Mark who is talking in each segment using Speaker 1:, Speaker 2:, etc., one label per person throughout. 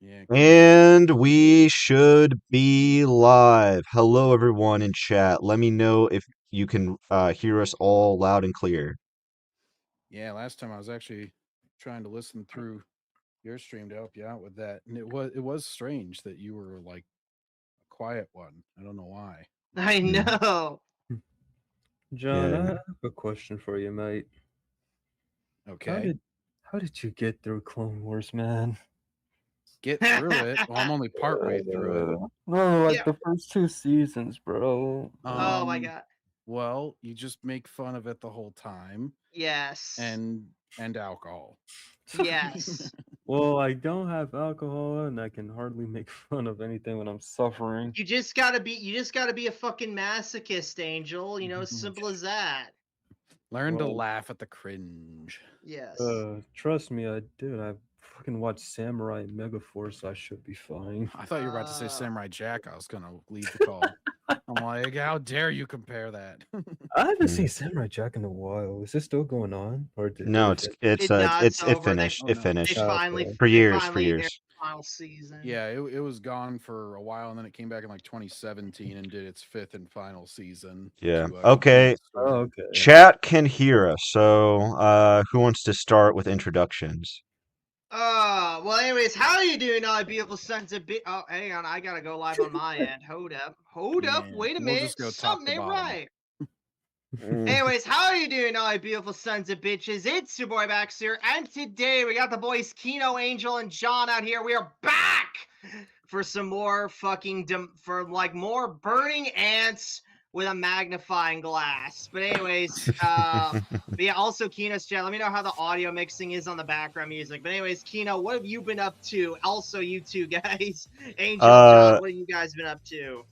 Speaker 1: Yeah.
Speaker 2: And we should be live. Hello, everyone in chat. Let me know if you can hear us all loud and clear.
Speaker 1: Yeah. Last time I was actually trying to listen through your stream to help you out with that, and it was strange that you were like a quiet one. I don't know why.
Speaker 3: I
Speaker 2: Hmm.
Speaker 3: know.
Speaker 4: John, I
Speaker 2: Yeah.
Speaker 4: have a question for you, mate. How
Speaker 1: Okay.
Speaker 4: did how did you get through Clone Wars, man?
Speaker 1: Get through it. Well, I'm only part way through it.
Speaker 4: No, like
Speaker 3: Yeah.
Speaker 4: the first two seasons, bro.
Speaker 3: Oh my
Speaker 1: Um.
Speaker 3: god.
Speaker 1: Well, you just make fun of it the whole time,
Speaker 3: Yes.
Speaker 1: and alcohol.
Speaker 3: Yes.
Speaker 4: Well, I don't have alcohol and I can hardly make fun of anything when I'm suffering.
Speaker 3: You just gotta be a fucking masochist, Angel. Simple as that.
Speaker 1: Learn to
Speaker 4: Well,
Speaker 1: laugh at the cringe.
Speaker 3: Yes.
Speaker 4: trust me, I did. I fucking watched Samurai Megaforce. I should be fine.
Speaker 1: I thought you were about to say
Speaker 3: Uh,
Speaker 1: Samurai Jack. I was gonna leave the call. I'm like, how dare you compare that?
Speaker 4: I haven't
Speaker 2: Hmm.
Speaker 4: seen Samurai Jack in a while. Is this still going on, or did
Speaker 2: No,
Speaker 4: it
Speaker 2: it's
Speaker 4: finish?
Speaker 2: it's
Speaker 3: it
Speaker 2: uh
Speaker 3: no,
Speaker 2: it's
Speaker 3: it's
Speaker 2: it
Speaker 3: over.
Speaker 2: finished.
Speaker 1: Oh
Speaker 2: It
Speaker 1: no.
Speaker 3: They
Speaker 2: finished
Speaker 3: finally
Speaker 4: Okay.
Speaker 2: for
Speaker 3: they
Speaker 2: years. For
Speaker 3: finally aired
Speaker 2: years.
Speaker 3: the final season.
Speaker 1: Yeah, it was gone for a while, and then it came back in like 2017 and did its fifth and final season
Speaker 2: Yeah.
Speaker 1: to continue
Speaker 2: Okay.
Speaker 1: the
Speaker 4: Oh,
Speaker 1: story.
Speaker 4: okay.
Speaker 2: Chat can hear us. So, who wants to start with introductions?
Speaker 3: Well, anyways, how are you doing, all beautiful sons of bitch? Oh, hang on, I gotta go live on my end. Hold up,
Speaker 1: Yeah,
Speaker 3: wait a
Speaker 1: we'll
Speaker 3: minute,
Speaker 1: just go top
Speaker 3: something
Speaker 1: to
Speaker 3: ain't
Speaker 1: bottom.
Speaker 3: right. Anyways, how are you doing, all beautiful sons of bitches? It's your boy Max here, and today we got the boys Kino, Angel, and John out here. We are back for some more more burning ants with a magnifying glass. But anyways, but yeah, also Kino's chat. Let me know how the audio mixing is on the background music. But anyways, Kino, what have you been up to? Also, you two guys, Angel, John,
Speaker 2: Uh,
Speaker 3: what have you guys been up to?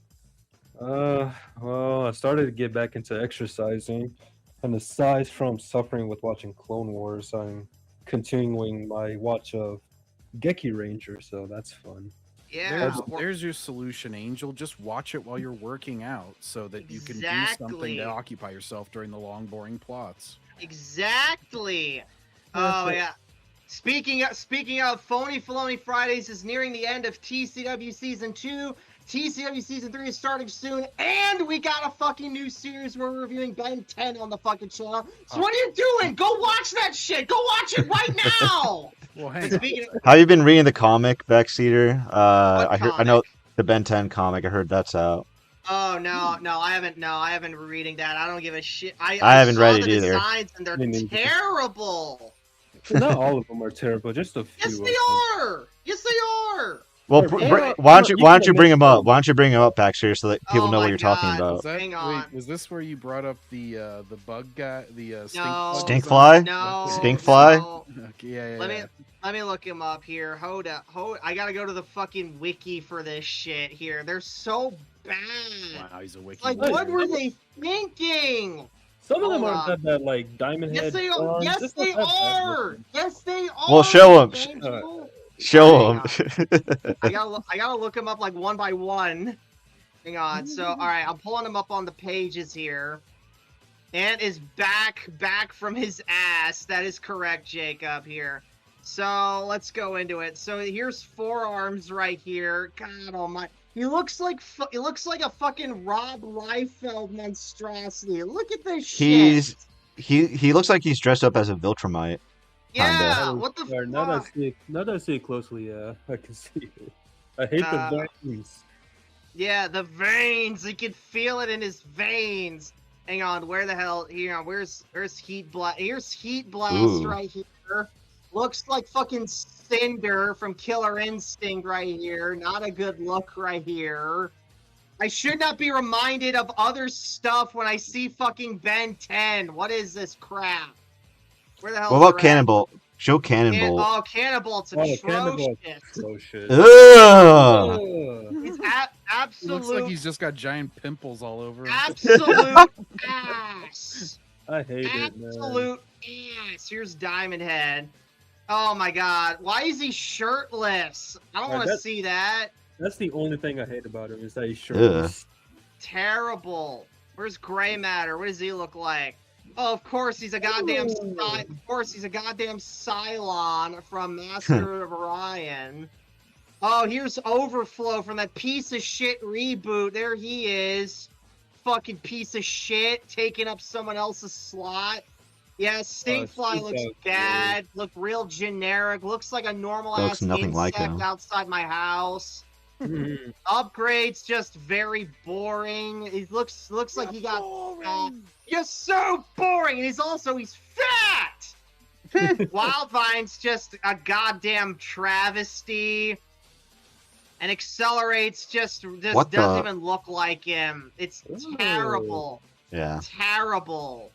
Speaker 4: Well, I started to get back into exercising, and aside from suffering with watching Clone Wars, I'm continuing my watch of Geki Ranger, so that's fun.
Speaker 3: Yeah,
Speaker 1: There's your solution, Angel. Just watch it while you're working out, so that you can do something to
Speaker 3: exactly.
Speaker 1: occupy yourself during the long, boring plots.
Speaker 3: Exactly.
Speaker 4: That's
Speaker 3: Oh
Speaker 4: it.
Speaker 3: yeah. Speaking of Phony Filoni Fridays is nearing the end of TCW season 2. TCW season 3 is starting soon, and we got a fucking new series where we're reviewing Ben 10 on the fucking channel. So what are you doing? Go watch that shit. Go watch it right now.
Speaker 1: Well,
Speaker 3: And
Speaker 1: hang on.
Speaker 3: speaking of
Speaker 2: how you been reading the comic, Backseater?
Speaker 3: what
Speaker 2: I know
Speaker 3: comic?
Speaker 2: the Ben 10 comic. I heard that's out.
Speaker 3: Oh no, I haven't. No, I haven't been reading that. I don't give a shit. I
Speaker 2: I
Speaker 3: I
Speaker 2: haven't read
Speaker 3: saw the
Speaker 2: it either.
Speaker 3: designs and they're
Speaker 4: Me neither.
Speaker 3: terrible.
Speaker 4: Not all of them are terrible, just a
Speaker 3: Yes,
Speaker 4: few
Speaker 3: they
Speaker 4: of them.
Speaker 3: are. Yes, they are.
Speaker 2: Well,
Speaker 3: Anyway,
Speaker 2: why don't
Speaker 4: You can
Speaker 2: you bring
Speaker 4: admit
Speaker 2: him up?
Speaker 4: them.
Speaker 2: Why don't you bring him up, Baxter, so that people
Speaker 3: Oh
Speaker 2: know what
Speaker 3: my
Speaker 2: you're talking
Speaker 3: god.
Speaker 2: about?
Speaker 3: Hang on.
Speaker 1: Was this where you brought up the bug guy, the stink
Speaker 3: No.
Speaker 1: bug
Speaker 2: Stink
Speaker 1: design?
Speaker 2: fly?
Speaker 3: No,
Speaker 2: Stink fly?
Speaker 3: no.
Speaker 1: Okay, yeah.
Speaker 3: Let me look him up here. Hold up. I gotta go to the fucking wiki for this shit here. They're so bad.
Speaker 1: Wow, he's a wiki.
Speaker 3: Like,
Speaker 4: Hey,
Speaker 3: what
Speaker 1: wizard.
Speaker 3: were they thinking?
Speaker 4: Some of them
Speaker 3: Hold
Speaker 4: aren't
Speaker 3: on.
Speaker 4: that bad, like Diamond
Speaker 3: Yes,
Speaker 4: Head.
Speaker 3: they are.
Speaker 4: Bronze,
Speaker 3: Yes,
Speaker 4: it's
Speaker 3: they
Speaker 4: not that bad
Speaker 3: are.
Speaker 4: looking.
Speaker 3: Yes, they are.
Speaker 2: Well, show him.
Speaker 3: Angel.
Speaker 2: Show
Speaker 3: Hang
Speaker 2: him.
Speaker 3: on. I gotta look them up like one by one. Hang on. So, all right, I'm pulling them up on the pages here. Ant is back from his ass. That is correct, Jacob. Here. So let's go into it. So here's forearms right here. God Almighty. He looks like a fucking Rob Liefeld monstrosity. Look at this shit.
Speaker 2: He looks like he's dressed up as a Viltrumite.
Speaker 3: Yeah. What the
Speaker 4: Alright,
Speaker 3: fuck?
Speaker 4: now that I see it closely, yeah, I can see it. I hate the veins.
Speaker 3: Yeah, the veins. You can feel it in his veins. Hang on, where the hell? Here, where's Heat Blast? Here's Heat Blast
Speaker 2: Ooh.
Speaker 3: right here. Looks like fucking Cinder from Killer Instinct right here. Not a good look right here. I should not be reminded of other stuff when I see fucking Ben 10. What is this crap? Where the hell
Speaker 2: What
Speaker 3: is the
Speaker 2: about
Speaker 3: rest?
Speaker 2: Cannonball? Show Cannonball.
Speaker 3: Oh, Cannonball, it's atrocious.
Speaker 4: Oh shit.
Speaker 2: Ugh.
Speaker 3: It's
Speaker 1: He looks like
Speaker 3: absolute,
Speaker 1: he's just got giant pimples all over him.
Speaker 3: absolute ass.
Speaker 4: I hate it, man.
Speaker 3: Absolute ass. Here's Diamond Head. Oh my god. Why is he shirtless? I don't want to
Speaker 4: that's-
Speaker 3: see that.
Speaker 4: That's the only thing I hate about him is that he's
Speaker 2: Ugh.
Speaker 4: shirtless.
Speaker 3: Terrible. Where's Gray Matter? What does he look like? Oh, of course he's a goddamn Cylon from Master of Orion. Oh, here's Overflow from that piece of shit reboot. There he is. Fucking piece of shit taking up someone else's slot. Yeah, Stinkfly looks bad. Look real generic. Looks like a normal
Speaker 2: Looks
Speaker 3: ass
Speaker 2: nothing like
Speaker 3: insect
Speaker 2: him.
Speaker 3: outside my house.
Speaker 4: Mhm.
Speaker 3: Upgrades just very boring. He looks like he got fat. You're so boring, and he's fat. Wildvine's just a goddamn travesty. And Accelerates just
Speaker 2: What
Speaker 3: doesn't
Speaker 2: the-
Speaker 3: even look like him. It's terrible.
Speaker 2: Yeah.
Speaker 3: Terrible.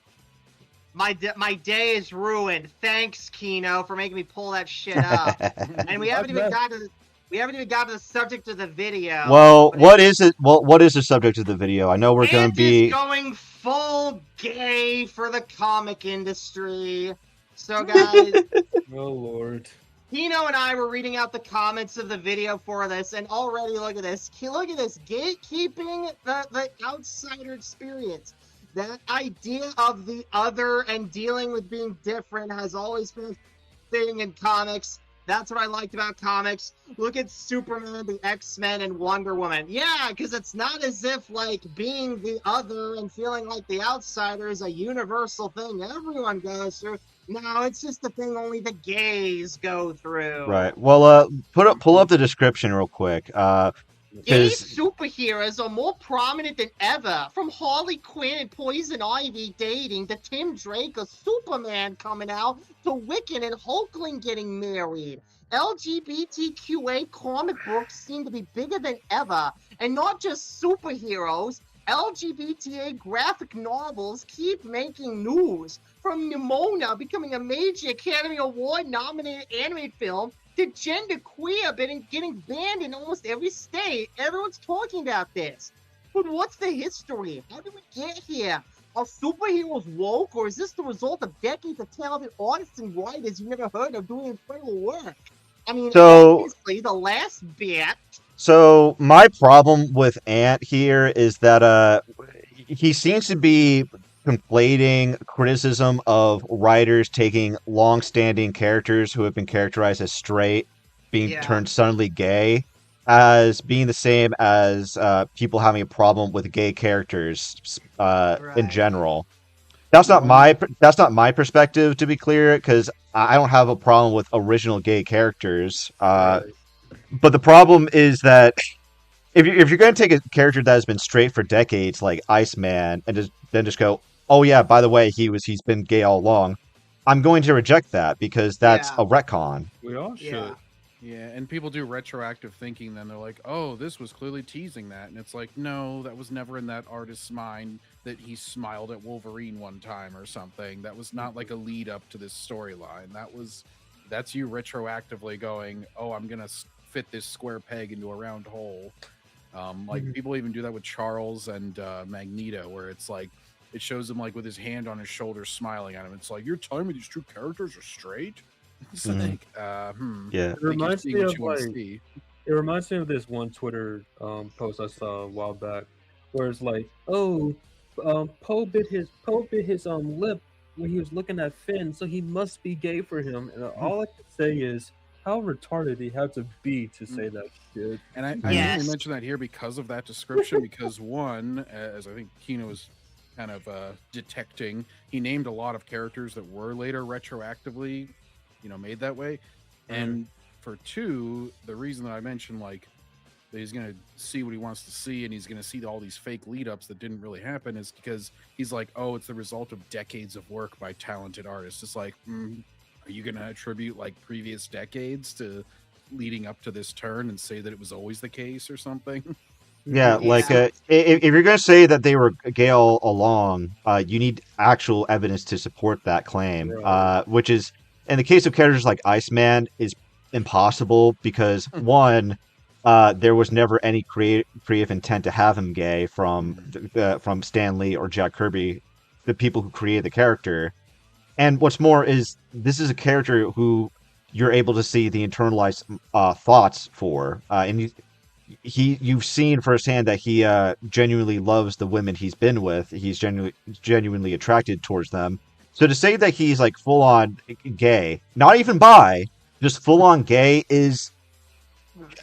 Speaker 3: My day is ruined. Thanks, Kino, for making me pull that shit up. And we haven't even got to the subject of the video.
Speaker 2: Well,
Speaker 3: but
Speaker 2: what is it? Well, what is the subject of the video? I know we're going to
Speaker 3: Ant
Speaker 2: be.
Speaker 3: is going full gay for the comic industry. So, guys,
Speaker 4: Oh Lord.
Speaker 3: Kino and I were reading out the comments of the video for this, and already look at this. Look at this. Gatekeeping the outsider experience. That idea of the other and dealing with being different has always been a thing in comics. That's what I liked about comics. Look at Superman, the X-Men, and Wonder Woman. Yeah, because it's not as if, like, being the other and feeling like the outsider is a universal thing everyone goes through. No, it's just a thing only the gays go through.
Speaker 2: Right. Well, pull up the description real quick.
Speaker 3: Gay
Speaker 2: 'Cause-
Speaker 3: superheroes are more prominent than ever. From Harley Quinn and Poison Ivy dating to Tim Drake or Superman coming out to Wiccan and Hulkling getting married. LGBTQA comic books seem to be bigger than ever. And not just superheroes. LGBTA graphic novels keep making news. From Nimona becoming a major Academy Award nominated anime film to genderqueer getting banned in almost every state. Everyone's talking about this. But what's the history? How did we get here? Are superheroes woke, or is this the result of decades of talented artists and writers you never heard of doing incredible work? I mean, obviously, the last bit.
Speaker 2: So my problem with Ant here is that he seems to be conflating criticism of writers taking long-standing characters who have been characterized as straight being turned suddenly gay as being the same as people having a problem with gay characters in general. That's not my perspective, to be clear, because I don't have a problem with original gay characters. But the problem is that if you're going to take a character that has been straight for decades, like Iceman, and then just go, oh yeah, by the way, he's been gay all along, I'm going to reject that because that's a retcon.
Speaker 4: We all should.
Speaker 1: Yeah, and people do retroactive thinking. Then they're like, "Oh, this was clearly teasing that," and it's like, no, that was never in that artist's mind that he smiled at Wolverine one time or something. That was not like a lead up to this storyline. That's you retroactively going, "Oh, I'm gonna fit this square peg into a round hole." Like people even do that with Charles and Magneto, where it's like it shows him like with his hand on his shoulder, smiling at him. It's like, you're telling me these two characters are straight? It's like,
Speaker 2: Yeah.
Speaker 4: It reminds me of it reminds me of this one Twitter post I saw a while back, where it's like, oh, Poe bit his lip when he was looking at Finn, so he must be gay for him. And all I can say is, how retarded he had to be to say that shit.
Speaker 1: And I only mention that here because of that description, because one, as I think Kino was kind of detecting, he named a lot of characters that were later retroactively made that way. And for two, the reason that I mentioned like that he's gonna see what he wants to see and he's gonna see all these fake lead ups that didn't really happen is because he's like, oh, it's the result of decades of work by talented artists. It's like, are you gonna attribute like previous decades to leading up to this turn and say that it was always the case or something?
Speaker 2: Yeah, like if you're going to say that they were gay all along, you need actual evidence to support that claim, which is, in the case of characters like Iceman, is impossible because, one, there was never any creative intent to have him gay from Stan Lee or Jack Kirby, the people who created the character. And what's more is this is a character who you're able to see the internalized thoughts for, and you've seen firsthand that he genuinely loves the women he's been with. He's genuinely attracted towards them. So to say that he's like full on gay, not even bi, just full on gay, is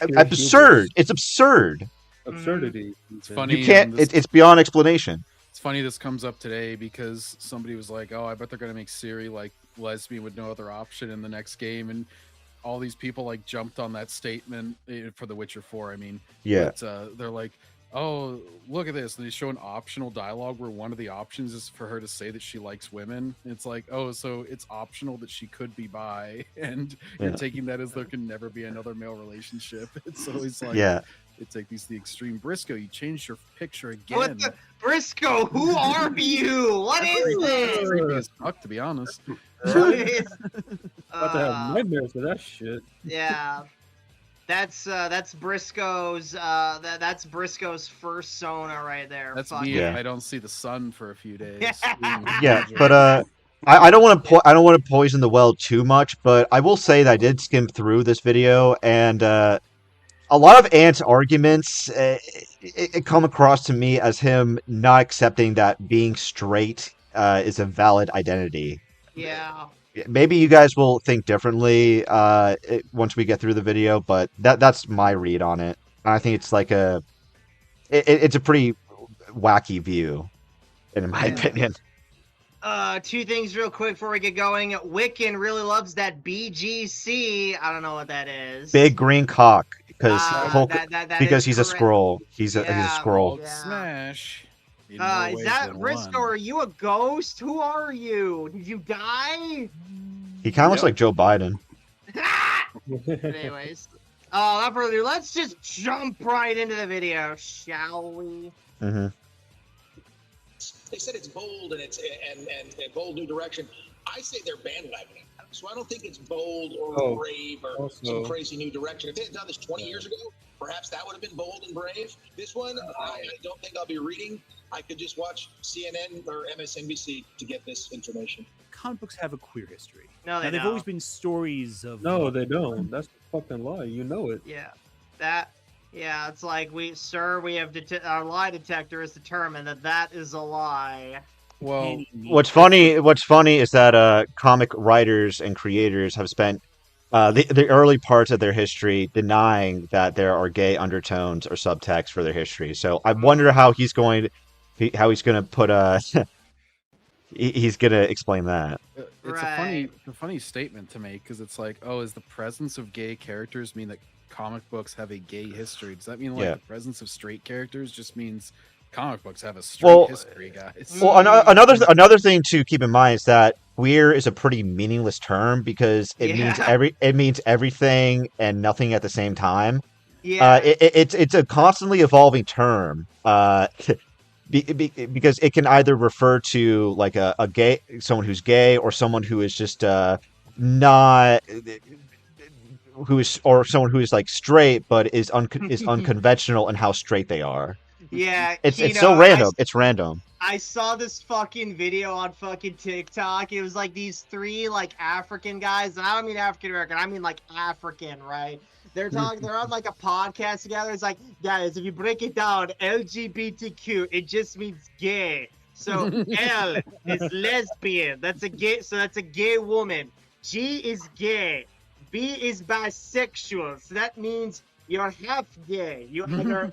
Speaker 2: absurd. It's absurd.
Speaker 4: Absurdity.
Speaker 1: It's funny.
Speaker 2: You can't. It's beyond explanation.
Speaker 1: It's funny this comes up today because somebody was like, "Oh, I bet they're gonna make Ciri like lesbian with no other option in the next game," and all these people like jumped on that statement for The Witcher 4. I mean,
Speaker 2: Yeah.
Speaker 1: but, they're like, "Oh, look at this!" And they show an optional dialogue where one of the options is for her to say that she likes women. It's like, oh, so it's optional that she could be bi, and you're taking that as there can never be another male relationship. It's always like, it's like the extreme. Briscoe, you changed your picture again.
Speaker 3: What the Briscoe? Who are you? What is this?
Speaker 1: Creepy as fuck, to be honest.
Speaker 3: What is?
Speaker 4: About to have nightmares for that shit.
Speaker 3: Yeah, that's Briscoe's. That's Briscoe's first Sona right there.
Speaker 1: That's
Speaker 3: Fuck
Speaker 1: me.
Speaker 3: yeah.
Speaker 1: I don't see the sun for a few days.
Speaker 2: Yeah, but I don't want to poison the well too much, but I will say that I did skim through this video, and a lot of Ant's arguments it come across to me as him not accepting that being straight is a valid identity.
Speaker 3: Yeah.
Speaker 2: Maybe you guys will think differently once we get through the video, but that's my read on it. I think it's like it's a pretty wacky view, in my opinion.
Speaker 3: Two things real quick before we get going. Wiccan really loves that BGC. I don't know what that is.
Speaker 2: Big green cock, because
Speaker 3: because
Speaker 2: he's a scroll. He's a scroll.
Speaker 1: Smash.
Speaker 3: Is that Briscoe? Are you a ghost? Who are you? Did you die?
Speaker 2: He kind of looks like Joe Biden.
Speaker 3: Anyways, without further ado, let's just jump right into the video, shall we?
Speaker 2: Mm-hmm.
Speaker 5: They said it's bold and it's and a bold new direction. I say they're bandwagoning. So I don't think it's bold or brave or some crazy new direction. If they had done this 20 years ago, perhaps that would have been bold and brave. This one, I don't think I'll be reading. I could just watch CNN or MSNBC to get this information.
Speaker 6: Comic books have a queer history.
Speaker 3: No,
Speaker 6: they've always been stories of.
Speaker 4: No, they don't. That's a fucking lie. You know it.
Speaker 3: Yeah, yeah. It's like we have our lie detector has determined that is a lie.
Speaker 2: Well, what's funny is that comic writers and creators have spent the early parts of their history denying that there are gay undertones or subtext for their history. So I wonder how he's going to put he's going to explain that.
Speaker 1: It's a funny statement to make, because it's like, oh, is the presence of gay characters mean that comic books have a gay history? Does that mean like the presence of straight characters just means comic books have a straight history, guys?
Speaker 2: Well, another thing to keep in mind is that queer is a pretty meaningless term, because it means everything and nothing at the same time.
Speaker 3: Yeah,
Speaker 2: it's a constantly evolving term. Because it can either refer to like a gay, someone who's gay, or someone who is just not, or someone who is like straight but is unconventional in how straight they are.
Speaker 3: Yeah,
Speaker 2: it's so random. It's random.
Speaker 3: I saw this fucking video on fucking TikTok. It was like these three like African guys, and I don't mean African American. I mean like African, right? They're on like a podcast together. It's like, guys, if you break it down, LGBTQ, it just means gay. So L is lesbian. That's a gay woman. G is gay. B is bisexual. So that means you're half gay. You either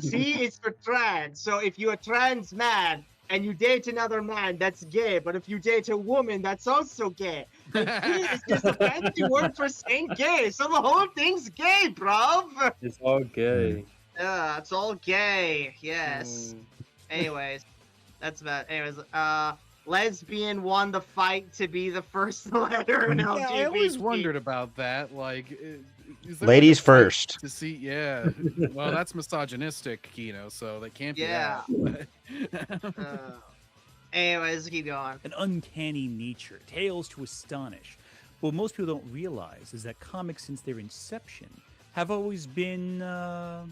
Speaker 3: C is for trans. So if you're a trans man and you date another man, that's gay. But if you date a woman, that's also gay. And gay is just a fancy word for saying gay. So the whole thing's gay, bruv.
Speaker 4: It's all gay.
Speaker 3: Yeah, it's all gay. Yes. Anyways, that's about. Anyways, lesbian won the fight to be the first letter in LGBT.
Speaker 1: I always wondered about that. Like, is there
Speaker 2: ladies first
Speaker 1: to see? Yeah. Well, that's misogynistic, Kino. So that can't be that.
Speaker 3: Anyways, keep going.
Speaker 6: An uncanny nature, tales to astonish. What most people don't realize is that comics, since their inception, have always been a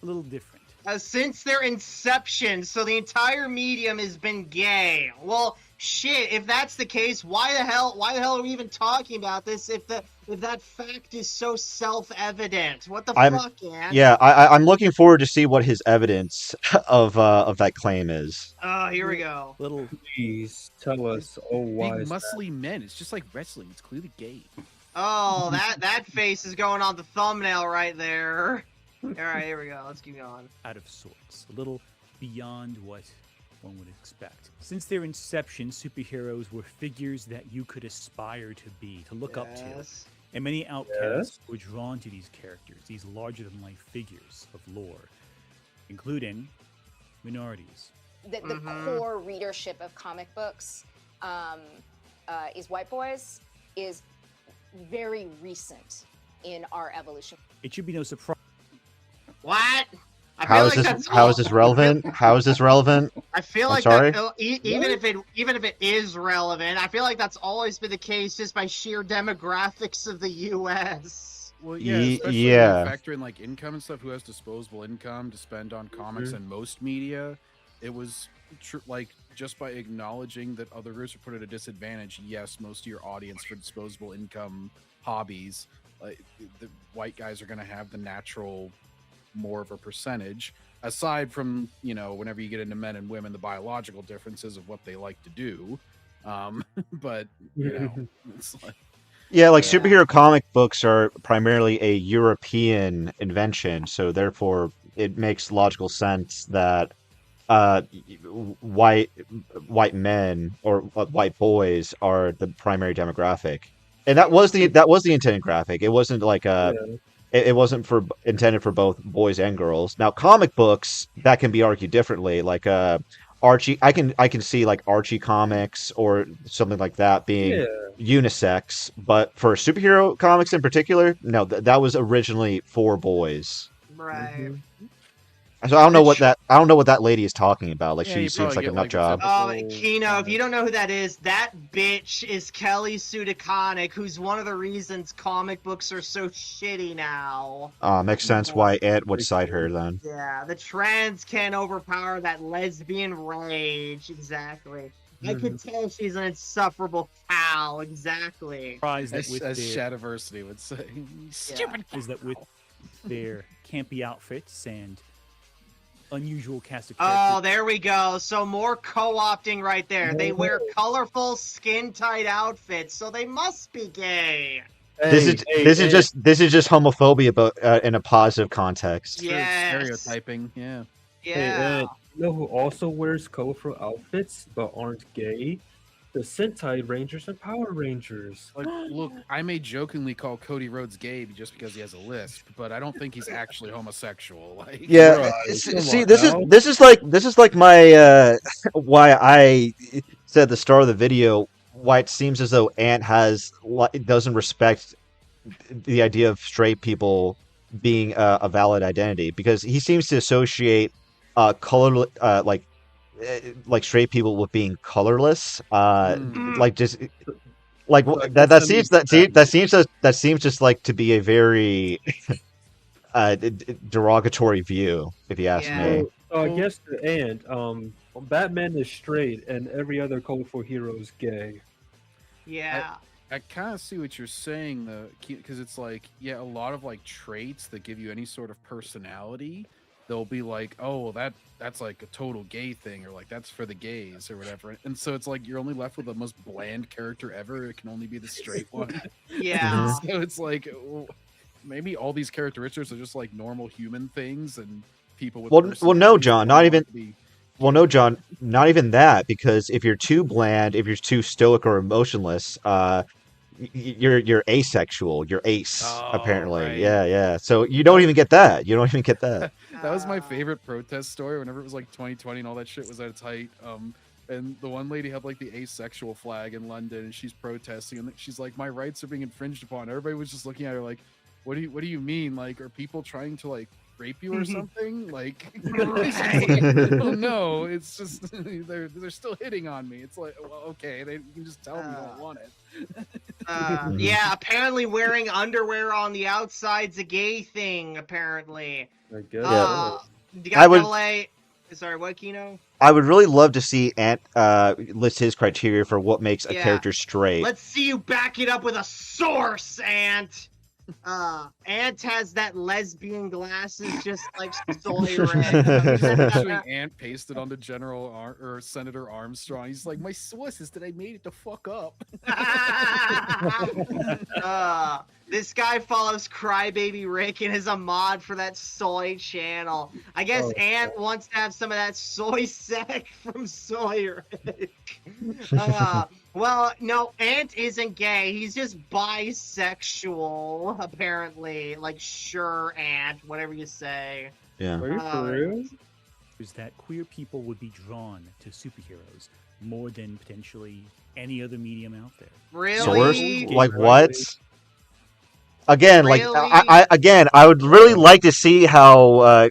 Speaker 6: little different.
Speaker 3: Since their inception, so the entire medium has been gay. Well, shit. If that's the case, why the hell are we even talking about this? If that fact is so self-evident, what the fuck, man?
Speaker 2: Yeah, I'm looking forward to see what his evidence of that claim is.
Speaker 3: Oh, here we go.
Speaker 4: Please tell us. Oh, why?
Speaker 1: Big muscly men. It's just like wrestling. It's clearly gay.
Speaker 3: Oh, that face is going on the thumbnail right there. All right, here we go. Let's keep going.
Speaker 6: Out of sorts, a little beyond what one would expect. Since their inception, superheroes were figures that you could aspire to be, to look up to. And many outcasts were drawn to these characters, these larger-than-life figures of lore, including minorities.
Speaker 7: The core readership of comic books is white boys, is very recent in our evolution.
Speaker 6: It should be no surprise.
Speaker 3: What?
Speaker 2: How is this relevant? How is this relevant?
Speaker 3: I feel like that, even if it is relevant, I feel like that's always been the case just by sheer demographics of the U.S.
Speaker 1: Well, yeah, especially when you factor in like income and stuff. Who has disposable income to spend on comics and most media? It was like just by acknowledging that other groups are put at a disadvantage. Yes, most of your audience for disposable income hobbies, like the white guys, are going to have the natural more of a percentage, aside from, you know, whenever you get into men and women, the biological differences of what they like to do. But you know, it's like,
Speaker 2: superhero comic books are primarily a European invention, so therefore it makes logical sense that white men or white boys are the primary demographic, and that was the intended graphic. It wasn't like it wasn't intended for both boys and girls. Now, comic books, that can be argued differently. Like Archie, I can see like Archie comics or something like that being unisex, but for superhero comics in particular, no, that was originally for boys.
Speaker 3: Right.
Speaker 2: So I don't know what that lady is talking about. Like, she seems like a nut job.
Speaker 3: Oh, Kino, if you don't know who that is bitch is Kelly Sue DeConnick, who's one of the reasons comic books are so shitty now.
Speaker 2: Makes sense why Ed would cite her then.
Speaker 3: Yeah, the trans can't overpower that lesbian rage. Exactly. I could tell she's an insufferable cow. Exactly.
Speaker 1: As Shadiversity would say. Stupid cow.
Speaker 6: Is that with their campy outfits and unusual cast of characters.
Speaker 3: Oh, there we go. So more co-opting right there. They wear colorful, skin-tight outfits, so they must be gay.
Speaker 2: This is just homophobia, but in a positive context.
Speaker 3: Yeah,
Speaker 1: stereotyping. Yeah.
Speaker 3: Yeah.
Speaker 4: You know who also wears colorful outfits but aren't gay? The Sentai Rangers and Power Rangers.
Speaker 1: Like, look, I may jokingly call Cody Rhodes gay just because he has a lisp, but I don't think he's actually homosexual. Like,
Speaker 2: yeah, see, this is like my why I said at the start of the video why it seems as though Ant doesn't respect the idea of straight people being a valid identity, because he seems to associate color like straight people with being colorless, like just like that seems just like to be a very derogatory view, if you ask me.
Speaker 4: So I guess Batman is straight and every other colorful hero is gay.
Speaker 3: Yeah.
Speaker 1: I kind of see what you're saying though, because it's like, yeah, a lot of like traits that give you any sort of personality, they'll be like, oh, that's like a total gay thing, or like that's for the gays or whatever. And so it's like you're only left with the most bland character ever. It can only be the straight one.
Speaker 3: Yeah.
Speaker 1: So it's like, well, maybe all these characteristics are just like normal human things, and people with
Speaker 2: no, John, not even that, because if you're too bland, if you're too stoic or emotionless, you're asexual. You're ace, apparently. Right. Yeah. So you don't even get that.
Speaker 1: That was my favorite protest story. Whenever it was like 2020 and all that shit was at its height. And the one lady had like the asexual flag in London, and she's protesting, and she's like, "My rights are being infringed upon." Everybody was just looking at her like, "What do you mean? Like, are people trying to like rape you or something?" Like, oh no, it's just they're still hitting on me. It's like, well, okay, you can just tell them you don't want it.
Speaker 3: Yeah, apparently wearing underwear on the outside's a gay thing. Apparently,
Speaker 4: I guess.
Speaker 3: Sorry, what, Kino?
Speaker 2: I would really love to see Ant list his criteria for what makes a character straight.
Speaker 3: Let's see you back it up with a source, Ant. Ant has that lesbian glasses just like soy red.
Speaker 1: Picturing Ant pasted onto or Senator Armstrong. He's like, my source is that I made it the fuck up.
Speaker 3: This guy follows Crybaby Rick and is a mod for that soy channel. I guess Ant wants to have some of that soy sec from Soy Rick. Well, no, Ant isn't gay. He's just bisexual, apparently. Like, sure, Ant, whatever you say.
Speaker 2: Yeah.
Speaker 4: Are you for real?
Speaker 6: Is that queer people would be drawn to superheroes more than potentially any other medium out there.
Speaker 3: Really?
Speaker 2: Source? Like what? Again,
Speaker 3: Really?
Speaker 2: I would really like to see how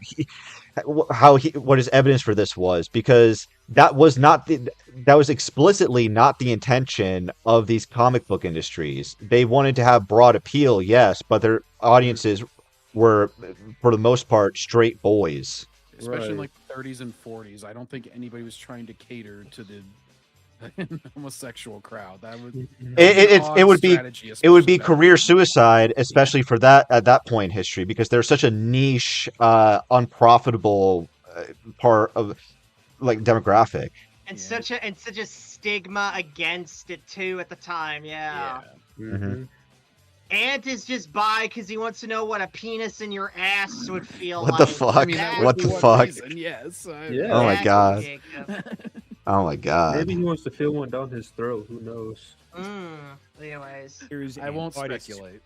Speaker 2: what his evidence for this was, because that was explicitly not the intention of these comic book industries. They wanted to have broad appeal, yes, but their audiences were, for the most part, straight boys.
Speaker 1: Especially in like the 30s and 40s. I don't think anybody was trying to cater to the homosexual crowd. That would
Speaker 2: it would be career suicide, especially for that at that point in history, because they're such a niche, unprofitable part of like demographic,
Speaker 3: and such a stigma against it too at the time. Yeah.
Speaker 2: Mm-hmm.
Speaker 3: Ant is just bi because he wants to know what a penis in your ass would feel
Speaker 2: what
Speaker 3: like.
Speaker 2: The fuck? I mean, what the fuck?
Speaker 1: Yes.
Speaker 4: Yeah.
Speaker 2: Oh my god. Oh my god.
Speaker 4: Maybe he wants to feel one down his throat. Who knows?
Speaker 3: Anyways,
Speaker 1: I won't speculate.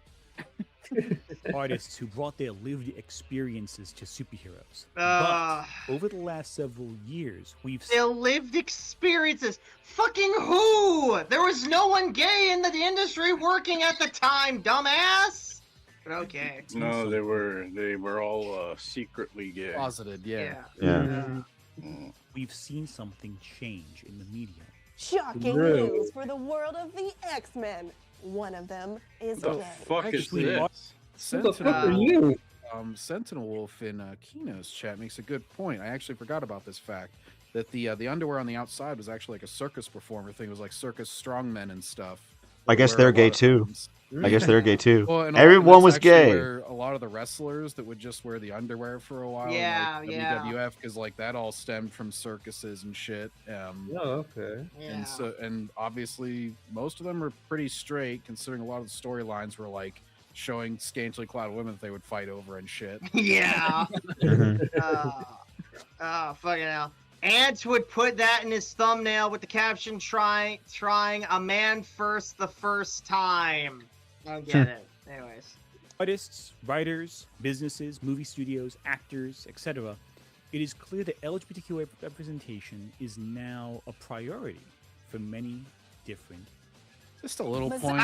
Speaker 6: Artists who brought their lived experiences to superheroes. But over the last several years, we've
Speaker 3: their lived experiences. Fucking who? There was no one gay in the industry working at the time, dumbass. But okay.
Speaker 8: No, they were all secretly gay.
Speaker 1: Closeted, yeah.
Speaker 6: We've seen something change in the medium.
Speaker 9: Shocking news for the world of the X-Men. One of them is gay.
Speaker 8: What the fuck is this?
Speaker 4: Who the fuck are you?
Speaker 1: Sentinel Wolf in Kino's chat makes a good point. I actually forgot about this fact, that the underwear on the outside was actually like a circus performer thing. It was like circus strongmen and stuff.
Speaker 2: I guess they're gay too. I guess they're gay too.
Speaker 1: Well,
Speaker 2: everyone was gay.
Speaker 1: A lot of the wrestlers that would just wear the underwear for a while.
Speaker 3: Yeah,
Speaker 1: like WWF, because like that all stemmed from circuses and shit.
Speaker 4: Okay.
Speaker 3: Yeah.
Speaker 1: And obviously most of them were pretty straight, considering a lot of the storylines were like showing scantily clad women that they would fight over and shit.
Speaker 3: Yeah. Fucking hell. Ant would put that in his thumbnail with the caption trying a man first the first time. I don't get it. Anyways.
Speaker 6: Artists, writers, businesses, movie studios, actors, etc. It is clear that LGBTQ representation is now a priority for many different.
Speaker 1: Just a little point.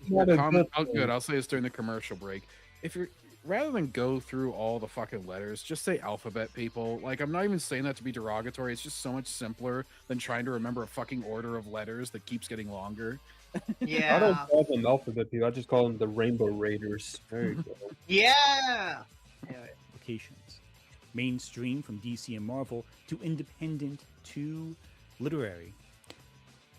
Speaker 1: Good. I'll say this during the commercial break. If you're rather than go through all the fucking letters, just say alphabet, people. Like, I'm not even saying that to be derogatory. It's just so much simpler than trying to remember a fucking order of letters that keeps getting longer.
Speaker 3: Yeah.
Speaker 4: I don't call them alphabet people. I just call them the Rainbow Raiders. There you go.
Speaker 3: Yeah.
Speaker 6: Applications. Mainstream from DC and Marvel to independent to literary.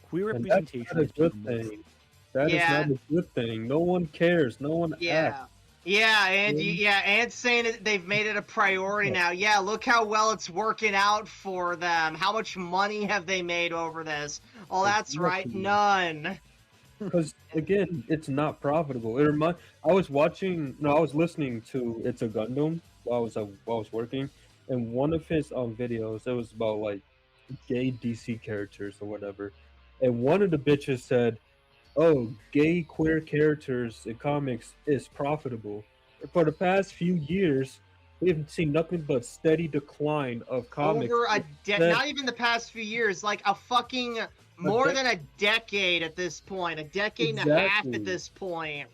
Speaker 6: Queer representation
Speaker 4: That's not a good thing. That is not a good thing. No one cares. No one acts.
Speaker 3: Yeah, and saying it, they've made it a priority now. Yeah, look how well it's working out for them. How much money have they made over this? Oh, that's right, none.
Speaker 4: Because again, it's not profitable. I was listening to It's a Gundam while I was working, and one of his videos, it was about like gay DC characters or whatever, and one of the bitches said, "Oh, gay queer characters in comics is profitable." For the past few years, we've seen nothing but steady decline of comics.
Speaker 3: Over not even the past few years, like a fucking more than a decade at this point, a decade and a half at this point.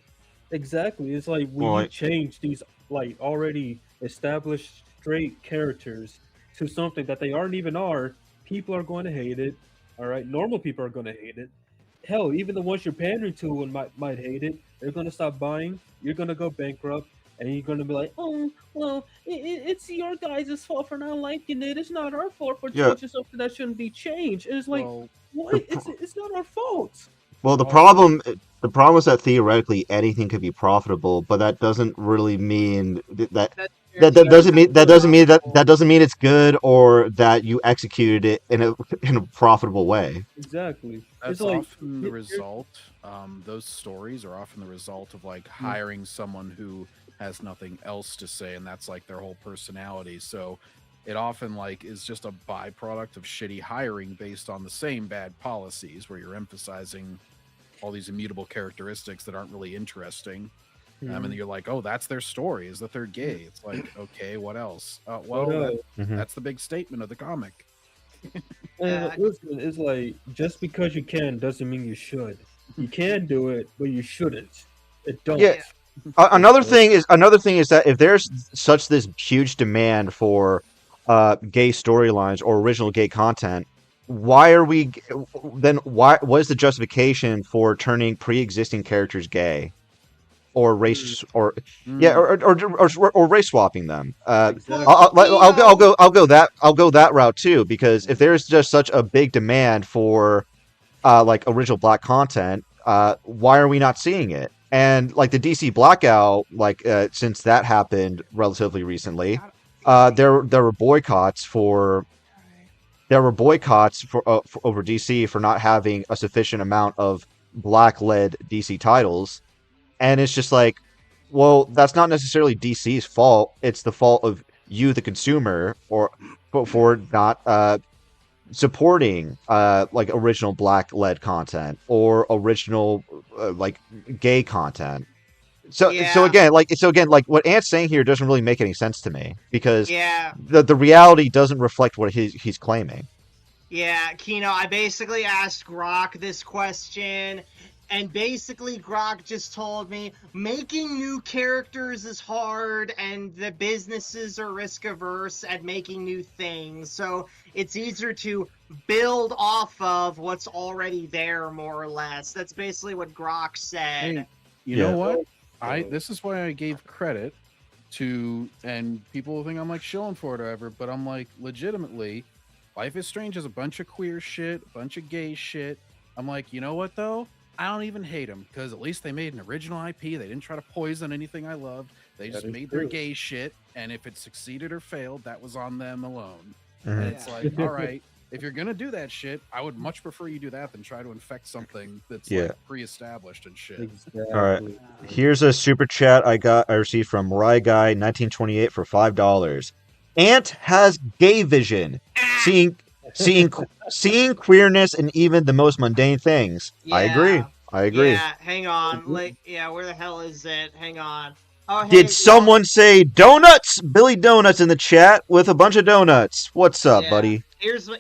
Speaker 4: Exactly. It's like we change these like already established straight characters to something that they aren't even are. People are going to hate it. All right, normal people are going to hate it. Hell, even the ones you're pandering to might hate it. They're going to stop buying. You're going to go bankrupt. And you're going to be like, oh, well, it's your guys' fault for not liking it. It's not our fault for changing something that shouldn't be changed. It's like, what? It's not our fault.
Speaker 2: Well, the problem The problem is that theoretically anything could be profitable, but that doesn't really mean that doesn't mean it's good or that you executed it in a profitable way.
Speaker 4: Exactly.
Speaker 1: That's often the result. Those stories are often the result of like hiring someone who has nothing else to say, and that's like their whole personality. So it often like is just a byproduct of shitty hiring based on the same bad policies, where you're emphasizing all these immutable characteristics that aren't really interesting. And you're like, oh, that's their story, is that they're gay. It's like, okay, what else? That's the big statement of the comic.
Speaker 4: Listen, it's like, just because you can doesn't mean you should. You can do it, but you shouldn't. It don't.
Speaker 2: Yeah. Another thing is that if there's such this huge demand for gay storylines or original gay content, why what is the justification for turning pre-existing characters gay or race or race swapping them? I'll go that route too, because if there's just such a big demand for like original Black content, why are we not seeing it? And like the DC blackout, like since that happened relatively recently, there were boycotts for over DC for not having a sufficient amount of Black-led DC titles, and it's just like, well, that's not necessarily DC's fault. It's the fault of you, the consumer, or for not supporting like original Black-led content or original like gay content. So again, like what Ant's saying here doesn't really make any sense to me, because the reality doesn't reflect what he's claiming.
Speaker 3: Yeah, Kino, I basically asked Grok this question, and basically Grok just told me making new characters is hard, and the businesses are risk averse at making new things, so it's easier to build off of what's already there, more or less. That's basically what Grok said.
Speaker 1: Hey, you know what? This is why I gave credit to, and people will think I'm like shilling for it or whatever, but I'm like, legitimately, Life is Strange is a bunch of queer shit, a bunch of gay shit. I'm like, you know what though? I don't even hate them, because at least they made an original IP. They didn't try to poison anything I loved. They just made their gay shit, and if it succeeded or failed, that was on them alone. And it's like, all right, if you're gonna do that shit, I would much prefer you do that than try to infect something that's like pre-established and shit.
Speaker 4: Exactly.
Speaker 2: All right, here's a super chat I received from Rye Guy 1928 for $5. Ant has gay vision, seeing queerness in even the most mundane things.
Speaker 3: Yeah.
Speaker 2: I agree.
Speaker 3: Yeah, hang on. Like, where the hell is it? Hang on. Oh, hey,
Speaker 2: did someone say donuts? Billy Donuts in the chat with a bunch of donuts. What's up, buddy?
Speaker 3: Here's the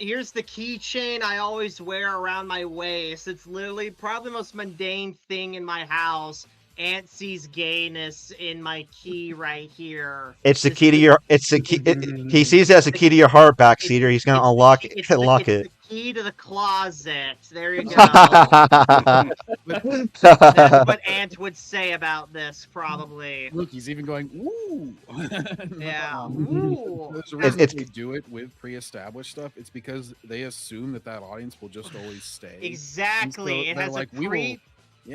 Speaker 3: keychain I always wear around my waist. It's literally probably the most mundane thing in my house. Ant sees gayness in my key right here.
Speaker 2: It's the key to your. It's the key. He sees it as a key to your heart, backseater. He's gonna unlock it.
Speaker 3: It's
Speaker 2: it.
Speaker 3: The key to the closet. There you go. That's what Ant would say about this, probably.
Speaker 1: Look, he's even going, "Ooh."
Speaker 3: Yeah. Ooh.
Speaker 1: There's a reason they do it with pre-established stuff. It's because they assume that audience will just always stay.
Speaker 3: Exactly.
Speaker 1: So
Speaker 3: it has
Speaker 1: like,
Speaker 3: a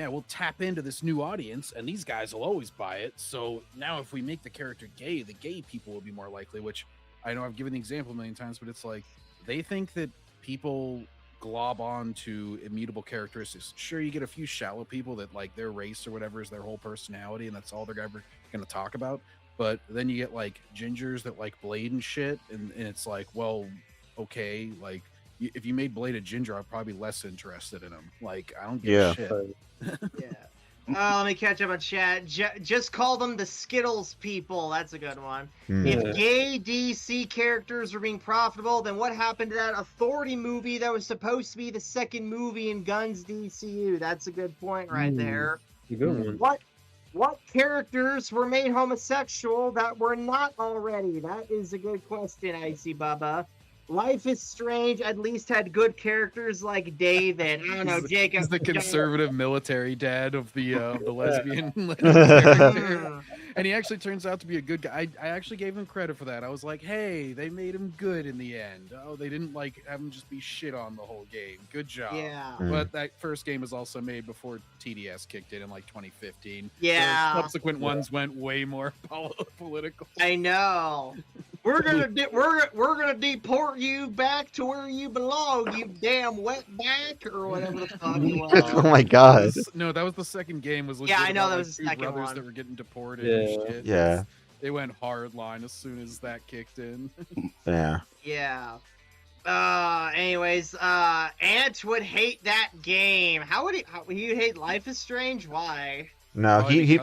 Speaker 1: we'll tap into this new audience, and these guys will always buy it. So now if we make the character gay, the gay people will be more likely, which I know I've given the example a million times, but it's like, they think that people glob on to immutable characteristics. Sure, you get a few shallow people that like their race or whatever is their whole personality, and that's all they're ever going to talk about. But then you get like gingers that like Blade and shit, and it's like, well, okay, like, if you made Blade a ginger, I'd probably be less interested in him. Like, I don't give a shit.
Speaker 3: Let me catch up on chat. Just call them the Skittles people. That's a good one. If gay DC characters were being profitable, then what happened to that Authority movie that was supposed to be the second movie in Gunn's DCU? That's a good point right there.
Speaker 4: A good one.
Speaker 3: What characters were made homosexual that were not already? That is a good question, Icy Bubba. Life is Strange at least had good characters like David. I don't know, Jacob.
Speaker 1: He's the conservative military dad of the lesbian. And he actually turns out to be a good guy. I actually gave him credit for that. I was like, hey, they made him good in the end. Oh, they didn't like have him just be shit on the whole game. Good job.
Speaker 3: Yeah.
Speaker 1: But that first game was also made before TDS kicked in like 2015.
Speaker 3: Yeah.
Speaker 1: So subsequent ones went way more political.
Speaker 3: I know. We're gonna deport you back to where you belong, you damn wetback, or whatever the fuck it was.
Speaker 2: Oh my god.
Speaker 1: No, that was the second game. Was
Speaker 3: Yeah, I know
Speaker 1: about,
Speaker 3: that
Speaker 1: like,
Speaker 3: was the
Speaker 1: two
Speaker 3: second
Speaker 1: brothers
Speaker 3: one.
Speaker 1: that were getting deported and shit.
Speaker 2: Yeah.
Speaker 1: They went hard line as soon as that kicked in.
Speaker 2: Yeah.
Speaker 3: Yeah. Anyways, Ant would hate that game. How would you hate Life is Strange? Why?
Speaker 2: No,
Speaker 1: Probably
Speaker 2: I think he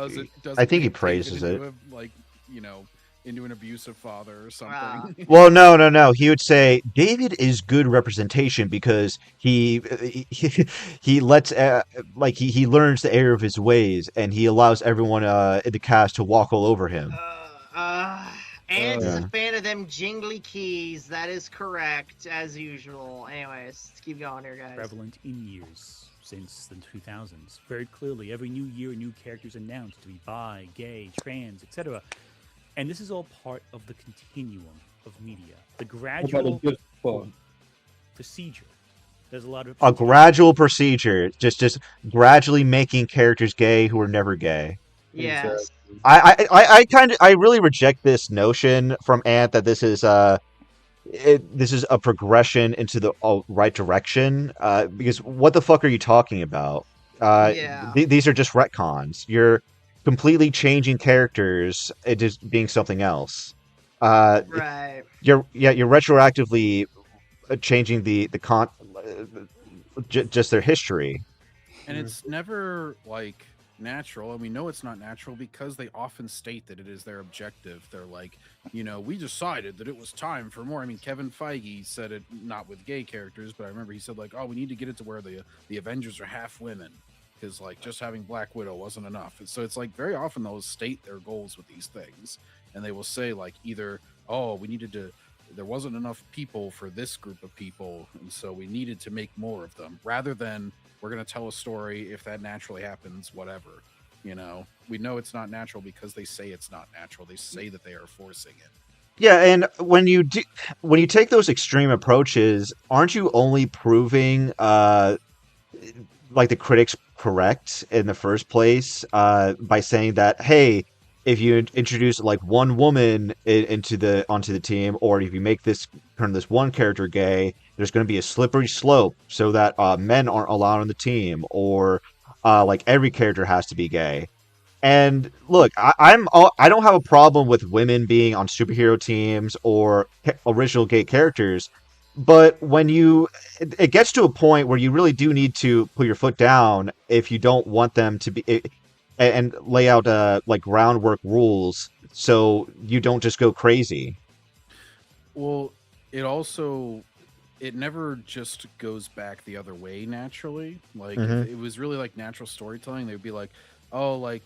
Speaker 1: make David
Speaker 2: praises it.
Speaker 1: into a, like, you know, into an abusive father or something.
Speaker 2: Well, no. He would say David is good representation because he lets like he learns the error of his ways and he allows everyone in the cast to walk all over him.
Speaker 3: Ant's a fan of them jingly keys. That is correct, as usual. Anyways, let's keep going here, guys.
Speaker 6: Prevalent in years since the 2000s. Very clearly, every new year, new characters announced to be bi, gay, trans, etc. And this is all part of the continuum of media. The gradual procedure. There's a lot of
Speaker 2: a gradual procedure, just gradually making characters gay who are never gay.
Speaker 3: Yes.
Speaker 2: I really reject this notion from Ant that this is this is a progression into the right direction. Because what the fuck are you talking about? These are just retcons. You're completely changing characters into being something else.
Speaker 3: Right.
Speaker 2: You're retroactively changing just their history.
Speaker 1: And it's never like natural, and we know it's not natural because they often state that it is their objective. They're like, we decided that it was time for more. I mean, Kevin Feige said it not with gay characters, but I remember he said like, oh, we need to get it to where the Avengers are half women, because like just having Black Widow wasn't enough. And so it's like very often they'll state their goals with these things, and they will say like either, oh, there wasn't enough people for this group of people, and so we needed to make more of them, rather than we're going to tell a story if that naturally happens, whatever. We know it's not natural because they say it's not natural. They say that they are forcing it.
Speaker 2: Yeah, and when you take those extreme approaches, aren't you only proving like the critics correct in the first place by saying that, hey, if you introduce like one woman onto the team, or if you turn this one character gay, there's going to be a slippery slope so that men aren't allowed on the team, or like every character has to be gay. And look, I don't have a problem with women being on superhero teams or original gay characters, but when it gets to a point where you really do need to put your foot down if you don't want them to be, and lay out like groundwork rules so you don't just go crazy.
Speaker 1: Well, it never just goes back the other way naturally. Like if it was really like natural storytelling, they would be like, oh, like,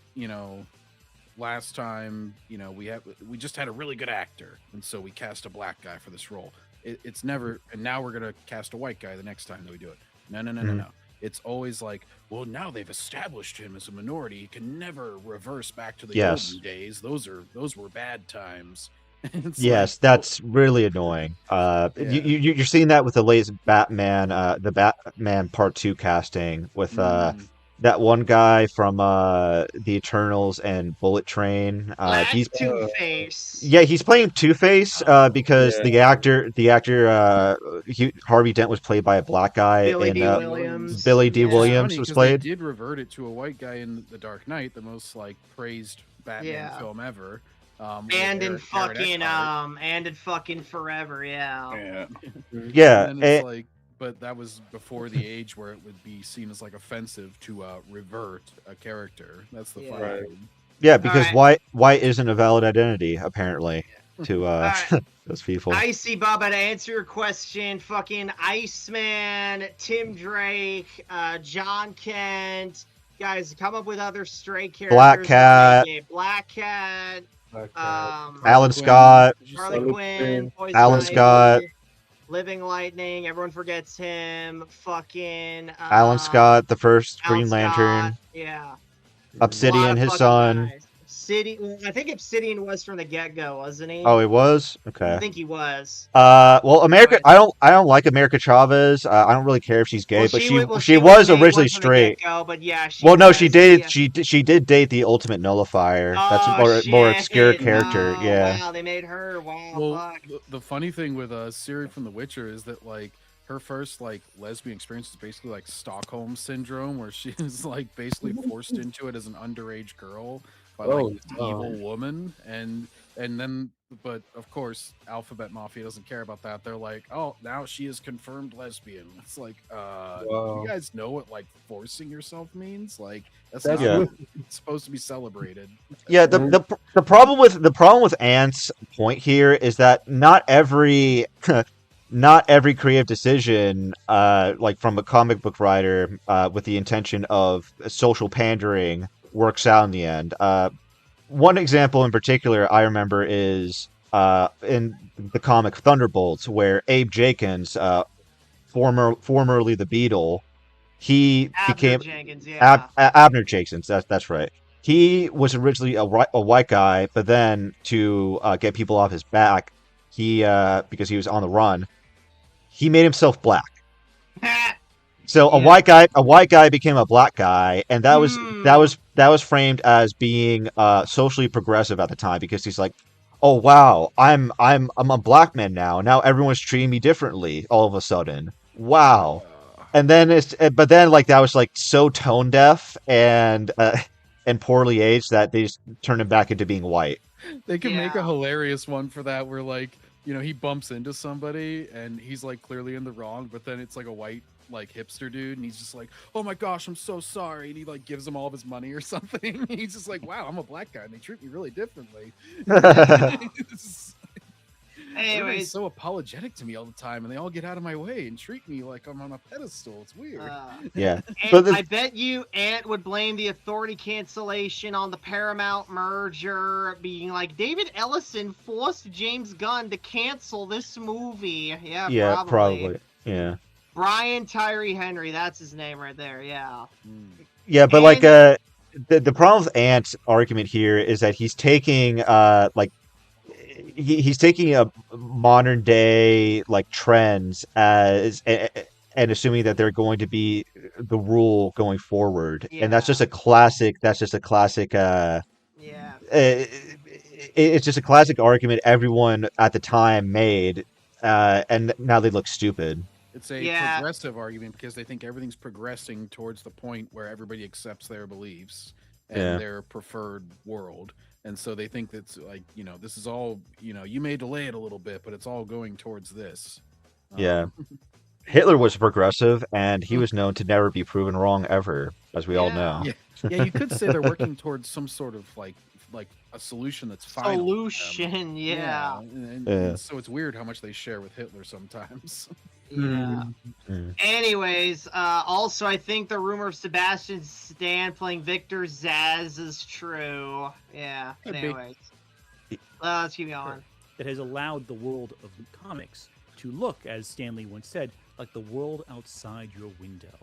Speaker 1: last time, we just had a really good actor, and so we cast a black guy for this role. It's never, and now we're gonna cast a white guy the next time that we do it. No. It's always like, well, now they've established him as a minority. He can never reverse back to the olden days. Those were bad times.
Speaker 2: Yes, that's really annoying. You're seeing that with the latest Batman, the Batman Part 2 casting with that one guy from the Eternals and Bullet Train. He's
Speaker 3: Two-Face.
Speaker 2: Yeah, he's playing Two-Face because the actor Harvey Dent was played by a black guy.
Speaker 3: Billy D. Williams.
Speaker 2: Billy D. Williams was played.
Speaker 1: They did revert it to a white guy in The Dark Knight, the most like praised Batman film ever.
Speaker 3: And in fucking Forever,
Speaker 2: Yeah.
Speaker 1: And it's like, but that was before the age where it would be seen as like offensive to revert a character. That's the funny thing.
Speaker 2: Yeah, because white isn't a valid identity apparently to those people.
Speaker 3: Icy Baba, to answer your question, fucking Iceman, Tim Drake, John Kent, guys, come up with other stray characters.
Speaker 2: Black Cat. Alan Scott.
Speaker 3: Harley Quinn.
Speaker 2: Alan Scott.
Speaker 3: Living Lightning, everyone forgets him. Fucking
Speaker 2: Alan Scott, the first Green Lantern.
Speaker 3: Yeah.
Speaker 2: Obsidian, his son.
Speaker 3: Obsidian. I think Obsidian was from the get-go, wasn't he?
Speaker 2: Oh, he was? Okay.
Speaker 3: I think he was.
Speaker 2: Well, America. I don't like America Chavez. I don't really care if she's gay, but she was originally straight.
Speaker 3: But yeah,
Speaker 2: she did date the Ultimate Nullifier. That's a more obscure character. Yeah.
Speaker 3: Wow, they made her. Wow.
Speaker 1: Well, the funny thing with Ciri from The Witcher is that like her first like lesbian experience is basically like Stockholm syndrome, where she is like basically forced into it as an underage girl by like this evil woman, and then, but of course Alphabet Mafia doesn't care about that. They're like, oh, now she is confirmed lesbian. It's like, you guys know what like forcing yourself means? Like that's not supposed to be celebrated.
Speaker 2: Yeah, the problem with Ant's point here is that not every creative decision, like from a comic book writer, with the intention of social pandering, works out in the end. One example in particular I remember is in the comic Thunderbolts, where Abe Jenkins, formerly the Beetle, he became Abner Jenkins. That's right. He was originally a white guy, but then to get people off his back, he because he was on the run, he made himself black. So a white guy became a black guy, and that was framed as being socially progressive at the time, because he's like, oh wow, I'm a black man now. Now everyone's treating me differently all of a sudden. Wow. And then but then like that was like so tone deaf and poorly aged that they just turned him back into being white.
Speaker 1: They can make a hilarious one for that, where like, you know, he bumps into somebody and he's like clearly in the wrong, but then it's like a white like hipster dude, and he's just like, oh my gosh, I'm so sorry, and he like gives him all of his money or something. He's just like, wow, I'm a black guy and they treat me really differently. Everybody's so apologetic to me all the time, and they all get out of my way and treat me like I'm on a pedestal. It's weird.
Speaker 2: Yeah.
Speaker 3: I bet you Ant would blame the authority cancellation on the Paramount merger, being like, David Ellison forced James Gunn to cancel this movie. Yeah,
Speaker 2: probably. Yeah.
Speaker 3: Brian Tyree Henry, that's his name right there. Yeah.
Speaker 2: Yeah, but like the problem with Ant's argument here is that he's taking like he's taking a modern day like trends as and assuming that they're going to be the rule going forward, and that's just a classic. It's just a classic argument everyone at the time made, and now they look stupid.
Speaker 1: It's a progressive argument because they think everything's progressing towards the point where everybody accepts their beliefs and their preferred world. And so they think that's like, you know, this is all, you know, you may delay it a little bit, but it's all going towards this.
Speaker 2: Yeah. Hitler was progressive, and he was known to never be proven wrong ever, as we all know.
Speaker 1: Yeah, you could say they're working towards some sort of like a solution that's final. And so it's weird how much they share with Hitler sometimes.
Speaker 3: Anyways, also I think the rumor of Sebastian Stan playing Victor Zsasz is true. Anyways, let's keep going.
Speaker 6: That has allowed the world of the comics to look, as Stan Lee once said, like the world outside your window,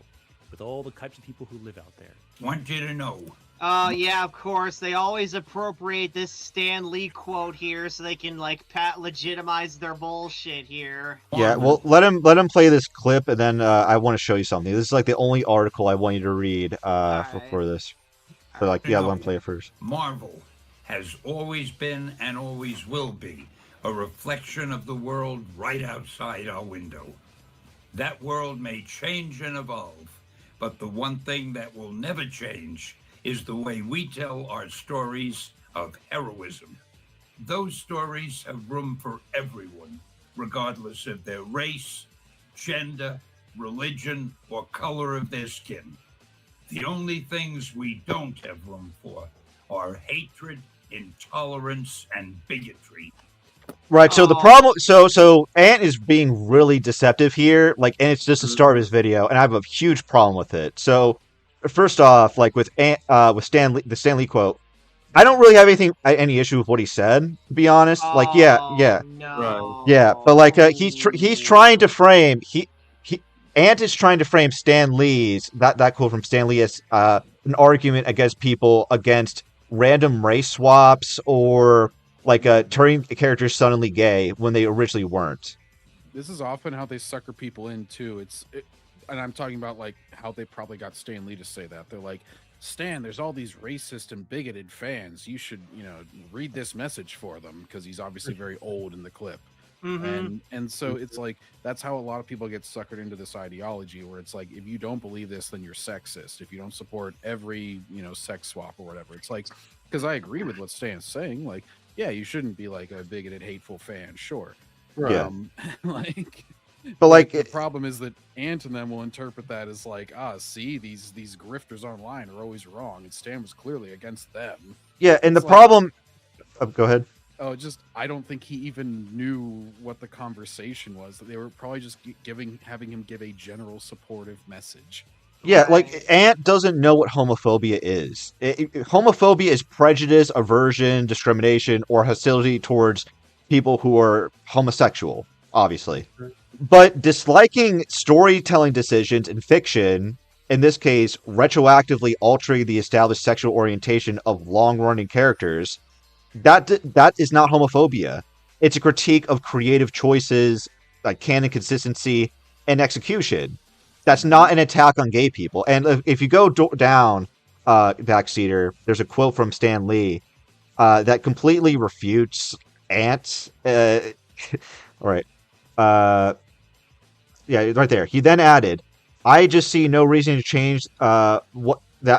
Speaker 6: with all the types of people who live out there.
Speaker 10: Want you to know.
Speaker 3: Yeah, of course. They always appropriate this Stan Lee quote here so they can like legitimize their bullshit here.
Speaker 2: Yeah, well, let him play this clip, and then I want to show you something. This is like the only article I want you to read for this. But like, let him play it first.
Speaker 10: Marvel has always been and always will be a reflection of the world right outside our window. That world may change and evolve, but the one thing that will never change is the way we tell our stories of heroism. Those stories have room for everyone, regardless of their race, gender, religion, or color of their skin. The only things we don't have room for are hatred, intolerance, and bigotry.
Speaker 2: Right, so the problem, so Ant is being really deceptive here, like, and it's just the start of his video, and I have a huge problem with it. So, first off, like with the Stan Lee quote, I don't really have any issue with what he said, to be honest. Like, but like he's trying to frame Ant is trying to frame Stan Lee's that quote from Stan Lee as an argument against people against random race swaps or like turning characters suddenly gay when they originally weren't.
Speaker 1: This is often how they sucker people in too. And I'm talking about like how they probably got Stan Lee to say that. They're like, Stan, there's all these racist and bigoted fans. You should, read this message for them, because he's obviously very old in the clip. And so it's like that's how a lot of people get suckered into this ideology, where it's like, if you don't believe this, then you're sexist. If you don't support every sex swap or whatever, it's like, because I agree with what Stan's saying. Like, yeah, you shouldn't be like a bigoted, hateful fan, sure.
Speaker 2: Yeah.
Speaker 1: But
Speaker 2: like
Speaker 1: the problem is that Ant and them will interpret that as like, see, these grifters online are always wrong, and Stan was clearly against them.
Speaker 2: Yeah, and
Speaker 1: it's
Speaker 2: the problem. Go ahead.
Speaker 1: Oh, I don't think he even knew what the conversation was. They were probably just having him give a general supportive message.
Speaker 2: Yeah, like Ant doesn't know what homophobia is. Homophobia is prejudice, aversion, discrimination, or hostility towards people who are homosexual, obviously. But disliking storytelling decisions in fiction, in this case, retroactively altering the established sexual orientation of long-running characters, that is not homophobia. It's a critique of creative choices, like canon consistency and execution. That's not an attack on gay people. And if you go down, Backseater, there's a quote from Stan Lee that completely refutes Ant. All right. Yeah, right there. He then added, "I just see no reason to change that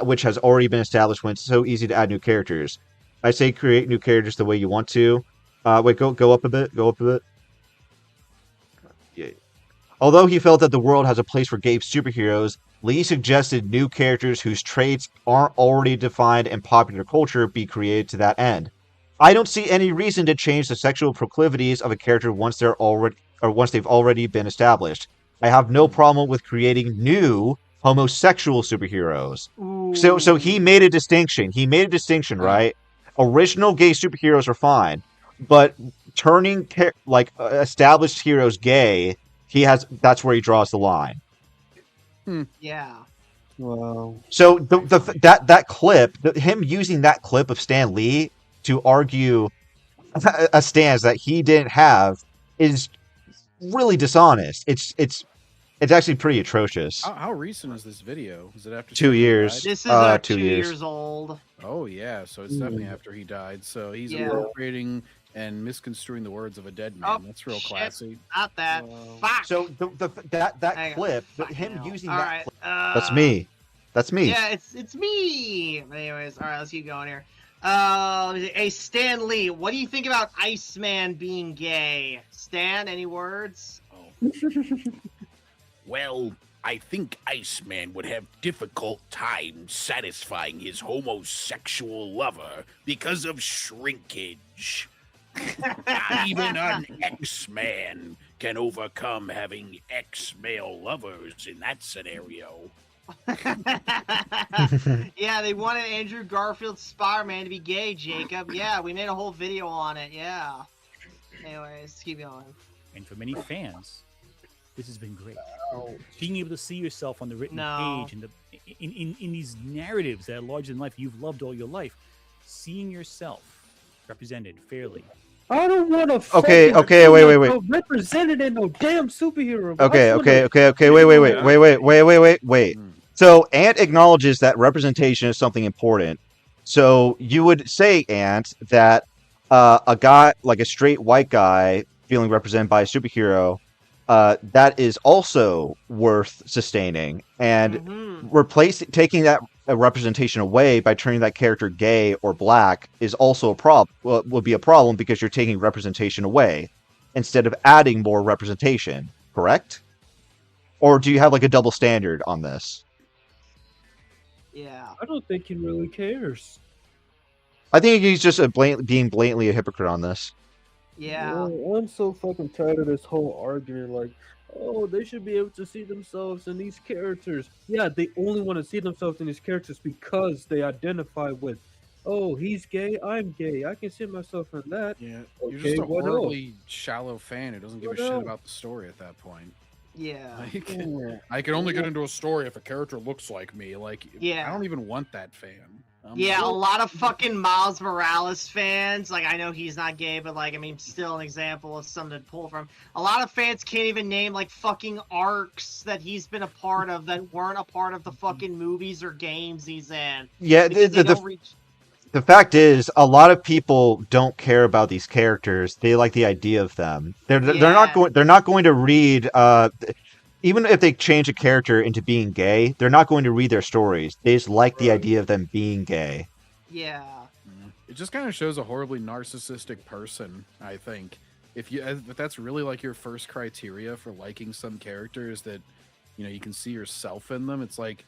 Speaker 2: which has already been established when it's so easy to add new characters. I say create new characters the way you want to." Wait, go up a bit. Go up a bit. Yeah. Although he felt that the world has a place for gay superheroes, Lee suggested new characters whose traits aren't already defined in popular culture be created to that end. I don't see any reason to change the sexual proclivities of a character once they've already been established. I have no problem with creating new homosexual superheroes. So he made a distinction. Right? Original gay superheroes are fine, but turning established heroes gay, that's where he draws the line.
Speaker 3: Yeah.
Speaker 4: Wow.
Speaker 2: So that clip, him using that clip of Stan Lee to argue a stance that he didn't have, is really dishonest. It's actually pretty atrocious.
Speaker 1: How recent is this video? Is it after
Speaker 2: 2 years?
Speaker 3: This is
Speaker 2: 2
Speaker 3: years old.
Speaker 1: Oh yeah, so it's definitely after he died. So he's appropriating and misconstruing the words of a dead man. That's real classy.
Speaker 3: Not that. Fuck.
Speaker 2: So that clip, him using that clip, that's me.
Speaker 3: Yeah, it's me. Anyways, all right, let's keep going here. Let me see. Hey, Stan Lee, what do you think about Iceman being gay? Stan, any words?
Speaker 11: Well, I think Iceman would have difficult time satisfying his homosexual lover because of shrinkage. Not even an X-Man can overcome having X-male lovers in that scenario.
Speaker 3: Yeah, they wanted Andrew Garfield's Spider-Man to be gay, Jacob. Yeah, we made a whole video on it. Yeah. Anyways, keep going.
Speaker 6: And for many fans, this has been great. Being able to see yourself on the written page and in these narratives that are larger than life you've loved all your life, seeing yourself represented fairly.
Speaker 4: I don't want to.
Speaker 2: Okay, wait.
Speaker 4: Represented in no damn superhero.
Speaker 2: Wait. So Ant acknowledges that representation is something important. So you would say, Ant, that a guy, like a straight white guy, feeling represented by a superhero, that is also worth sustaining, and taking that representation away by turning that character gay or black is also a problem. Well, would be a problem because you're taking representation away instead of adding more representation. Correct? Or do you have like a double standard on this?
Speaker 3: Yeah.
Speaker 4: I don't think he really cares.
Speaker 2: I think he's just being blatantly a hypocrite on this.
Speaker 3: Yeah.
Speaker 4: I'm so fucking tired of this whole argument. Like, oh, they should be able to see themselves in these characters. Yeah, they only want to see themselves in these characters because they identify with, oh, he's gay, I'm gay. I can see myself in that.
Speaker 1: Yeah, you're just a horribly shallow fan who doesn't give a shit about the story at that point.
Speaker 3: Yeah.
Speaker 1: Like, I can only get into a story if a character looks like me. Like, I don't even want that fan.
Speaker 3: Yeah, a lot of fucking Miles Morales fans, like, I know he's not gay, but, like, I mean, still an example of something to pull from. A lot of fans can't even name, like, fucking arcs that he's been a part of that weren't a part of the fucking movies or games he's in.
Speaker 2: Yeah, the fact is, a lot of people don't care about these characters. They like the idea of them. They're not going to read even if they change a character into being gay, they're not going to read their stories. They just like the idea of them being gay.
Speaker 3: Yeah.
Speaker 1: It just kind of shows a horribly narcissistic person, I think. If that's really like your first criteria for liking some characters, that you can see yourself in them, it's like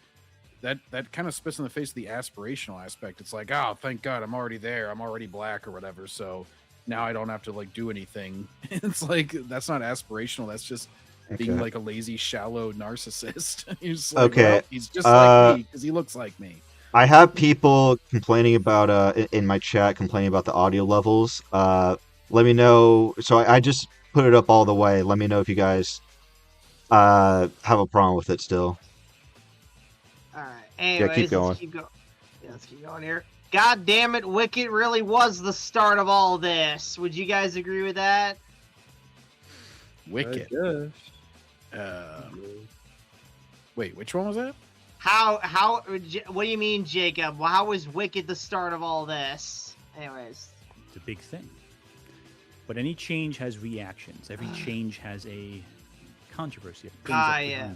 Speaker 1: that kind of spits in the face of the aspirational aspect. It's like, oh, thank God, I'm already there. I'm already black or whatever. So now I don't have to like do anything. It's like, that's not aspirational. That's just being like a lazy, shallow narcissist. He's like, well, he's just like me because he looks like me.
Speaker 2: I have people complaining about in my chat complaining about the audio levels. Let me know. So I just put it up all the way. Let me know if you guys have a problem with it still.
Speaker 3: All right. Anyways,
Speaker 2: yeah, keep going.
Speaker 3: Let's keep going here. God damn it, Wicket really was the start of all this. Would you guys agree with that?
Speaker 1: Wicket. Wait, which one was that?
Speaker 3: How? What do you mean, Jacob? How was Wicket the start of all this? Anyways,
Speaker 6: it's a big thing. But any change has reactions. Every change has a controversy.
Speaker 3: Yeah.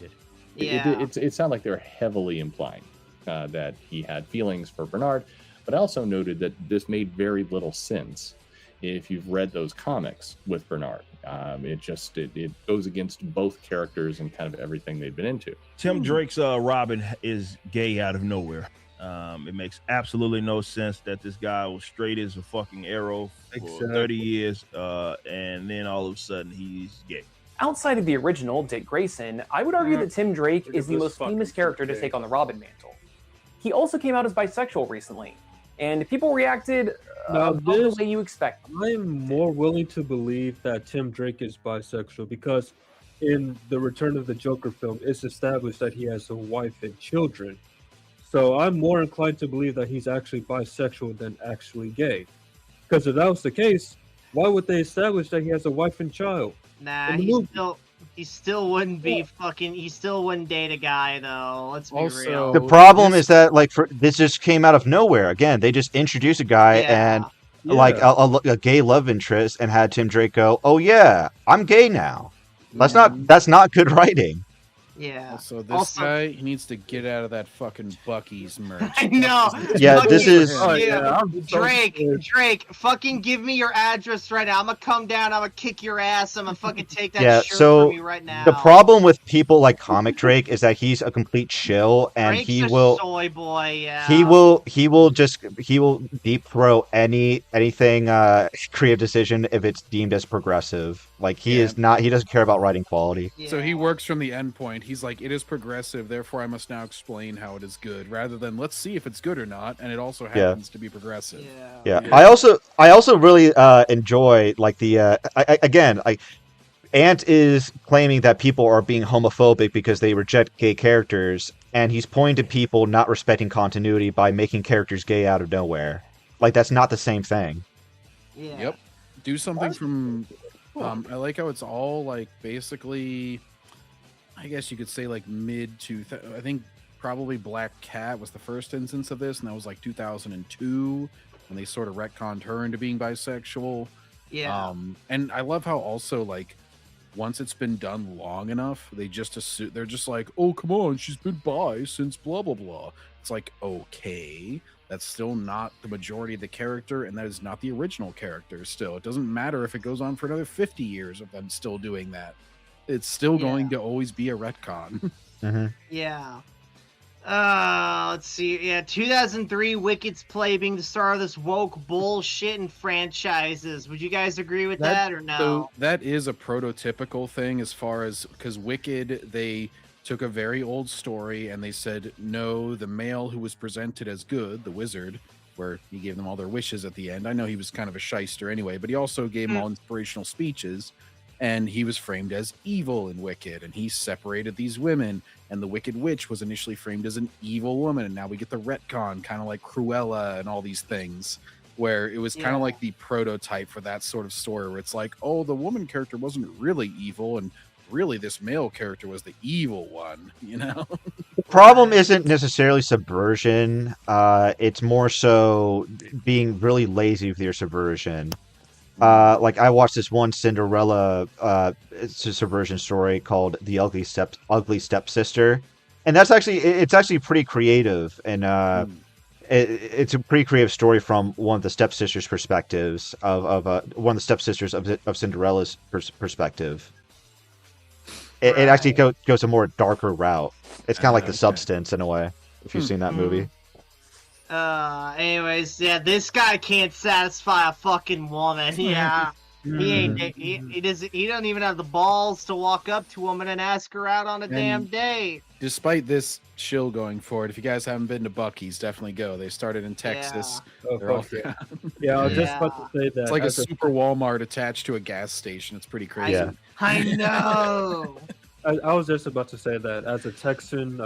Speaker 12: It sounded like they're heavily implying that he had feelings for Bernard, but I also noted that this made very little sense if you've read those comics with Bernard. It goes against both characters and kind of everything they've been into.
Speaker 13: Tim Drake's Robin is gay out of nowhere. It makes absolutely no sense that this guy was straight as a fucking arrow for 30 years, and then all of a sudden he's gay.
Speaker 14: Outside of the original, Dick Grayson, I would argue that Tim Drake is the most famous character to take on the Robin mantle. He also came out as bisexual recently, and people reacted the way you expect.
Speaker 4: I'm more willing to believe that Tim Drake is bisexual because in the Return of the Joker film, it's established that he has a wife and children. So I'm more inclined to believe that he's actually bisexual than actually gay. Because if that was the case, why would they establish that he has a wife and child?
Speaker 3: Nah, he still wouldn't be fucking. He still wouldn't date a guy though. Let's be real.
Speaker 2: The problem is that this just came out of nowhere. Again, they just introduced a guy and like a gay love interest and had Tim Drake go, "Oh yeah, I'm gay now." That's not good writing.
Speaker 3: Yeah.
Speaker 1: So this guy, he needs to get out of that fucking Buc-ee's merch.
Speaker 3: I know.
Speaker 2: Yeah, this is
Speaker 3: Drake, fucking give me your address right now. I'm gonna come down. I'm gonna kick your ass. I'm gonna fucking take that shirt from you right now.
Speaker 2: The problem with people like Comic Drake is that he's a complete chill, and
Speaker 3: Drake's a soy boy. Yeah.
Speaker 2: He will deep throw anything creative decision if it's deemed as progressive. Like he doesn't care about writing quality.
Speaker 1: Yeah. So he works from the end point. He's like, it is progressive, therefore I must now explain how it is good, rather than let's see if it's good or not, and it also happens to be progressive.
Speaker 2: Yeah. I also really enjoy like the Ant is claiming that people are being homophobic because they reject gay characters, and he's pointing to people not respecting continuity by making characters gay out of nowhere. Like that's not the same thing.
Speaker 3: Yeah.
Speaker 1: Yep. Do something from I like how it's all like basically, I guess you could say like I think probably Black Cat was the first instance of this, and that was like 2002 when they sort of retconned her into being bisexual.
Speaker 3: Yeah.
Speaker 1: And I love how also like once it's been done long enough, they just assume they're just like, oh come on, she's been bi since blah blah blah. It's like, okay, that's still not the majority of the character, and that is not the original character. Still, it doesn't matter if it goes on for another 50 years of them still doing that. It's still going to always be a retcon.
Speaker 3: Yeah. Let's see. Yeah, 2003, Wicket's play being the star of this woke bullshit in franchises. Would you guys agree with that or no?
Speaker 1: So that is a prototypical thing as far as, because Wicked, they took a very old story and they said, no, the male who was presented as good, the wizard, where he gave them all their wishes at the end. I know he was kind of a shyster anyway, but he also gave them all inspirational speeches. and he was framed as evil in Wicked, and he separated these women, and the Wicked Witch was initially framed as an evil woman, and now we get the retcon, kind of like Cruella and all these things, where it was kind of like the prototype for that sort of story, where it's like, oh, the woman character wasn't really evil, and really this male character was the evil one, you know?
Speaker 2: The problem isn't necessarily subversion. It's more so being really lazy with your subversion. Like I watched this one Cinderella it's a subversion story called The Ugly Stepsister, and it's actually pretty creative, and it's a pretty creative story from one of the stepsisters' perspectives of one of the stepsisters of Cinderella's perspective. It actually goes a more darker route. It's kind of like The Substance in a way, if you've seen that movie.
Speaker 3: Anyways, yeah, this guy can't satisfy a fucking woman. Yeah. He doesn't even have the balls to walk up to a woman and ask her out on a damn date.
Speaker 1: Despite this chill going forward, if you guys haven't been to Buc-ee's, definitely go. They started in Texas.
Speaker 4: I was just about to say that.
Speaker 1: It's like a super Walmart attached to a gas station. It's pretty crazy.
Speaker 3: Yeah. I know.
Speaker 4: I was just about to say that as a Texan,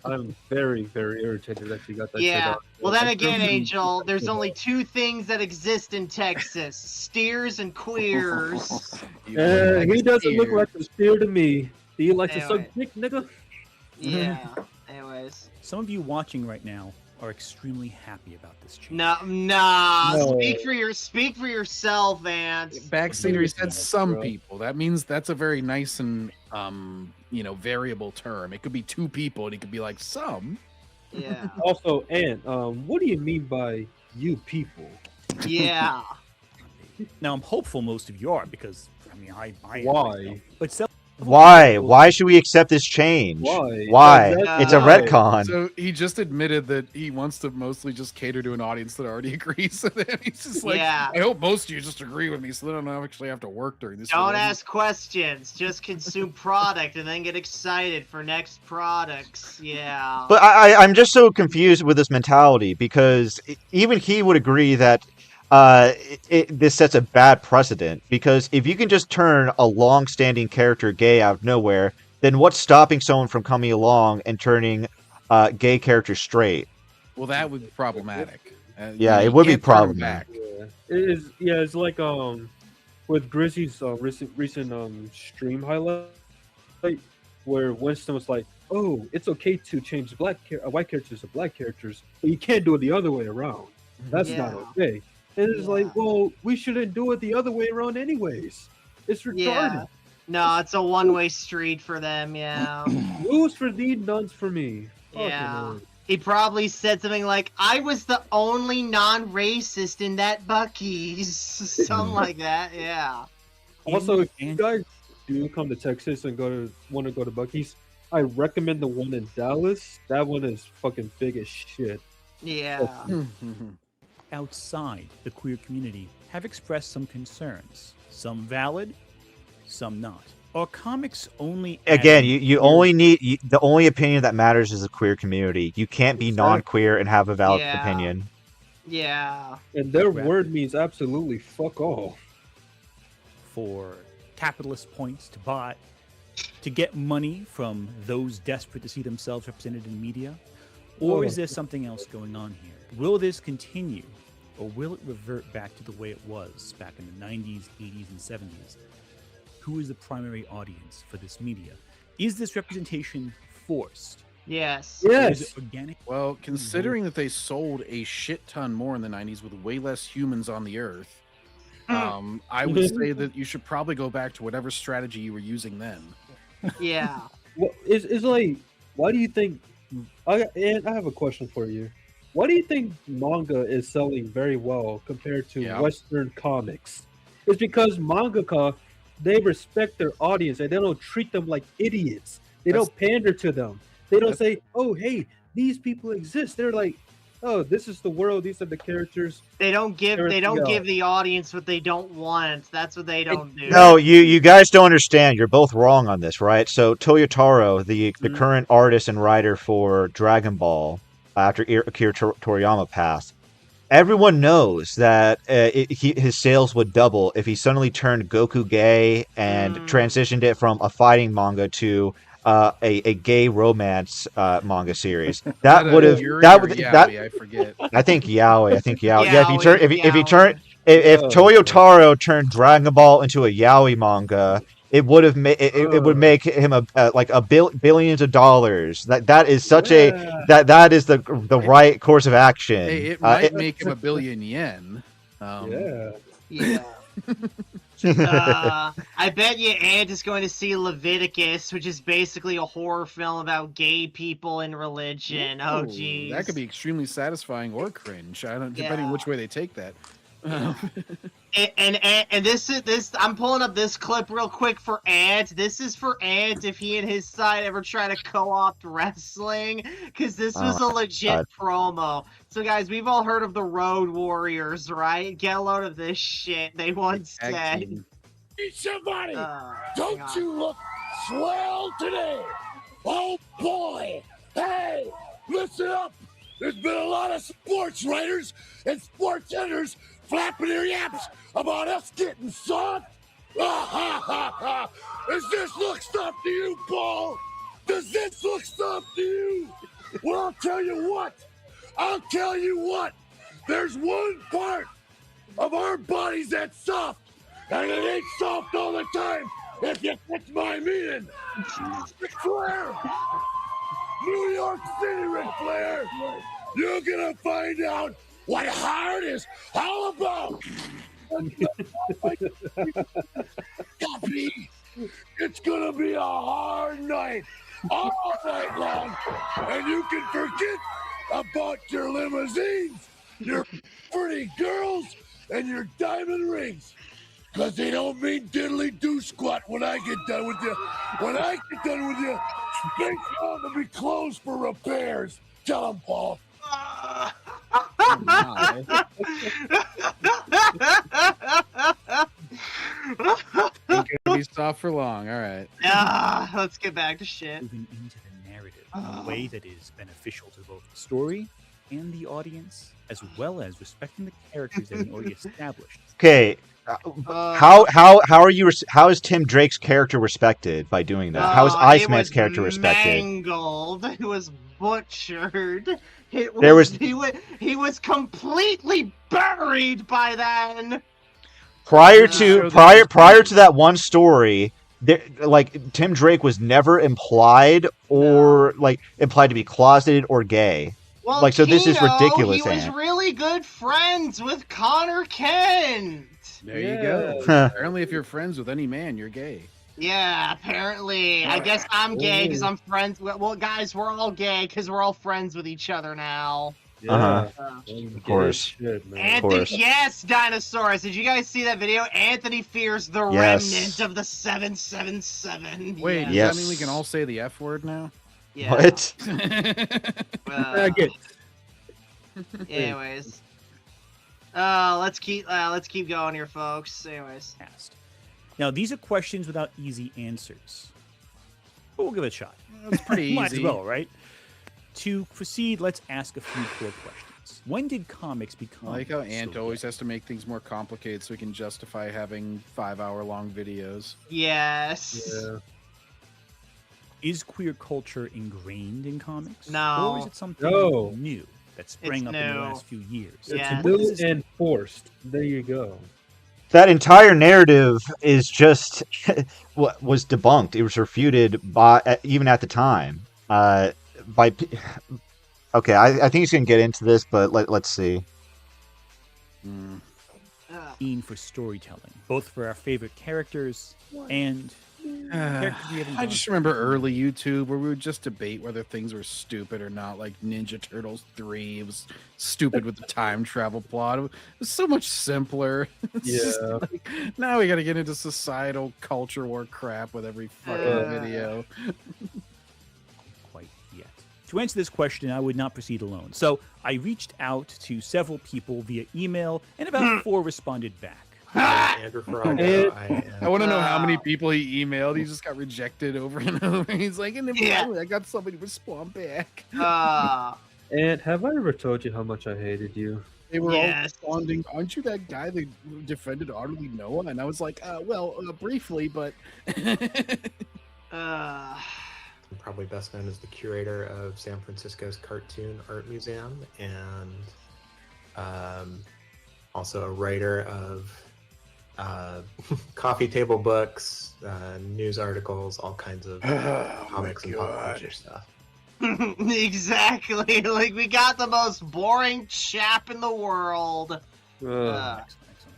Speaker 4: I'm very, very irritated that you got that shit out.
Speaker 3: Well, then again, Angel, there's only two things that exist in Texas: steers and queers.
Speaker 4: He doesn't look like a steer to me. Do you like to suck dick, nigga?
Speaker 3: Yeah. Anyways.
Speaker 6: Some of you watching right now are extremely happy about this change.
Speaker 3: No. Speak for yourself, Vance.
Speaker 1: Backseater said some people. That means that's a very nice and variable term. It could be two people, and it could be like some.
Speaker 3: Yeah.
Speaker 4: Also, Ant, what do you mean by you people?
Speaker 3: Yeah.
Speaker 6: Now I'm hopeful most of you are, because I
Speaker 4: why?
Speaker 6: But
Speaker 2: Why should we accept this change? Why? It's a retcon.
Speaker 1: So he just admitted that he wants to mostly just cater to an audience that already agrees with him. He's just like, I hope most of you just agree with me, so then I don't actually have to work during this.
Speaker 3: Don't ask questions. Just consume product and then get excited for next products. Yeah.
Speaker 2: But I'm just so confused with this mentality, because even he would agree that this sets a bad precedent, because if you can just turn a long-standing character gay out of nowhere, then what's stopping someone from coming along and turning gay characters straight?
Speaker 1: Well, that would be problematic.
Speaker 2: It would be problematic.
Speaker 4: It's like with Grizzly's recent stream highlight, where Winston was like, "Oh, it's okay to change white characters to black characters, but you can't do it the other way around. That's not okay." And it's like, well, we shouldn't do it the other way around anyways. It's retarded.
Speaker 3: Yeah. No, it's a one-way street for them, yeah.
Speaker 4: Rules for thee, nuns for me.
Speaker 3: Yeah. He probably said something like, I was the only non-racist in that Buc-ee's. Something like that, yeah.
Speaker 4: Also, if you guys do come to Texas and want to go to Buc-ee's, I recommend the one in Dallas. That one is fucking big as shit.
Speaker 3: Yeah.
Speaker 6: Outside the queer community have expressed some concerns, some valid, some not. Are comics only
Speaker 2: again? You only need the only opinion that matters is the queer community. You can't be non-queer and have a valid opinion.
Speaker 3: Yeah.
Speaker 4: And their word means absolutely fuck all.
Speaker 6: For capitalist points to buy, to get money from those desperate to see themselves represented in media, or is there something else going on here? Will this continue, or will it revert back to the way it was back in the 90s, 80s, and 70s? Who is the primary audience for this media? Is this representation forced?
Speaker 3: Yes.
Speaker 6: Or is it organic?
Speaker 1: Well, considering that they sold a shit ton more in the 90s with way less humans on the earth, I would say that you should probably go back to whatever strategy you were using then.
Speaker 3: Yeah.
Speaker 4: Well, it's like, why do you think... And I have a question for you. Why do you think manga is selling very well compared to Western comics? It's because mangaka, they respect their audience and they don't treat them like idiots. They don't pander to them. They don't say, "Oh, hey, these people exist." They're like, "Oh, this is the world. These are the characters."
Speaker 3: They don't give the audience what they don't want. That's what they don't do.
Speaker 2: No, you guys don't understand. You're both wrong on this, right? So Toyotaro, the current artist and writer for Dragon Ball, after Akira Toriyama passed, everyone knows that his sales would double if he suddenly turned Goku gay and transitioned it from a fighting manga to a gay romance manga series. That would have
Speaker 1: I forget.
Speaker 2: I think yaoi. Yeah, if
Speaker 4: Oh,
Speaker 2: Toyo Taro turned Dragon Ball into a yaoi manga, it would have it would make him billions of dollars. That is such a that is the right course of action.
Speaker 1: Hey, it might make him $1 billion yen.
Speaker 3: Yeah. I bet you Ant is going to see Leviticus, which is basically a horror film about gay people and religion. Oh, geez.
Speaker 1: That could be extremely satisfying or cringe. Depending on which way they take that.
Speaker 3: And this I'm pulling up this clip real quick for Ant. This is for Ant if he and his side ever try to co-opt wrestling, because this was a legit promo. So guys, we've all heard of the Road Warriors, right? Get a load of this shit. They once said,
Speaker 11: Hey, somebody, don't you look swell today? Oh boy! Hey, listen up! There's been a lot of sports writers and sports editors flapping their yaps about us getting soft. Does this look soft to you, Paul? Does this look soft to you? Well, I'll tell you what. There's one part of our bodies that's soft, and it ain't soft all the time, if you catch my meaning. Ric Flair! New York City, Ric Flair! You're gonna find out what hard is all about. It's gonna be a hard night, all night long, and you can forget about your limousines, your pretty girls, and your diamond rings, because they don't mean diddly do squat when I get done with you. When I get done with you, they going to be closed for repairs. Tell them, Paul.
Speaker 1: Ain't gonna be soft for long. All right.
Speaker 3: Let's get back to shit.
Speaker 6: Moving into the narrative in a way that is beneficial to both the story and the audience, as well as respecting the characters that we already established.
Speaker 2: Okay, how is Tim Drake's character respected by doing that? How is Iceman's character respected?
Speaker 3: Mangled. It was butchered. He was completely buried by then.
Speaker 2: Prior to that one story, Tim Drake was never implied to be closeted or gay.
Speaker 3: Well,
Speaker 2: so this is ridiculous.
Speaker 3: He was really good friends with Connor Kent.
Speaker 1: There you go. Apparently, if you're friends with any man, you're gay.
Speaker 3: Yeah, apparently. I guess I'm gay because I'm friends. Well, guys, we're all gay because we're all friends with each other now.
Speaker 2: Of course.
Speaker 3: Anthony, yes, dinosaurs. Did you guys see that video? Anthony fears the remnant of the 777.
Speaker 1: Wait, does that mean we can all say the F word now?
Speaker 3: Yeah.
Speaker 2: What?
Speaker 3: Anyways. Let's keep going here, folks. Anyways.
Speaker 6: Now, these are questions without easy answers, but we'll give it a shot.
Speaker 1: It's pretty easy.
Speaker 6: Might as well, right? To proceed, let's ask a few core questions. When did comics become?
Speaker 1: I like how Ant always has to make things more complicated so he can justify having 5-hour-long videos.
Speaker 3: Yes.
Speaker 4: Yeah.
Speaker 6: Is queer culture ingrained in comics?
Speaker 3: No.
Speaker 6: Or is it something new that sprang up in the last few years?
Speaker 3: Yeah.
Speaker 4: It's new and forced. There you go.
Speaker 2: That entire narrative is just was debunked. It was refuted even at the time. I think he's gonna get into this, but let's see.
Speaker 6: For storytelling, both for our favorite characters and
Speaker 1: I just remember early YouTube where we would just debate whether things were stupid or not, like Ninja Turtles 3. It was stupid with the time travel plot. It was so much simpler.
Speaker 4: Yeah.
Speaker 1: Now we got to get into societal culture war crap with every fucking video.
Speaker 6: Quite yet. To answer this question, I would not proceed alone. So I reached out to several people via email, and about 4 responded back.
Speaker 1: I want to know how many people he emailed. He just got rejected over and over. He's like, and then finally I got somebody to respond back.
Speaker 4: And have I ever told you how much I hated you?
Speaker 1: They were all responding, "Aren't you that guy that defended Utterly Noah?" And I was like, briefly, but
Speaker 15: probably best known as the curator of San Francisco's Cartoon Art Museum, and also a writer of coffee table books, news articles, all kinds of comics and pop culture stuff.
Speaker 3: Exactly. Like, we got the most boring chap in the world.
Speaker 6: Excellent.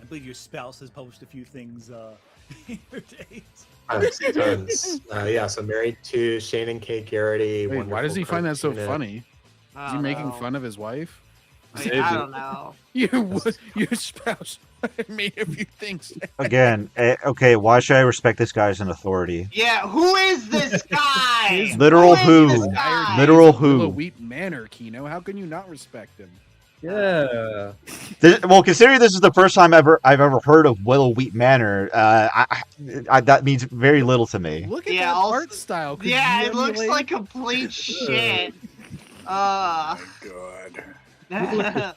Speaker 6: I believe your spouse has published a few things in her days.
Speaker 15: Tons. So married to Shannon K. Garrity.
Speaker 1: Wait, why does he find that so
Speaker 15: cartoonist.
Speaker 1: funny? Is he making fun of his wife?
Speaker 3: I don't know.
Speaker 1: Your spouse made a few things.
Speaker 2: Again, okay, why should I respect this guy as an authority?
Speaker 3: Yeah, who is this guy?
Speaker 2: Literal who? Literal who?
Speaker 1: Wheat Manor, Kino. How can you not respect him?
Speaker 4: Yeah.
Speaker 2: Well, considering this is the first time I've ever heard of Willow Wheat Manor, that means very little to me.
Speaker 1: Look at that art style.
Speaker 3: Yeah, it looks like complete shit.
Speaker 8: Oh my god.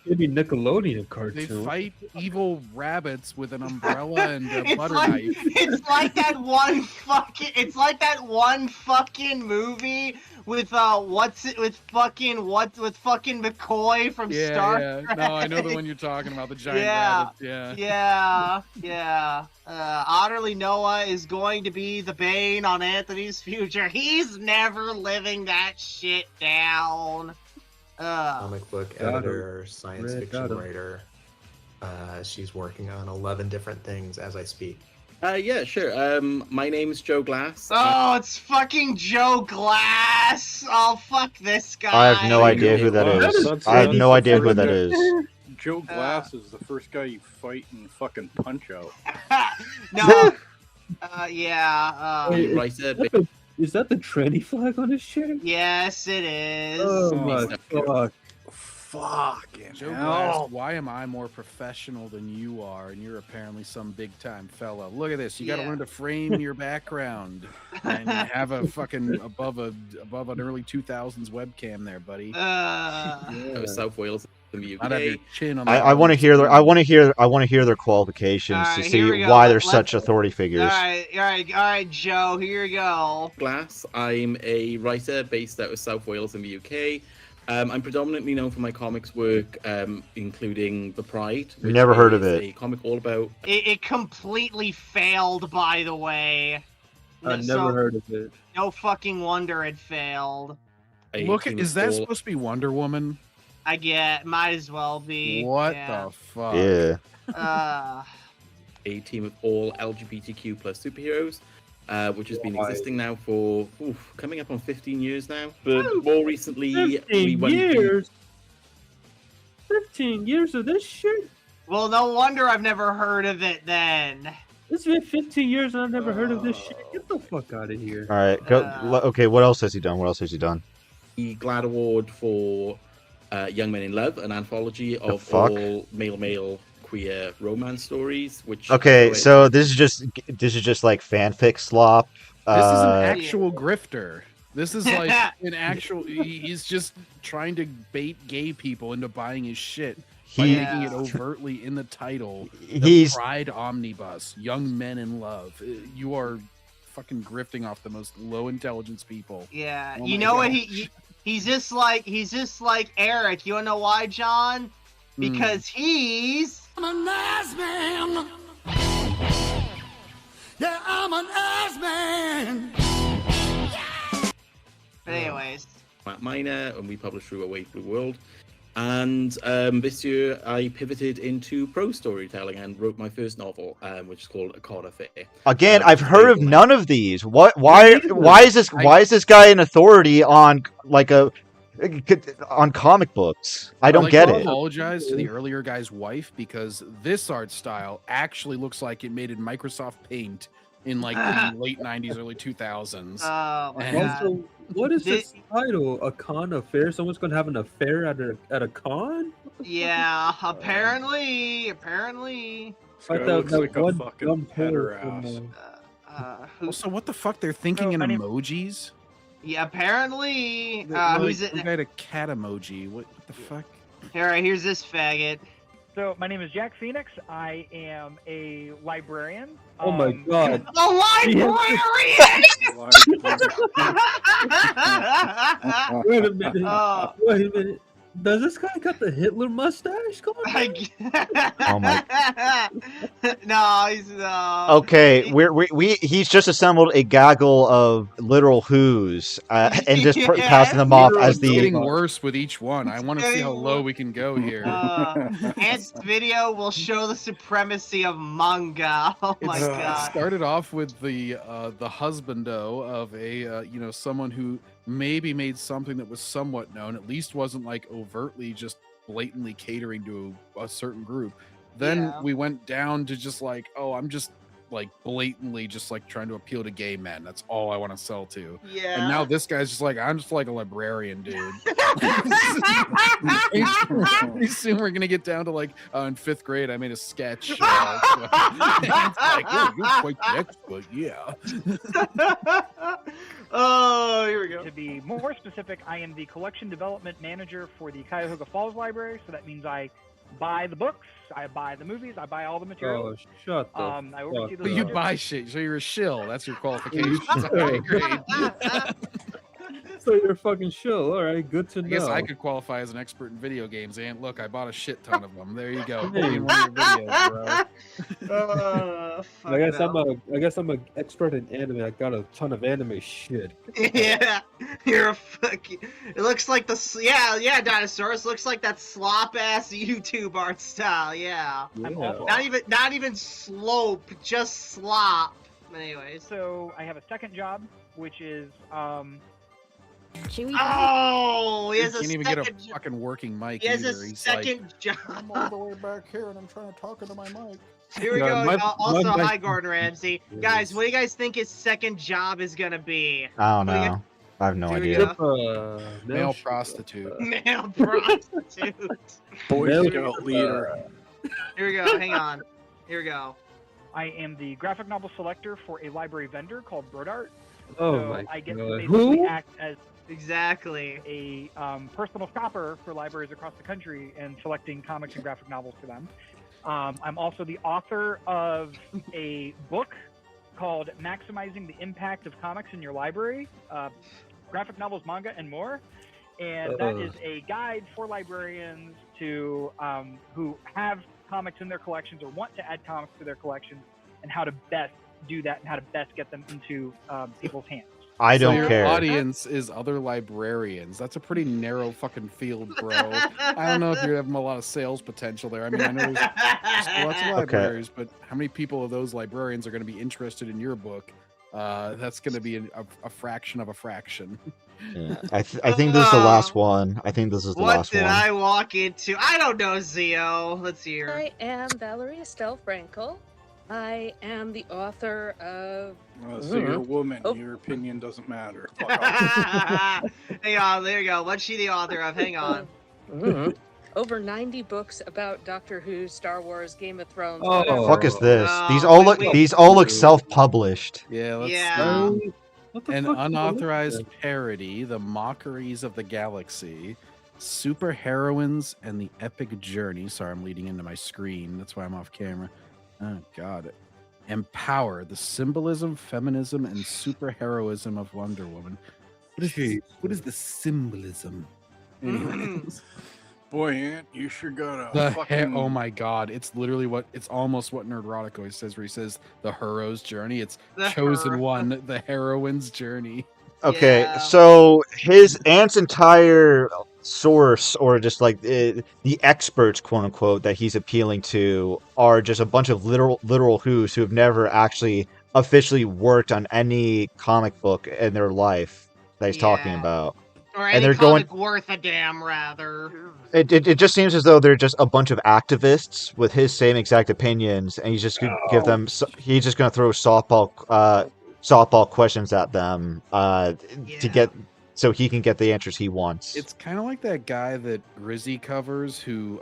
Speaker 4: Maybe Nickelodeon cartoon.
Speaker 1: They fight evil rabbits with an umbrella and a butter
Speaker 3: like,
Speaker 1: knife.
Speaker 3: It's like that one fucking. It's like that one fucking movie with with fucking McCoy from Star Trek.
Speaker 1: No, I know the one you're talking about. The giant rabbit.
Speaker 3: Yeah. Utterly Noah is going to be the bane on Anthony's future. He's never living that shit down.
Speaker 15: Comic book editor, science fiction writer. She's working on 11 different things as I speak.
Speaker 16: Yeah, sure. My name's Joe Glass.
Speaker 3: Oh, it's fucking Joe Glass. Oh, fuck this guy.
Speaker 2: I have no idea who that is. I have no idea who that is.
Speaker 8: Joe Glass is the first guy you fight and fucking punch out.
Speaker 3: No.
Speaker 4: Is that the tranny flag on his shirt?
Speaker 3: Yes, it is.
Speaker 4: Oh my god.
Speaker 8: Fucking
Speaker 1: Joe
Speaker 8: hell.
Speaker 1: Glass, why am I more professional than you are, and you're apparently some big time fella? Look at this. You got to learn to frame your background and have a fucking above an early 2000s webcam there, buddy.
Speaker 16: South Wales in the
Speaker 1: Not have your
Speaker 16: UK.
Speaker 1: chin on
Speaker 2: I want to hear their their qualifications to see why they're such authority figures.
Speaker 3: All right, Joe. Here you go.
Speaker 16: Glass. I'm a writer based out of South Wales in the UK. I'm predominantly known for my comics work, including The Pride. Which
Speaker 2: Never heard of
Speaker 16: is
Speaker 2: it.
Speaker 16: A comic all about.
Speaker 3: It completely failed, by the way.
Speaker 4: I've never heard of it.
Speaker 3: No fucking wonder it failed.
Speaker 1: Look, is that supposed to be Wonder Woman?
Speaker 3: Might as well be.
Speaker 1: What the fuck?
Speaker 2: Yeah.
Speaker 16: A team of all LGBTQ plus superheroes, which has been existing now for coming up on 15 years now. But more recently,
Speaker 4: 15 years of this shit?
Speaker 3: Well, no wonder I've never heard of it then.
Speaker 4: It's been 15 years and I've never heard of this shit. Get the fuck out of here.
Speaker 2: All right, go. Okay, what else has he done?
Speaker 16: The GLAAD Award for Young Men in Love, an anthology of all male queer romance stories. Which
Speaker 2: so this is just like fanfic slop.
Speaker 1: This is an actual grifter. This is like an actual. He's just trying to bait gay people into buying his shit by making it overtly in the title. The Pride Omnibus, Young Men in Love. You are fucking grifting off the most low intelligence people.
Speaker 3: Yeah,
Speaker 1: Oh
Speaker 3: you
Speaker 1: my
Speaker 3: know what?
Speaker 1: gosh.
Speaker 3: He's just like Eric. You wanna know why, John? Because he's
Speaker 11: I'm an ass man. Yeah, I'm an ass man.
Speaker 3: Anyways.
Speaker 16: Matt Miner, and we published through Away Blue World. And this year I pivoted into prose storytelling and wrote my first novel, which is called A Cod Affair.
Speaker 2: Again, I've heard of none of these. Why is this guy an authority on on comic books? I don't get it.
Speaker 1: Apologize to the earlier guy's wife because this art style actually looks like it made in Microsoft Paint in like the late 90s, early 2000s.
Speaker 3: Oh my god.
Speaker 4: Also, what is this title? A con affair? Someone's gonna have an affair at a con?
Speaker 3: Yeah, apparently.
Speaker 8: Looks like a fucking pederast.
Speaker 1: Also, what the fuck? They're thinking in emojis?
Speaker 3: Yeah, apparently.
Speaker 1: Who's
Speaker 3: Who's it?
Speaker 1: They got a cat emoji. What the fuck?
Speaker 3: All right, here's this faggot.
Speaker 17: So my name is Jack Phoenix. I am a librarian.
Speaker 4: Oh my god.
Speaker 3: A librarian!
Speaker 4: Wait a minute. Wait a minute. Does this guy got the Hitler mustache going on?
Speaker 2: Oh my.
Speaker 3: No, he's not.
Speaker 2: Okay, he's just assembled a gaggle of literal who's and just passing them off as
Speaker 1: It's
Speaker 2: the.
Speaker 1: getting worse with each one. I want to see how low we can go here.
Speaker 3: Ant's video will show the supremacy of manga. Oh my
Speaker 1: It
Speaker 3: god.
Speaker 1: started off with the husbando of a someone who maybe made something that was somewhat known, at least wasn't like overtly just blatantly catering to a certain group. Then we went down to just like, oh, I'm just like blatantly just like trying to appeal to gay men. That's all I want to sell to.
Speaker 3: Yeah.
Speaker 1: And now this guy's just like, I'm just like a librarian, dude. Pretty soon we're gonna get down to like in 5th grade I made a sketch. It's like, oh, you're quite the expert, yeah.
Speaker 3: Oh, here we go.
Speaker 17: To be more specific, I am the collection development manager for the Cuyahoga Falls Library. So that means I buy the books, I buy the movies, I buy all the material.
Speaker 4: Oh, shut the
Speaker 17: I oversee
Speaker 1: But
Speaker 17: those
Speaker 1: you
Speaker 17: budgets.
Speaker 1: buy shit, so you're a shill. That's your qualification. Okay, great.
Speaker 4: So you're a fucking shill. All right, good to know.
Speaker 1: I guess I could qualify as an expert in video games, and look, I bought a shit ton of them. There you go.
Speaker 4: Hey.
Speaker 1: Put me in one of your videos, bro.
Speaker 4: I guess I'm an expert in anime. I got a ton of anime shit.
Speaker 3: Yeah, you're a fucking. It looks like the dinosaurs. Looks like that slop ass YouTube art style. Yeah.
Speaker 17: I'm awful.
Speaker 3: Not even slope, just slop. Anyways.
Speaker 17: So I have a second job, which is
Speaker 3: Oh, he has a
Speaker 1: can't even
Speaker 3: second.
Speaker 1: get a fucking working mic.
Speaker 3: He has a
Speaker 1: either. He's
Speaker 3: second
Speaker 1: like,
Speaker 3: job.
Speaker 1: I'm all the way back here, and I'm trying to talk into my mic.
Speaker 3: Here we
Speaker 1: Yeah,
Speaker 3: go.
Speaker 1: my
Speaker 3: Also,
Speaker 1: mic-
Speaker 3: hi, Gordon Ramsay. Guys, what do you guys think his second job is gonna be?
Speaker 2: I don't know. I have no
Speaker 3: Here we
Speaker 2: idea.
Speaker 3: go.
Speaker 1: Male prostitute.
Speaker 3: Male prostitute.
Speaker 8: Boy Scout leader.
Speaker 3: Here we go. Hang on. Here we go.
Speaker 17: I am the graphic novel selector for a library vendor called Brodart.
Speaker 4: Oh
Speaker 17: so
Speaker 4: my
Speaker 17: I get to
Speaker 4: God.
Speaker 17: basically
Speaker 4: Who?
Speaker 17: act as
Speaker 3: exactly
Speaker 17: a personal shopper for libraries across the country and selecting comics and graphic novels for them. I'm also the author of a book called Maximizing the Impact of Comics in Your Library, graphic novels, manga, and more. And that is a guide for librarians to who have comics in their collections or want to add comics to their collections, and how to best do that and how to best get them into people's hands.
Speaker 2: I don't
Speaker 1: your
Speaker 2: care.
Speaker 1: Audience is other librarians. That's a pretty narrow fucking field, bro. I don't know if you have a lot of sales potential there. I mean, I know there's lots of libraries, but how many people of those librarians are going to be interested in your book? That's going to be a fraction of a fraction.
Speaker 2: Yeah. I think this is the last one. I think this is the
Speaker 3: What
Speaker 2: last
Speaker 3: did
Speaker 2: one.
Speaker 3: I walk into? I don't know, Zio. Let's hear.
Speaker 18: I am Valerie Estelle Frankel. I am the author of.
Speaker 8: So you're a woman. Your opinion doesn't matter.
Speaker 3: Hang on, there you go. What's she the author of? Hang on.
Speaker 18: Over 90 books about Doctor Who, Star Wars, Game of Thrones.
Speaker 2: What the
Speaker 18: whatever.
Speaker 2: fuck is this?
Speaker 3: No,
Speaker 2: These all look self-published.
Speaker 1: Yeah, let's
Speaker 3: Yeah.
Speaker 1: An unauthorized parody, The Mockeries of the Galaxy, Super Heroines and the Epic Journey. Sorry, I'm leading into my screen. That's why I'm off camera. Oh, God. Empower, the symbolism, feminism, and superheroism of Wonder Woman. What is the symbolism? Anyways.
Speaker 8: Boy, Ant, you sure got a
Speaker 1: The
Speaker 8: fucking...
Speaker 1: oh my God! It's literally it's almost what Nerdrotic always says, where he says the hero's journey. It's
Speaker 3: The
Speaker 1: chosen
Speaker 3: hero.
Speaker 1: one, the heroine's journey.
Speaker 2: Okay, so his Ant's entire source, or just like the experts, quote unquote, that he's appealing to, are just a bunch of literal who's who have never actually officially worked on any comic book in their life that he's talking about.
Speaker 3: Or
Speaker 2: And
Speaker 3: any
Speaker 2: they're
Speaker 3: comic worth a damn, rather.
Speaker 2: It just seems as though they're just a bunch of activists with his same exact opinions, and he's just gonna give them. He's just gonna throw softball questions at them to get so he can get the answers he wants.
Speaker 1: It's kind of like that guy that Rizzy covers, who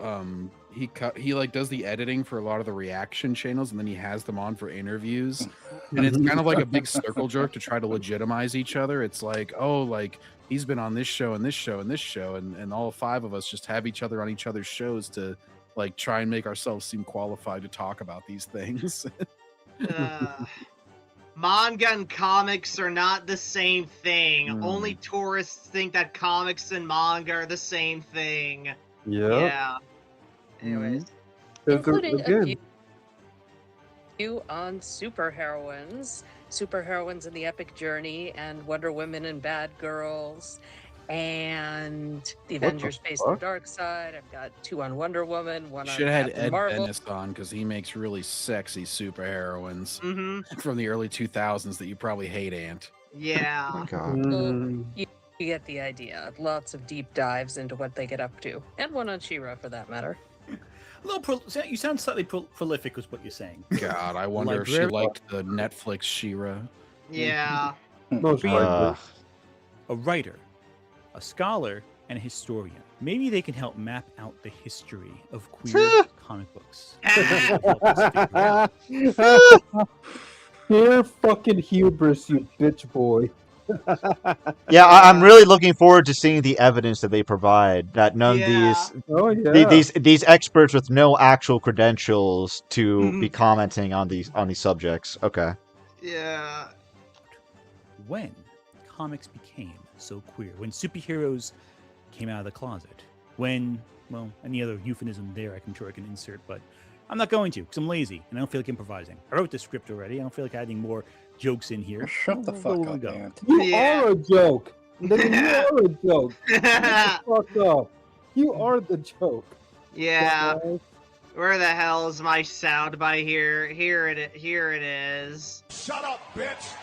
Speaker 1: he like does the editing for a lot of the reaction channels, and then he has them on for interviews, and it's kind of like a big circle jerk to try to legitimize each other. It's like, oh, like he's been on this show and this show and this show, and all 5 of us just have each other on each other's shows to like try and make ourselves seem qualified to talk about these things.
Speaker 3: Manga and comics are not the same thing. Only tourists think that comics and manga are the same thing. Yeah. Anyways.
Speaker 18: Including a view on superheroines in the Epic Journey, and Wonder Woman and Bad Girls, and the Avengers based on Dark Side. I've got 2 on Wonder Woman, 1 on
Speaker 1: Should have had
Speaker 18: Captain
Speaker 1: Ed
Speaker 18: Marvel.
Speaker 1: Dennis on because he makes really sexy superheroines
Speaker 3: Mm-hmm.
Speaker 1: from the early 2000s that you probably hate, Ant.
Speaker 3: Yeah.
Speaker 2: Oh my God.
Speaker 18: Well, you get the idea. Lots of deep dives into what they get up to, and 1 on She-Ra for that matter.
Speaker 6: You sound slightly prolific, is what you're saying.
Speaker 1: God, I wonder if she liked the Netflix She-Ra.
Speaker 3: Yeah.
Speaker 6: A writer, a scholar, and a historian. Maybe they can help map out the history of queer comic books.
Speaker 4: You're fucking hubris, you bitch boy.
Speaker 2: Yeah, I'm really looking forward to seeing the evidence that they provide. That none of these experts with no actual credentials to be commenting on these subjects. Okay.
Speaker 3: Yeah.
Speaker 6: When comics became so queer, when superheroes came out of the closet, when, well, any other euphemism there I'm sure I can insert, but I'm not going to because I'm lazy and I don't feel like improvising. I wrote the script already. I don't feel like adding more jokes in here.
Speaker 8: Shut the fuck up, man.
Speaker 4: You are a joke. Nigga, you are a joke. Shut the fuck up. You are the joke.
Speaker 3: Yeah. Where the hell is my soundbite here? Here it is.
Speaker 11: Shut up, bitch!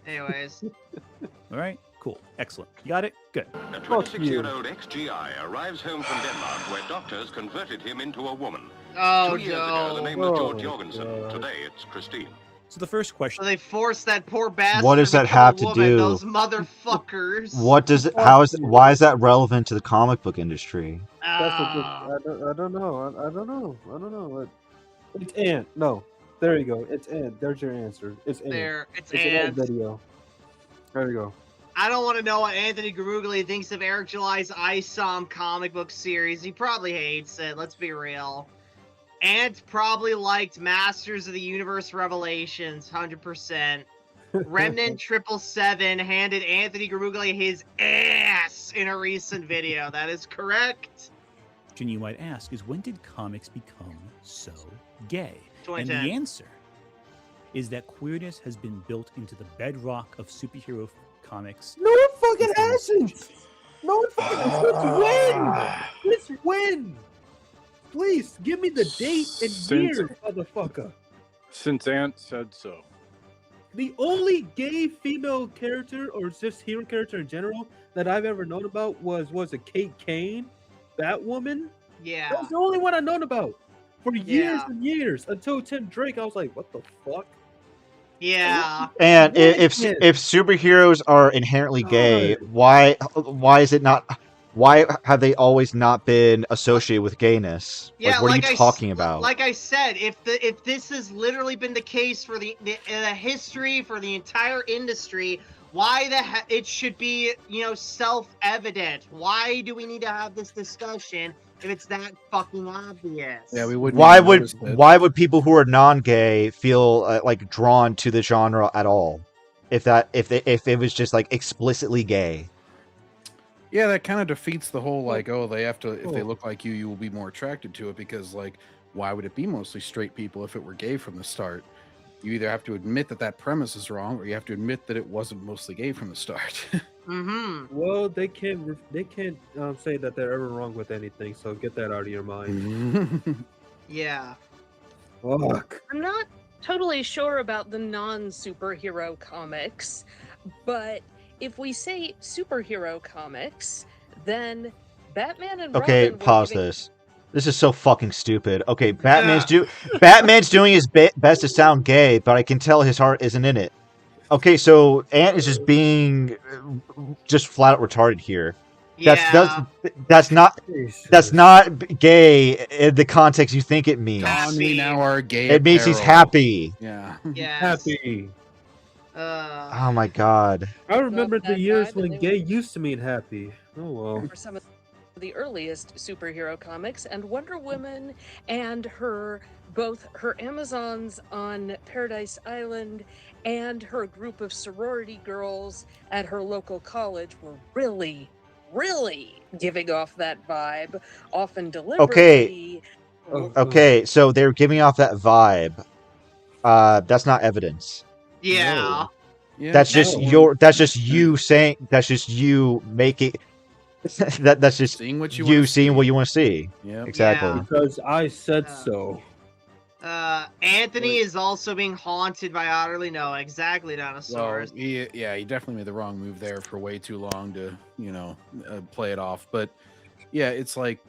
Speaker 3: Anyways.
Speaker 6: All right, cool, excellent. You got it? Good.
Speaker 19: A 26-year-old ex-GI arrives home from Denmark where doctors converted him into a woman.
Speaker 3: Oh,
Speaker 19: 2 years ago, the name was George Jorgensen. Today, it's Christine.
Speaker 6: So the first question.
Speaker 3: So they forced that poor bastard.
Speaker 2: What does that
Speaker 3: become
Speaker 2: have
Speaker 3: a
Speaker 2: to
Speaker 3: woman,
Speaker 2: do?
Speaker 3: Those motherfuckers.
Speaker 2: What does it? Why is that relevant to the comic book industry?
Speaker 4: I don't know. It's Ant. No. There you go. It's Ant. There's your answer. It's Ant.
Speaker 3: It's
Speaker 4: an
Speaker 3: Ant.
Speaker 4: video. There you go.
Speaker 3: I don't want to know what Anthony Garugli thinks of Eric July's ISOM comic book series. He probably hates it. Let's be real. Ant probably liked Masters of the Universe Revelations, 100%. Remnant 777 handed Anthony Garugli his ass in a recent video. That is correct.
Speaker 6: Question you might ask is, when did comics become so gay? And
Speaker 3: 2010.
Speaker 6: the answer is that queerness has been built into the bedrock of superhero comics.
Speaker 4: No, it fucking hasn't. No, it fucking hasn't. Let's win. Please give me the date and year, motherfucker.
Speaker 8: Since Ant said so.
Speaker 4: The only gay female character, or just hero character in general, that I've ever known about was it Kate Kane, Batwoman?
Speaker 3: Yeah.
Speaker 4: That was the only one I've known about for years and years until Tim Drake. I was like, what the fuck?
Speaker 3: Yeah.
Speaker 2: And if superheroes are inherently gay, why is it not? Why have they always not been associated with gayness?
Speaker 3: Yeah,
Speaker 2: like, what are you talking about?
Speaker 3: Like I said, if this has literally been the case for the history for the entire industry, why it should be, self-evident? Why do we need to have this discussion if it's that fucking obvious?
Speaker 1: Yeah, we wouldn't.
Speaker 2: Why would people who are non-gay feel like drawn to the genre at all? If it was just like explicitly gay.
Speaker 1: Yeah, that kind of defeats the whole they have to, if they look like you will be more attracted to it, because why would it be mostly straight people if it were gay from the start? You either have to admit that premise is wrong, or you have to admit that it wasn't mostly gay from the start.
Speaker 4: Well, they can't say that they're ever wrong with anything, so get that out of your mind.
Speaker 3: Yeah.
Speaker 4: Fuck.
Speaker 18: I'm not totally sure about the non-superhero comics, but if we say superhero comics, then Batman and
Speaker 2: Okay,
Speaker 18: Robin
Speaker 2: pause this. This is so fucking stupid. Okay, Batman's doing his best to sound gay, but I can tell his heart isn't in it. Okay, so Ant is just being just flat out retarded here. That's not gay in the context you think it means.
Speaker 1: We now are gay.
Speaker 2: It means he's happy.
Speaker 1: Yeah.
Speaker 4: Happy.
Speaker 2: Oh my god.
Speaker 4: I remember the years when gay used to mean happy. Oh well.
Speaker 18: For some of the earliest superhero comics, and Wonder Woman and both her Amazons on Paradise Island and her group of sorority girls at her local college were really giving off that vibe, often deliberately.
Speaker 2: Okay, so they're giving off that vibe. That's not evidence.
Speaker 3: Yeah.
Speaker 2: That's just that's just you saying. That's just you making. That's just
Speaker 1: seeing what you
Speaker 2: you
Speaker 1: wanna
Speaker 2: seeing
Speaker 1: see.
Speaker 2: what you want to see.
Speaker 1: Yep.
Speaker 2: Exactly.
Speaker 4: Because I said so.
Speaker 3: Anthony is also being haunted by Otterly Noah. Exactly,
Speaker 1: Well,
Speaker 3: Dinosaurus.
Speaker 1: he definitely made the wrong move there for way too long to, play it off. But yeah, it's like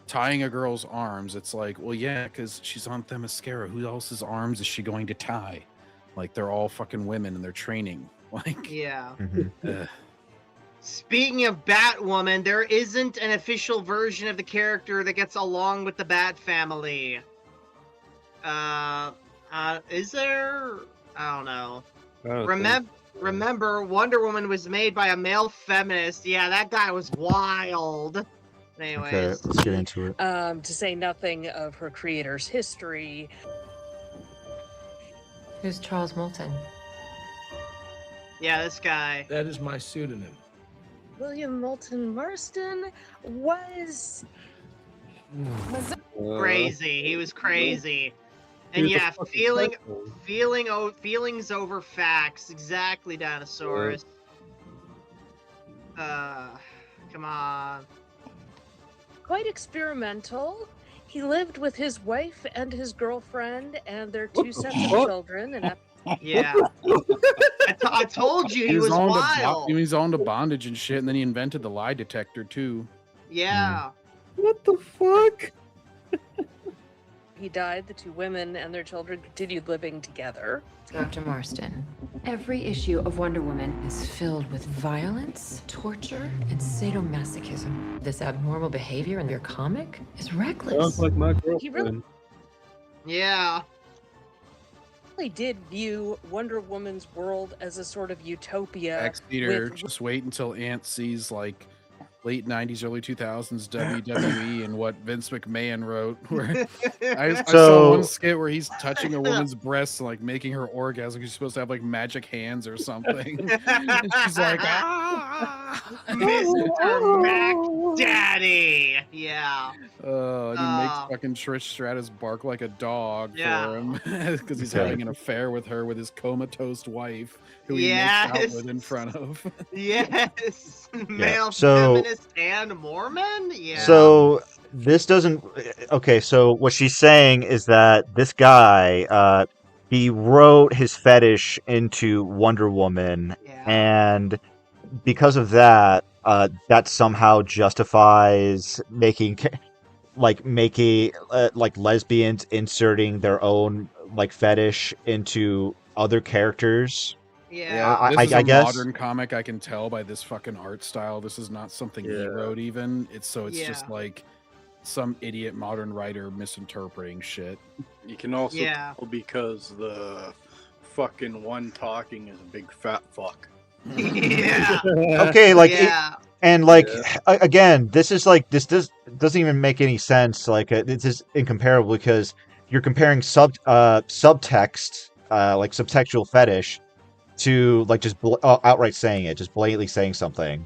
Speaker 1: tying a girl's arms. It's like, well, yeah, because she's on Themyscira. Who else's arms is she going to tie? Like, they're all fucking women and they're training. Like,
Speaker 3: Yeah.
Speaker 2: Mm-hmm.
Speaker 3: Speaking of Batwoman, there isn't an official version of the character that gets along with the Bat family. Is there? I don't know. Remember, Wonder Woman was made by a male feminist. Yeah, that guy was wild. Anyways.
Speaker 2: Okay, let's get into it.
Speaker 18: To say nothing of her creator's history.
Speaker 20: Who's Charles Moulton?
Speaker 3: Yeah, this guy.
Speaker 21: That is my pseudonym.
Speaker 18: William Moulton Marston was
Speaker 3: crazy. He was crazy. And yeah, feelings over facts. Exactly, Dinosaurus. Come on.
Speaker 18: quite experimental. He lived with his wife and his girlfriend and their two sets of children. And
Speaker 3: yeah, I told you he was
Speaker 1: on
Speaker 3: wild.
Speaker 1: He was on to bondage and shit, and then he invented the lie detector too.
Speaker 3: Yeah.
Speaker 4: What the fuck?
Speaker 18: he died. The two women and their children continued living together.
Speaker 20: Dr. Marston, every issue of Wonder Woman is filled with violence, torture, and sadomasochism. This abnormal behavior in your comic is reckless.
Speaker 4: Sounds like my girlfriend.
Speaker 18: He really
Speaker 3: Yeah.
Speaker 18: did view Wonder Woman's world as a sort of utopia.
Speaker 1: Ex-Peter, just wait until Ant sees like late 90s, early 2000s WWE and what Vince McMahon wrote. Where I saw one skit where he's touching a woman's breasts and like making her orgasm. She's supposed to have like magic hands or something. And she's like,
Speaker 3: Mr. Mac Daddy. Yeah.
Speaker 1: And he makes fucking Trish Stratus bark like a dog for him because he's having an affair with her with his comatose wife who he makes out with in front of.
Speaker 3: Yes. Male
Speaker 2: So-
Speaker 3: feminist and Mormon? Yeah.
Speaker 2: So this doesn't. Okay, so what she's saying is that this guy, he wrote his fetish into Wonder Woman, and because of that, that somehow justifies making lesbians inserting their own like fetish into other characters.
Speaker 3: Yeah,
Speaker 1: This is
Speaker 2: I
Speaker 1: a
Speaker 2: guess.
Speaker 1: modern comic. I can tell by this fucking art style. This is not something he wrote. Even it's just like some idiot modern writer misinterpreting shit.
Speaker 8: You can also tell because the fucking one talking is a big fat fuck.
Speaker 3: Yeah.
Speaker 2: Okay, like again, this doesn't even make any sense. Like this is incomparable because you're comparing subtext, like subtextual fetish, to like just outright saying it, just blatantly saying something.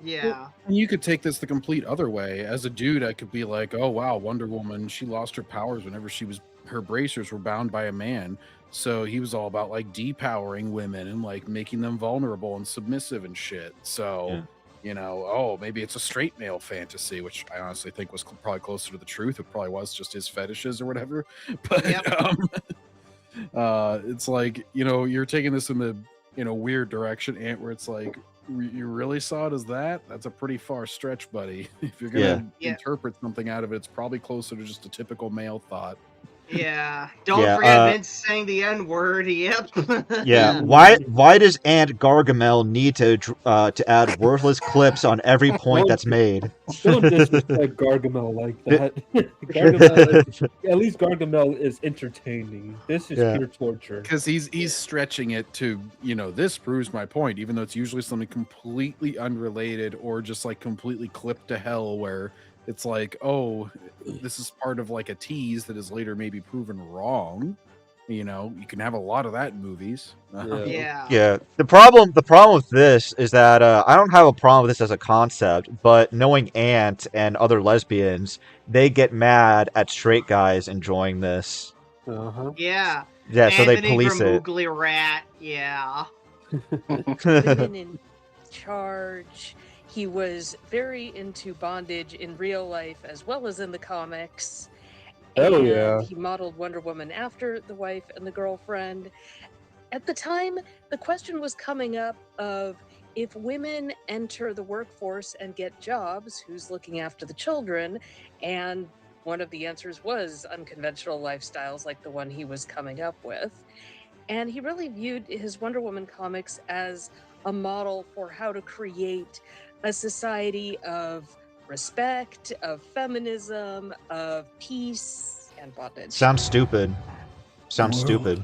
Speaker 3: Yeah.
Speaker 1: And you could take this the complete other way. As a dude, I could be like, oh wow, Wonder Woman, she lost her powers whenever her bracers were bound by a man. So he was all about like depowering women and like making them vulnerable and submissive and shit. So, maybe it's a straight male fantasy, which I honestly think was probably closer to the truth. It probably was just his fetishes or whatever. But it's like, you're taking this in a weird direction, Ant, where it's like, you really saw it as that? That's a pretty far stretch, buddy. If you're gonna interpret something out of it, it's probably closer to just a typical male thought.
Speaker 3: Yeah. Don't
Speaker 2: Yeah,
Speaker 3: forget Vince saying the N-word. Yep.
Speaker 2: Yeah, why does Aunt Gargamel need to add worthless clips on every point that's made?
Speaker 4: Don't disrespect Gargamel like that. Gargamel, at least Gargamel is entertaining. This is pure torture.
Speaker 1: Because he's stretching it to, this proves my point, even though it's usually something completely unrelated or just like completely clipped to hell, where it's like, oh, this is part of like a tease that is later maybe proven wrong. You can have a lot of that in movies.
Speaker 2: Yeah. The problem with this is that I don't have a problem with this as a concept, but knowing Ant and other lesbians, they get mad at straight guys enjoying this.
Speaker 3: Yeah.
Speaker 2: Yeah, so they
Speaker 3: Anthony
Speaker 2: police it.
Speaker 3: Vermugli Rat. Yeah.
Speaker 18: Women in charge. He was very into bondage in real life as well as in the comics.
Speaker 4: Oh,
Speaker 18: And
Speaker 4: yeah.
Speaker 18: he modeled Wonder Woman after the wife and the girlfriend. At the time, the question was coming up of, if women enter the workforce and get jobs, who's looking after the children? And one of the answers was unconventional lifestyles like the one he was coming up with. And he really viewed his Wonder Woman comics as a model for how to create a society of respect, of feminism, of peace, and bondage.
Speaker 2: Sounds stupid.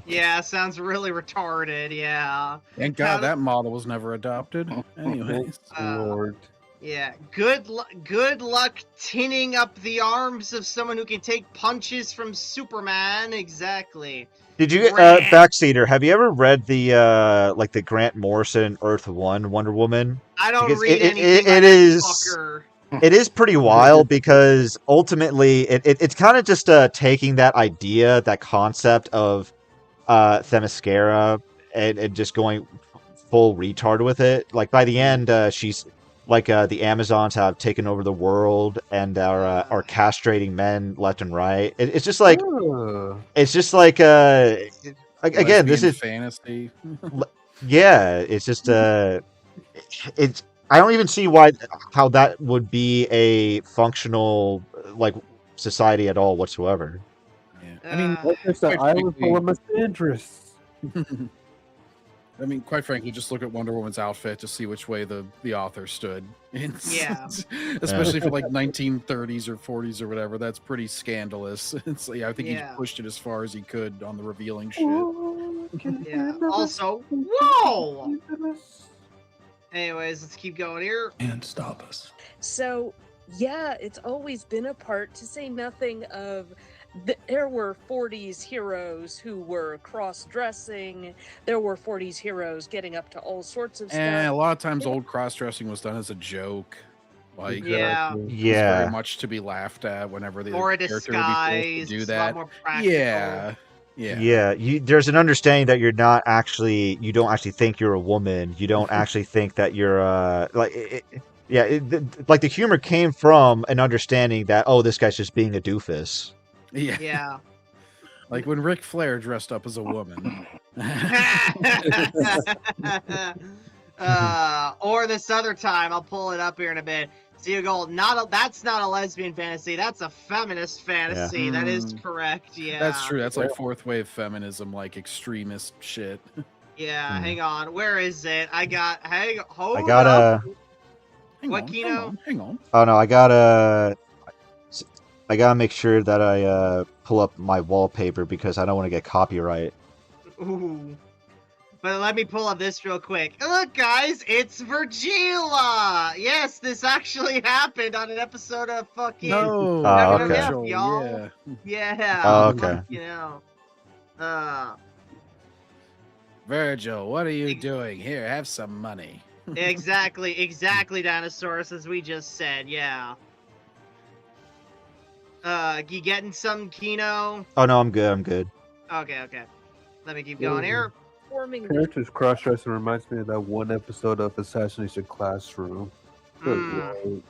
Speaker 3: Yeah, sounds really retarded. Yeah.
Speaker 1: Thank God that model was never adopted. Anyways.
Speaker 4: Lord.
Speaker 3: Yeah. Good luck tinning up the arms of someone who can take punches from Superman. Exactly.
Speaker 2: Did you Backseater, have you ever read the Grant Morrison Earth 1 Wonder Woman?
Speaker 3: I don't
Speaker 2: Because
Speaker 3: read anything
Speaker 2: it
Speaker 3: by that
Speaker 2: is
Speaker 3: fucker.
Speaker 2: it is pretty wild, because ultimately it's kind of just taking that idea, that concept of Themyscira, and just going full retard with it. Like by the end, she's like the Amazons have taken over the world and are castrating men left and right. It's just like again, this
Speaker 1: Lesbian
Speaker 2: is
Speaker 1: fantasy.
Speaker 2: yeah. It's just it's. I don't even see how that would be a functional like society at all whatsoever.
Speaker 1: I mean,
Speaker 4: It's an island full of misandrists.
Speaker 1: I mean, quite frankly, just look at Wonder Woman's outfit to see which way the author stood.
Speaker 3: Yeah.
Speaker 1: Especially for like 1930s or 40s or whatever. That's pretty scandalous. I think he pushed it as far as he could on the revealing shit.
Speaker 3: Yeah. Also, whoa! Anyways, let's keep going here.
Speaker 10: And stop us.
Speaker 18: So, yeah, it's always been a part, to say nothing of there were 40s heroes who were cross-dressing. There were 40s heroes getting up to all sorts of stuff.
Speaker 1: And a lot of times old cross-dressing was done as a joke. Like,
Speaker 3: Yeah.
Speaker 1: it was
Speaker 2: Yeah.
Speaker 1: very much to be laughed at whenever the
Speaker 3: Or a
Speaker 1: character would be forced to
Speaker 3: disguise.
Speaker 1: do
Speaker 3: It's a
Speaker 1: that.
Speaker 3: lot more practical.
Speaker 1: Yeah.
Speaker 2: There's an understanding that you don't actually think you're a woman. You don't actually think that you're like the humor came from an understanding that, oh, this guy's just being a doofus.
Speaker 1: Yeah.
Speaker 3: Yeah.
Speaker 1: Like when Ric Flair dressed up as a woman.
Speaker 3: Or this other time, I'll pull it up here in a bit. So you go, that's not a lesbian fantasy, that's a feminist fantasy.
Speaker 1: Yeah.
Speaker 3: That is correct, yeah.
Speaker 1: That's true. That's like fourth wave feminism, like extremist shit.
Speaker 3: Yeah, hang on. Where is it? Hold
Speaker 2: I got
Speaker 3: up.
Speaker 1: Hang
Speaker 3: What,
Speaker 1: on,
Speaker 3: Kino?
Speaker 1: Hang on.
Speaker 2: Oh no, I gotta make sure that I pull up my wallpaper because I don't want to get copyright.
Speaker 3: Ooh. But let me pull up this real quick. Look, guys, it's Virgila! Yes, this actually happened on an episode of fucking
Speaker 1: No.
Speaker 2: Oh, okay.
Speaker 3: WWF, y'all. Yeah.
Speaker 2: Oh, okay.
Speaker 3: You know.
Speaker 1: Virgil, what are you doing? Here, have some money.
Speaker 3: Exactly, Dinosaurus, as we just said, yeah. You getting some, Kino?
Speaker 2: Oh no, I'm good.
Speaker 3: Okay. Let me keep going here.
Speaker 4: Characters cross-dressing reminds me of that one episode of Assassination Classroom. Good lord.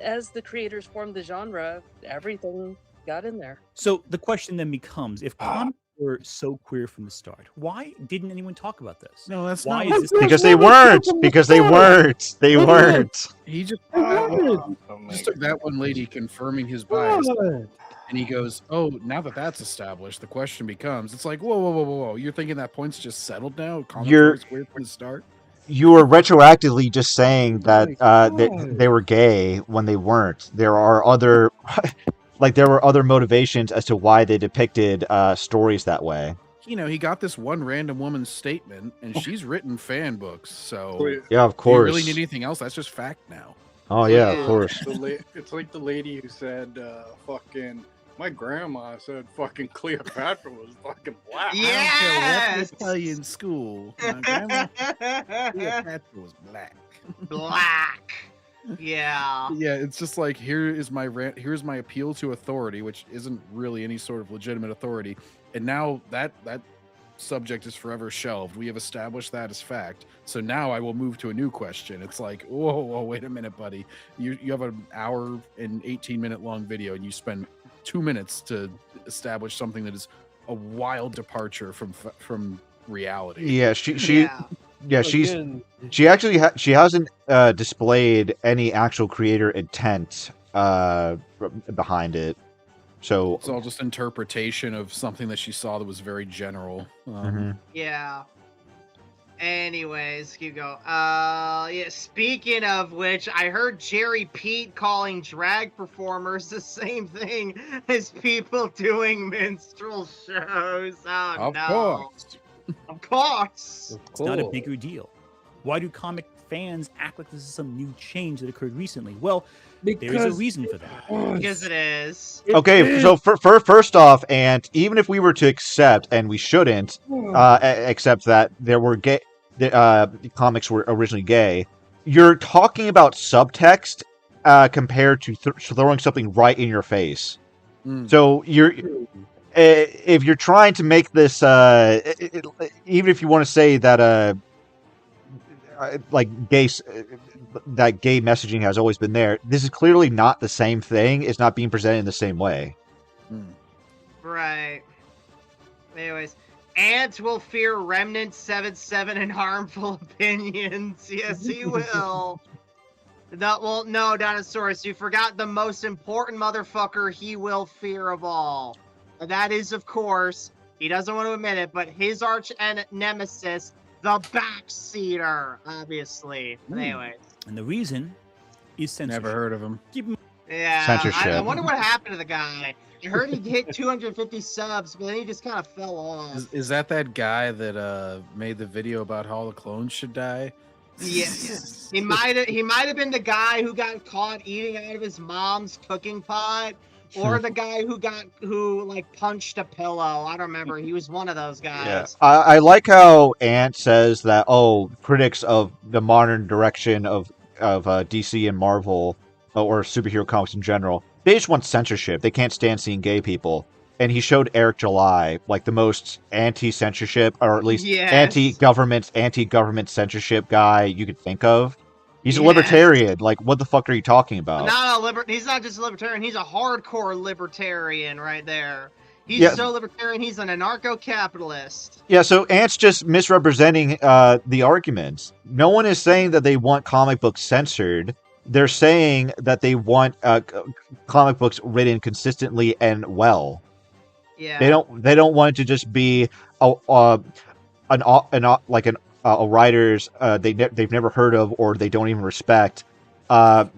Speaker 18: As the creators formed the genre, everything got in there.
Speaker 6: So the question then becomes, if comics were so queer from the start, why didn't anyone talk about this?
Speaker 1: No, that's
Speaker 6: why
Speaker 1: not
Speaker 6: is this
Speaker 2: Because they weren't. They weren't.
Speaker 1: He just took that one lady confirming his bias. And he goes, "Oh, now that that's established, the question becomes, it's like, whoa. You're thinking that point's just settled now? Comics
Speaker 2: You're
Speaker 1: were squared from the start?"
Speaker 2: you were retroactively just saying that they were gay when they weren't. There are other there were other motivations as to why they depicted stories that way.
Speaker 1: He got this one random woman's statement, and she's written fan books. So
Speaker 2: Yeah, of
Speaker 1: do you really
Speaker 2: course.
Speaker 1: need anything else? That's just fact now.
Speaker 2: Oh yeah, of course.
Speaker 8: It's like the lady who said, "Fucking." My grandma said fucking Cleopatra was fucking black.
Speaker 1: I don't care what they tell you in school. My grandma Cleopatra was black.
Speaker 3: Black. Yeah.
Speaker 1: Yeah, it's just like here's my appeal to authority, which isn't really any sort of legitimate authority. And now that subject is forever shelved. We have established that as fact. So now I will move to a new question. It's like, whoa, wait a minute, buddy. You have an hour and 18-minute long video, and you spend 2 minutes to establish something that is a wild departure from reality.
Speaker 2: Yeah, she actually she hasn't displayed any actual creator intent behind it. So
Speaker 1: it's all just interpretation of something that she saw that was very general.
Speaker 3: Yeah. Anyways, keep going. Yeah. Speaking of which, I heard Jerry Pete calling drag performers the same thing as people doing minstrel shows. Oh
Speaker 1: Of
Speaker 3: no!
Speaker 1: course.
Speaker 3: Of course.
Speaker 6: It's not a bigger deal. Why do comic fans act like this is some new change that occurred recently? Well, there's a reason for that.
Speaker 3: Because it is.
Speaker 2: okay, so first off, and even if we were to accept, and we shouldn't accept that there were gay, comics were originally gay, you're talking about subtext compared to throwing something right in your face. So if you're trying to make this, even if you want to say that that gay messaging has always been there, this is clearly not the same thing. It's not being presented in the same way.
Speaker 3: Right. Anyways, ants will fear Remnant 7/7 and harmful opinions. Yes, he will. No, Dinosaurus, you forgot the most important motherfucker he will fear of all. And that is, of course, he doesn't want to admit it, but his arch nemesis, the Backseater, obviously. Anyways.
Speaker 6: And the reason is censorship.
Speaker 1: Never heard of him.
Speaker 3: Yeah,
Speaker 2: Censorship.
Speaker 3: I wonder what happened to the guy. I heard he hit 250 subs, but then he just kind of fell off.
Speaker 1: Is that guy that made the video about how all the clones should die?
Speaker 3: Yes. He might have been the guy who got caught eating out of his mom's cooking pot, or the guy who punched a pillow. I don't remember. He was one of those guys.
Speaker 2: Yeah, I like how Ant says that. Oh, critics of the modern direction of DC and Marvel or superhero comics in general, they just want censorship. They can't stand seeing gay people. And he showed Eric July, like the most anti-censorship, or at least anti-government censorship guy you could think of. He's a libertarian. Like, what the fuck are you talking about?
Speaker 3: He's not just a libertarian. He's a hardcore libertarian right there. He's so libertarian. He's an anarcho-capitalist.
Speaker 2: Yeah, so Ant's just misrepresenting the arguments. No one is saying that they want comic books censored. They're saying that they want comic books written consistently and well.
Speaker 3: Yeah.
Speaker 2: They don't want it to just be a writer's they've never heard of or they don't even respect,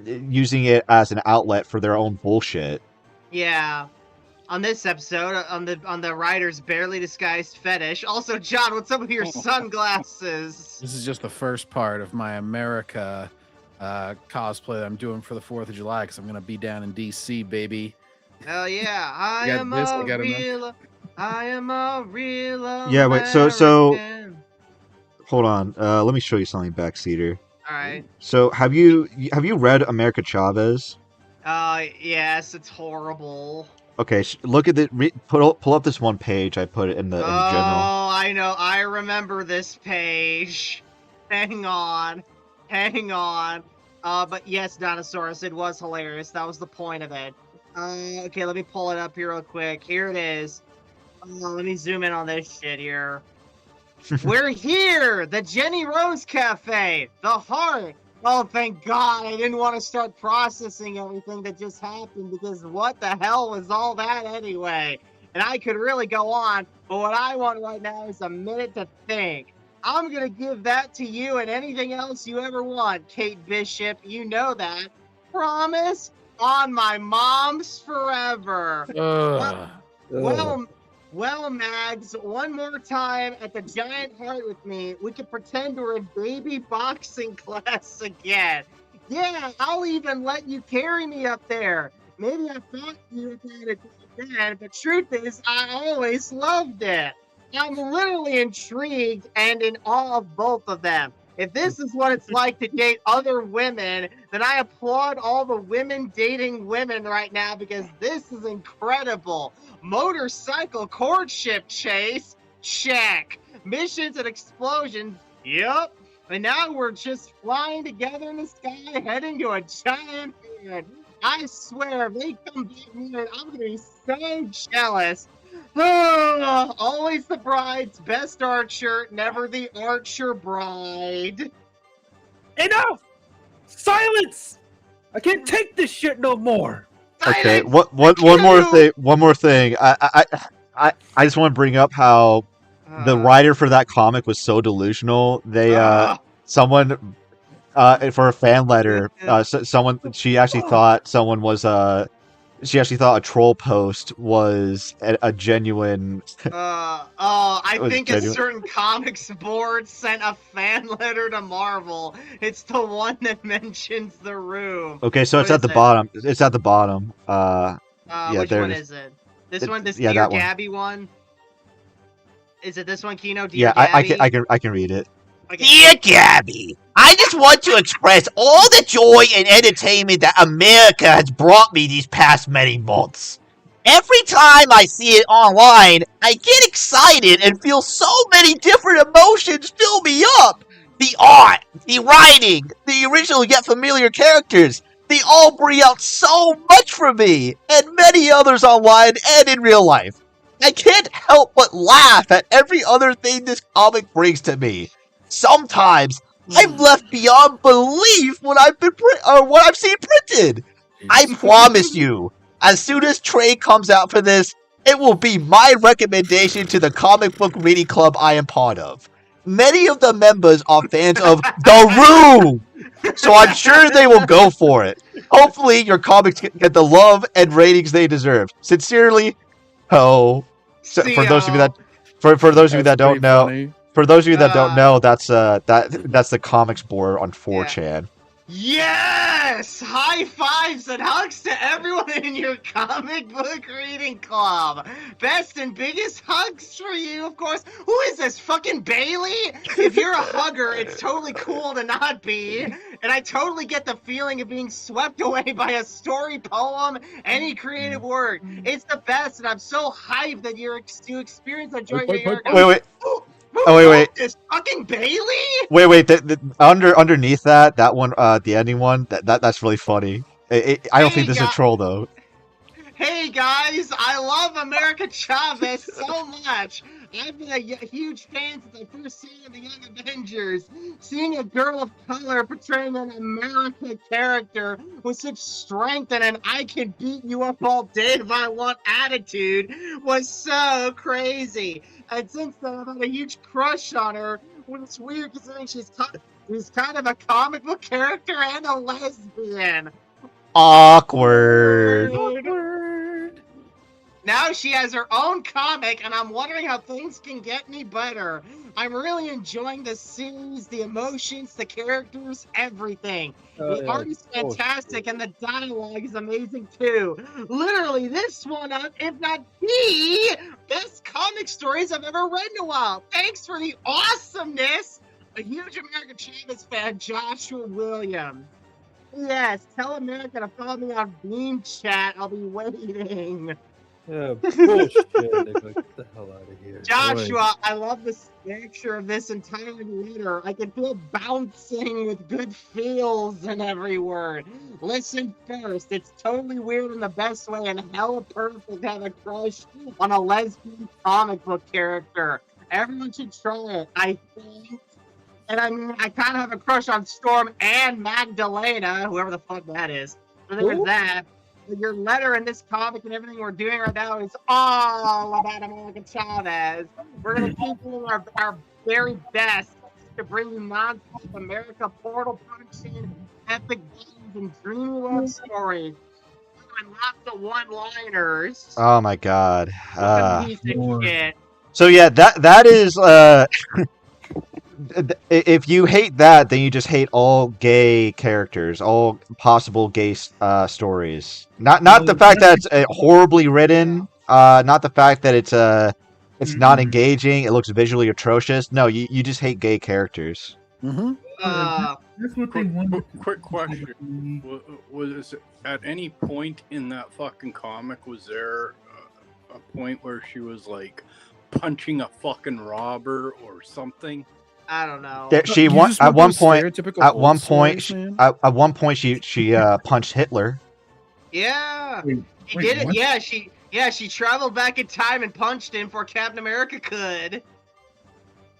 Speaker 2: using it as an outlet for their own bullshit.
Speaker 3: Yeah. On this episode, on the writer's barely disguised fetish. Also, John, what's up with your sunglasses?
Speaker 1: This is just the first part of my America cosplay that I'm doing for the 4th of July because I'm gonna be down in DC, baby.
Speaker 3: Hell yeah! I am a real American.
Speaker 2: Yeah, wait. So hold on. Let me show you something, Backseater.
Speaker 3: All right.
Speaker 2: So have you read America Chavez?
Speaker 3: Yes, it's horrible.
Speaker 2: Okay, look at it. Pull up this one page. I put it in the general.
Speaker 3: Oh, I know. I remember this page. Hang on. But yes, Dinosaurus, it was hilarious. That was the point of it. Okay, let me pull it up here real quick. Here it is. Let me zoom in on this shit here. We're here! The Jenny Rose Cafe! The heart Oh, thank God. I didn't want to start processing everything that just happened because what the hell was all that anyway? And I could really go on, but what I want right now is a minute to think. I'm going to give that to you and anything else you ever want, Kate Bishop. You know that. Promise? On my mom's forever. Well, Mags, one more time at the Giant Heart with me. We could pretend we're in baby boxing class again. Yeah, I'll even let you carry me up there. Maybe I thought you were going to do it then, but truth is, I always loved it. I'm literally intrigued and in awe of both of them. If this is what it's like to date other women, then I applaud all the women dating women right now because this is incredible. Motorcycle courtship chase? Check. Missions and explosions? Yep. And now we're just flying together in the sky heading to a giant fan. I swear, if they come back here, I'm going to be so jealous. Always the bride's best archer, never the archer bride.
Speaker 4: Enough! Silence! I can't take this shit no more.
Speaker 2: Okay, one more thing. One more thing. I just want to bring up how the writer for that comic was so delusional. They someone for a fan letter, someone she actually thought she actually thought a troll post was a genuine.
Speaker 3: I think a certain comics board sent a fan letter to Marvel. It's the one that mentions the room.
Speaker 2: Okay, so it's at the bottom. It's at the bottom. Yeah,
Speaker 3: which
Speaker 2: there
Speaker 3: one
Speaker 2: it
Speaker 3: is it? This one, this
Speaker 2: yeah,
Speaker 3: Dear
Speaker 2: that one.
Speaker 3: Gabby one? Is it this one, Kino? Dear
Speaker 2: Yeah,
Speaker 3: Gabby?
Speaker 2: I can read it.
Speaker 11: Dear Gabby, I just want to express all the joy and entertainment that America has brought me these past many months. Every time I see it online, I get excited and feel so many different emotions fill me up. The art, the writing, the original yet familiar characters, they all bring out so much for me, and many others online and in real life. I can't help but laugh at every other thing this comic brings to me. Sometimes I'm left beyond belief when what I've seen printed. I promise you, as soon as trade comes out for this, it will be my recommendation to the comic book reading club I am part of. Many of the members are fans of The Room, so I'm sure they will go for it. Hopefully, your comics get the love and ratings they deserve. Sincerely, Ho. So, for those of you that, for those of you that don't know.
Speaker 1: Funny.
Speaker 2: For those of you that don't know, that's the comics board on 4chan.
Speaker 3: Yes! High fives and hugs to everyone in your comic book reading club. Best and biggest hugs for you, of course. Who is this, fucking Bailey? If you're a hugger, it's totally cool to not be. And I totally get the feeling of being swept away by a story, poem, any creative work. It's the best, and I'm so hyped that you experience a joy.
Speaker 2: Wait. Oh wait.
Speaker 3: This fucking Bailey?
Speaker 2: Wait. Underneath that one, the ending one, that's really funny. I don't think this is a troll though.
Speaker 3: Hey guys, I love America Chavez so much. I've been a huge fan since I first seen the Young Avengers. Seeing a girl of color portraying an America character with such strength and an I can beat you up all day if I want attitude was so crazy. And since then, I've had a huge crush on her. Well, it's weird considering she's kind of a comic book character and a lesbian.
Speaker 2: Awkward.
Speaker 3: Now she has her own comic, and I'm wondering how things can get any better. I'm really enjoying the series, the emotions, the characters, everything. The art is fantastic, and the dialogue is amazing too. Literally, this one, if not the best comic stories I've ever read in a while. Thanks for the awesomeness. A huge America Chavez fan, Joshua Williams. Yes, tell America to follow me on Beam Chat. I'll be waiting.
Speaker 4: Yeah, bullshit. Nigga. Get the hell out of here.
Speaker 3: Joshua, I love the picture of this entire letter. I can feel bouncing with good feels in every word. Listen first. It's totally weird in the best way and hella perfect to have a crush on a lesbian comic book character. Everyone should try it. I think And I kind of have a crush on Storm and Magdalena, whoever the fuck that is. So there's that. But your letter in this comic and everything we're doing right now is all about America Chavez. We're gonna keep doing our very best to bring you non-stop America portal punching, epic games, and dreamy love stories. And lots of one-liners.
Speaker 2: Oh my god.
Speaker 3: Piece of shit.
Speaker 2: So yeah, that is if you hate that, then you just hate all gay characters, all possible gay stories. Not the fact that it's horribly written, not the fact that it's not engaging, it looks visually atrocious. No, you just hate gay characters.
Speaker 1: Mm-hmm.
Speaker 8: That's what they wanted. Quick question: was at any point in that fucking comic was there a point where she was like punching a fucking robber or something?
Speaker 3: I don't know.
Speaker 2: She at one point she punched Hitler.
Speaker 3: Yeah,
Speaker 8: Wait,
Speaker 3: she did it.
Speaker 8: what?
Speaker 3: Yeah, she traveled back in time and punched him before Captain America could.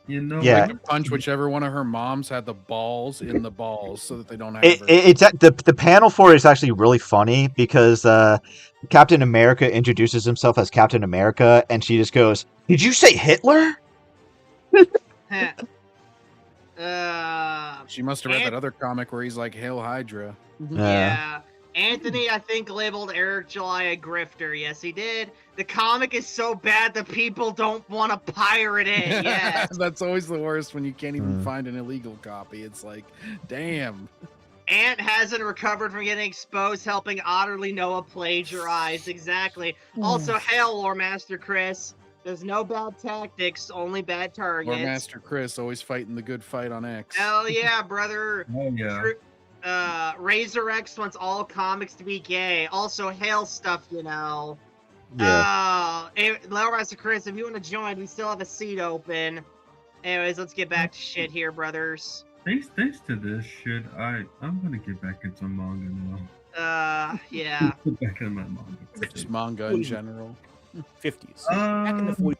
Speaker 8: You know,
Speaker 2: Yeah.
Speaker 1: Like to punch whichever one of her moms had the balls in the balls, so that they don't have.
Speaker 2: It's the panel for it is actually really funny because Captain America introduces himself as Captain America, and she just goes, "Did you say Hitler?"
Speaker 1: She must have read that other comic where he's like, "Hail Hydra."
Speaker 3: Yeah. Anthony, I think, labeled Eric July a grifter. Yes, he did. The comic is so bad that people don't want to pirate it. Yes.
Speaker 1: That's always the worst when you can't even find an illegal copy. It's like, damn.
Speaker 3: Ant hasn't recovered from getting exposed, helping Otterly Noah plagiarize. Exactly. Also, hail, Lore Master Chris. There's no bad tactics, only bad targets.
Speaker 1: Or Master Chris always fighting the good fight on X.
Speaker 3: Hell yeah, brother.
Speaker 8: Oh yeah.
Speaker 3: Razor X wants all comics to be gay. Also, hail stuff, you know.
Speaker 2: Yeah.
Speaker 3: Lore Master Chris, if you want to join, we still have a seat open. Anyways, let's get back to shit here, brothers.
Speaker 21: Thanks to this shit, I'm gonna get back into manga now.
Speaker 3: Yeah.
Speaker 21: Get back into my manga.
Speaker 1: Just manga in general.
Speaker 6: 50s. Back in the 40s.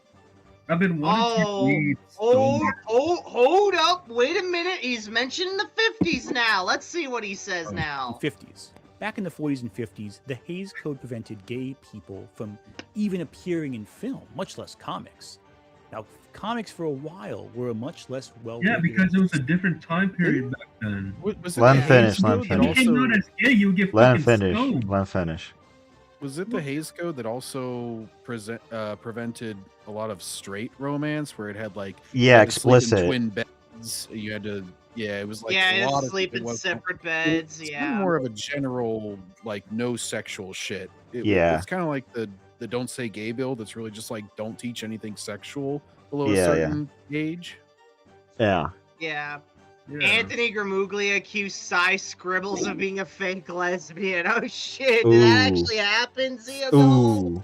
Speaker 21: I've been wanting to read.
Speaker 3: Hold up! Wait a minute. He's mentioning the 50s now. Let's see what he says now.
Speaker 6: 50s. Back in the 40s and 50s, the Hays Code prevented gay people from even appearing in film, much less comics. Now, comics for a while were a much less well.
Speaker 21: Yeah, because it was a different time period back then.
Speaker 2: Let him finish. Let him
Speaker 21: If you
Speaker 2: finish.
Speaker 21: came out as gay, you would get
Speaker 2: Let him
Speaker 21: fucking
Speaker 2: finish.
Speaker 21: stoned.
Speaker 2: Let him finish.
Speaker 1: Was it the Hays Code that also prevented a lot of straight romance, where it had like you had to sleep in
Speaker 2: explicit.
Speaker 1: twin beds? You had to, it was like
Speaker 3: Yeah,
Speaker 1: a
Speaker 3: you
Speaker 1: lot
Speaker 3: sleep
Speaker 1: of
Speaker 3: in
Speaker 1: it was-
Speaker 3: separate beds.
Speaker 1: It's
Speaker 3: Yeah.
Speaker 1: kind of more of a general like no sexual shit.
Speaker 2: Yeah.
Speaker 1: It's kind of like the don't say gay bill. That's really just like don't teach anything sexual below
Speaker 2: Yeah,
Speaker 1: a
Speaker 2: yeah.
Speaker 1: certain age.
Speaker 2: Yeah.
Speaker 3: Yeah. Anthony Gramuglia accused Cy Scribbles of being a fake lesbian. Oh shit, did that
Speaker 2: Ooh.
Speaker 3: actually happen, Zio?
Speaker 2: Ooh.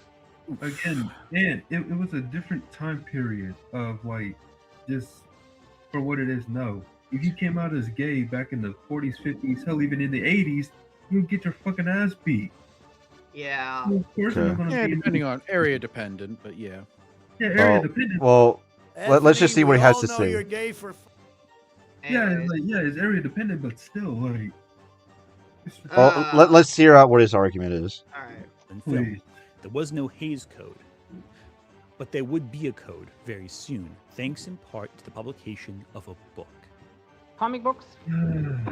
Speaker 21: Again, man, it was a different time period of like just for what it is now. If you came out as gay back in the 40s, 50s, hell, even in the 80s, you'd get your fucking ass beat.
Speaker 3: Yeah.
Speaker 21: Of course, you're not gonna
Speaker 1: Yeah,
Speaker 21: be
Speaker 1: depending on area dependent, but yeah.
Speaker 21: Yeah, area
Speaker 2: Well,
Speaker 21: dependent.
Speaker 2: well let's just see what he has to say.
Speaker 21: Yeah, it's area dependent, but still, like.
Speaker 2: Well, let's hear out what his argument is.
Speaker 6: In film, there was no Hays Code, but there would be a code very soon, thanks in part to the publication of a book.
Speaker 22: Comic books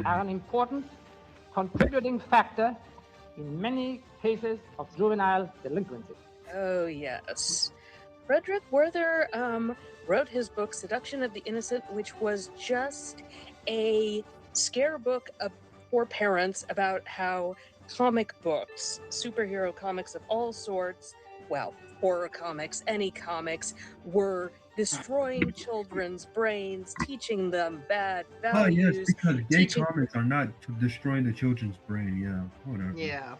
Speaker 22: are an important contributing factor in many cases of juvenile delinquency.
Speaker 18: Oh, yes. Frederick Werther wrote his book, Seduction of the Innocent, which was just a scare book for parents about how comic books, superhero comics of all sorts, well, horror comics, any comics, were destroying children's brains, teaching them bad
Speaker 21: Oh
Speaker 18: values.
Speaker 21: yes, because gay
Speaker 18: teaching
Speaker 21: comics are not destroying the children's brain. Yeah, whatever.
Speaker 3: Yeah.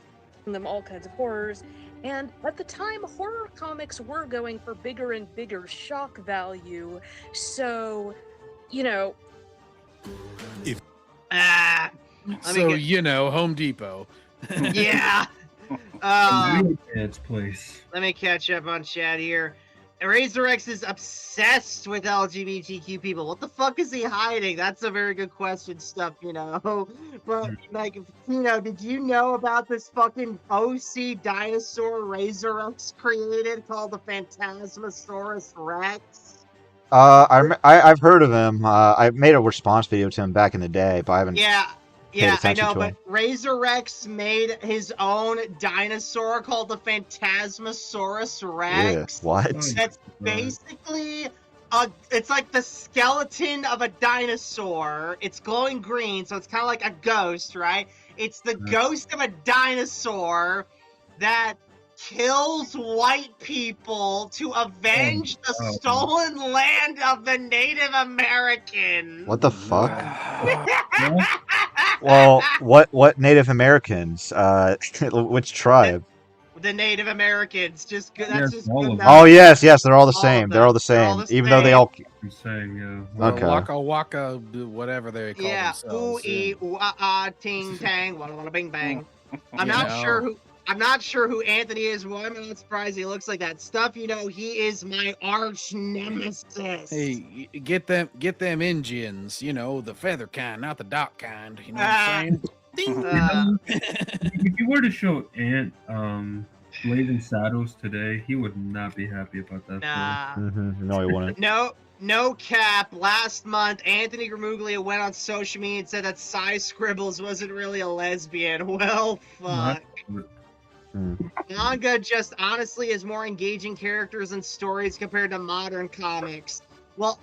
Speaker 18: them all kinds of horrors. And at the time, horror comics were going for bigger and bigger shock value. So, you know.
Speaker 1: Home Depot.
Speaker 3: Yeah.
Speaker 21: Dad's place.
Speaker 3: Let me catch up on chat here. Razor X is obsessed with LGBTQ people. What the fuck is he hiding? That's a very good question, stuff, you know. But like, did you know about this fucking OC dinosaur Razor X created called the Phantasmosaurus Rex?
Speaker 2: I've heard of him. I made a response video to him back in the day, but I haven't paid
Speaker 3: I
Speaker 2: attention
Speaker 3: know,
Speaker 2: to
Speaker 3: but
Speaker 2: him.
Speaker 3: Razor Rex made his own dinosaur called the Phantasmosaurus Rex.
Speaker 2: Yeah, what?
Speaker 3: That's basically it's like the skeleton of a dinosaur. It's glowing green, so it's kind of like a ghost, right? It's the ghost of a dinosaur that kills white people to avenge the stolen land of the Native Americans.
Speaker 2: What the fuck? Well, what Native Americans? Which tribe?
Speaker 3: The Native Americans, just good. That's just good.
Speaker 2: Oh yes, they're all the
Speaker 3: All
Speaker 2: same.
Speaker 3: of
Speaker 2: They're all
Speaker 3: them.
Speaker 2: the
Speaker 3: They're
Speaker 2: same,
Speaker 3: all the
Speaker 2: even though they
Speaker 3: same.
Speaker 2: all.
Speaker 21: Same, yeah.
Speaker 2: Okay.
Speaker 1: Waka waka, whatever they call
Speaker 3: Yeah, ooh
Speaker 1: themselves.
Speaker 3: ee ooh ah ah ting tang walla walla bing bang. I'm
Speaker 1: You
Speaker 3: not
Speaker 1: know.
Speaker 3: sure who. I'm not sure who Anthony is. Well, I'm not surprised he looks like that. Stuff, he is my arch nemesis.
Speaker 1: Hey, get them Indians, the feather kind, not the dark kind. You know what I'm saying?
Speaker 21: If you were to show Ant Blazing Saddles today, he would not be happy about that.
Speaker 3: Nah.
Speaker 2: No, he wouldn't.
Speaker 3: No cap. Last month, Anthony Gramuglia went on social media and said that Cy Scribbles wasn't really a lesbian. Well, fuck. Manga just honestly is more engaging characters and stories compared to modern comics. Well,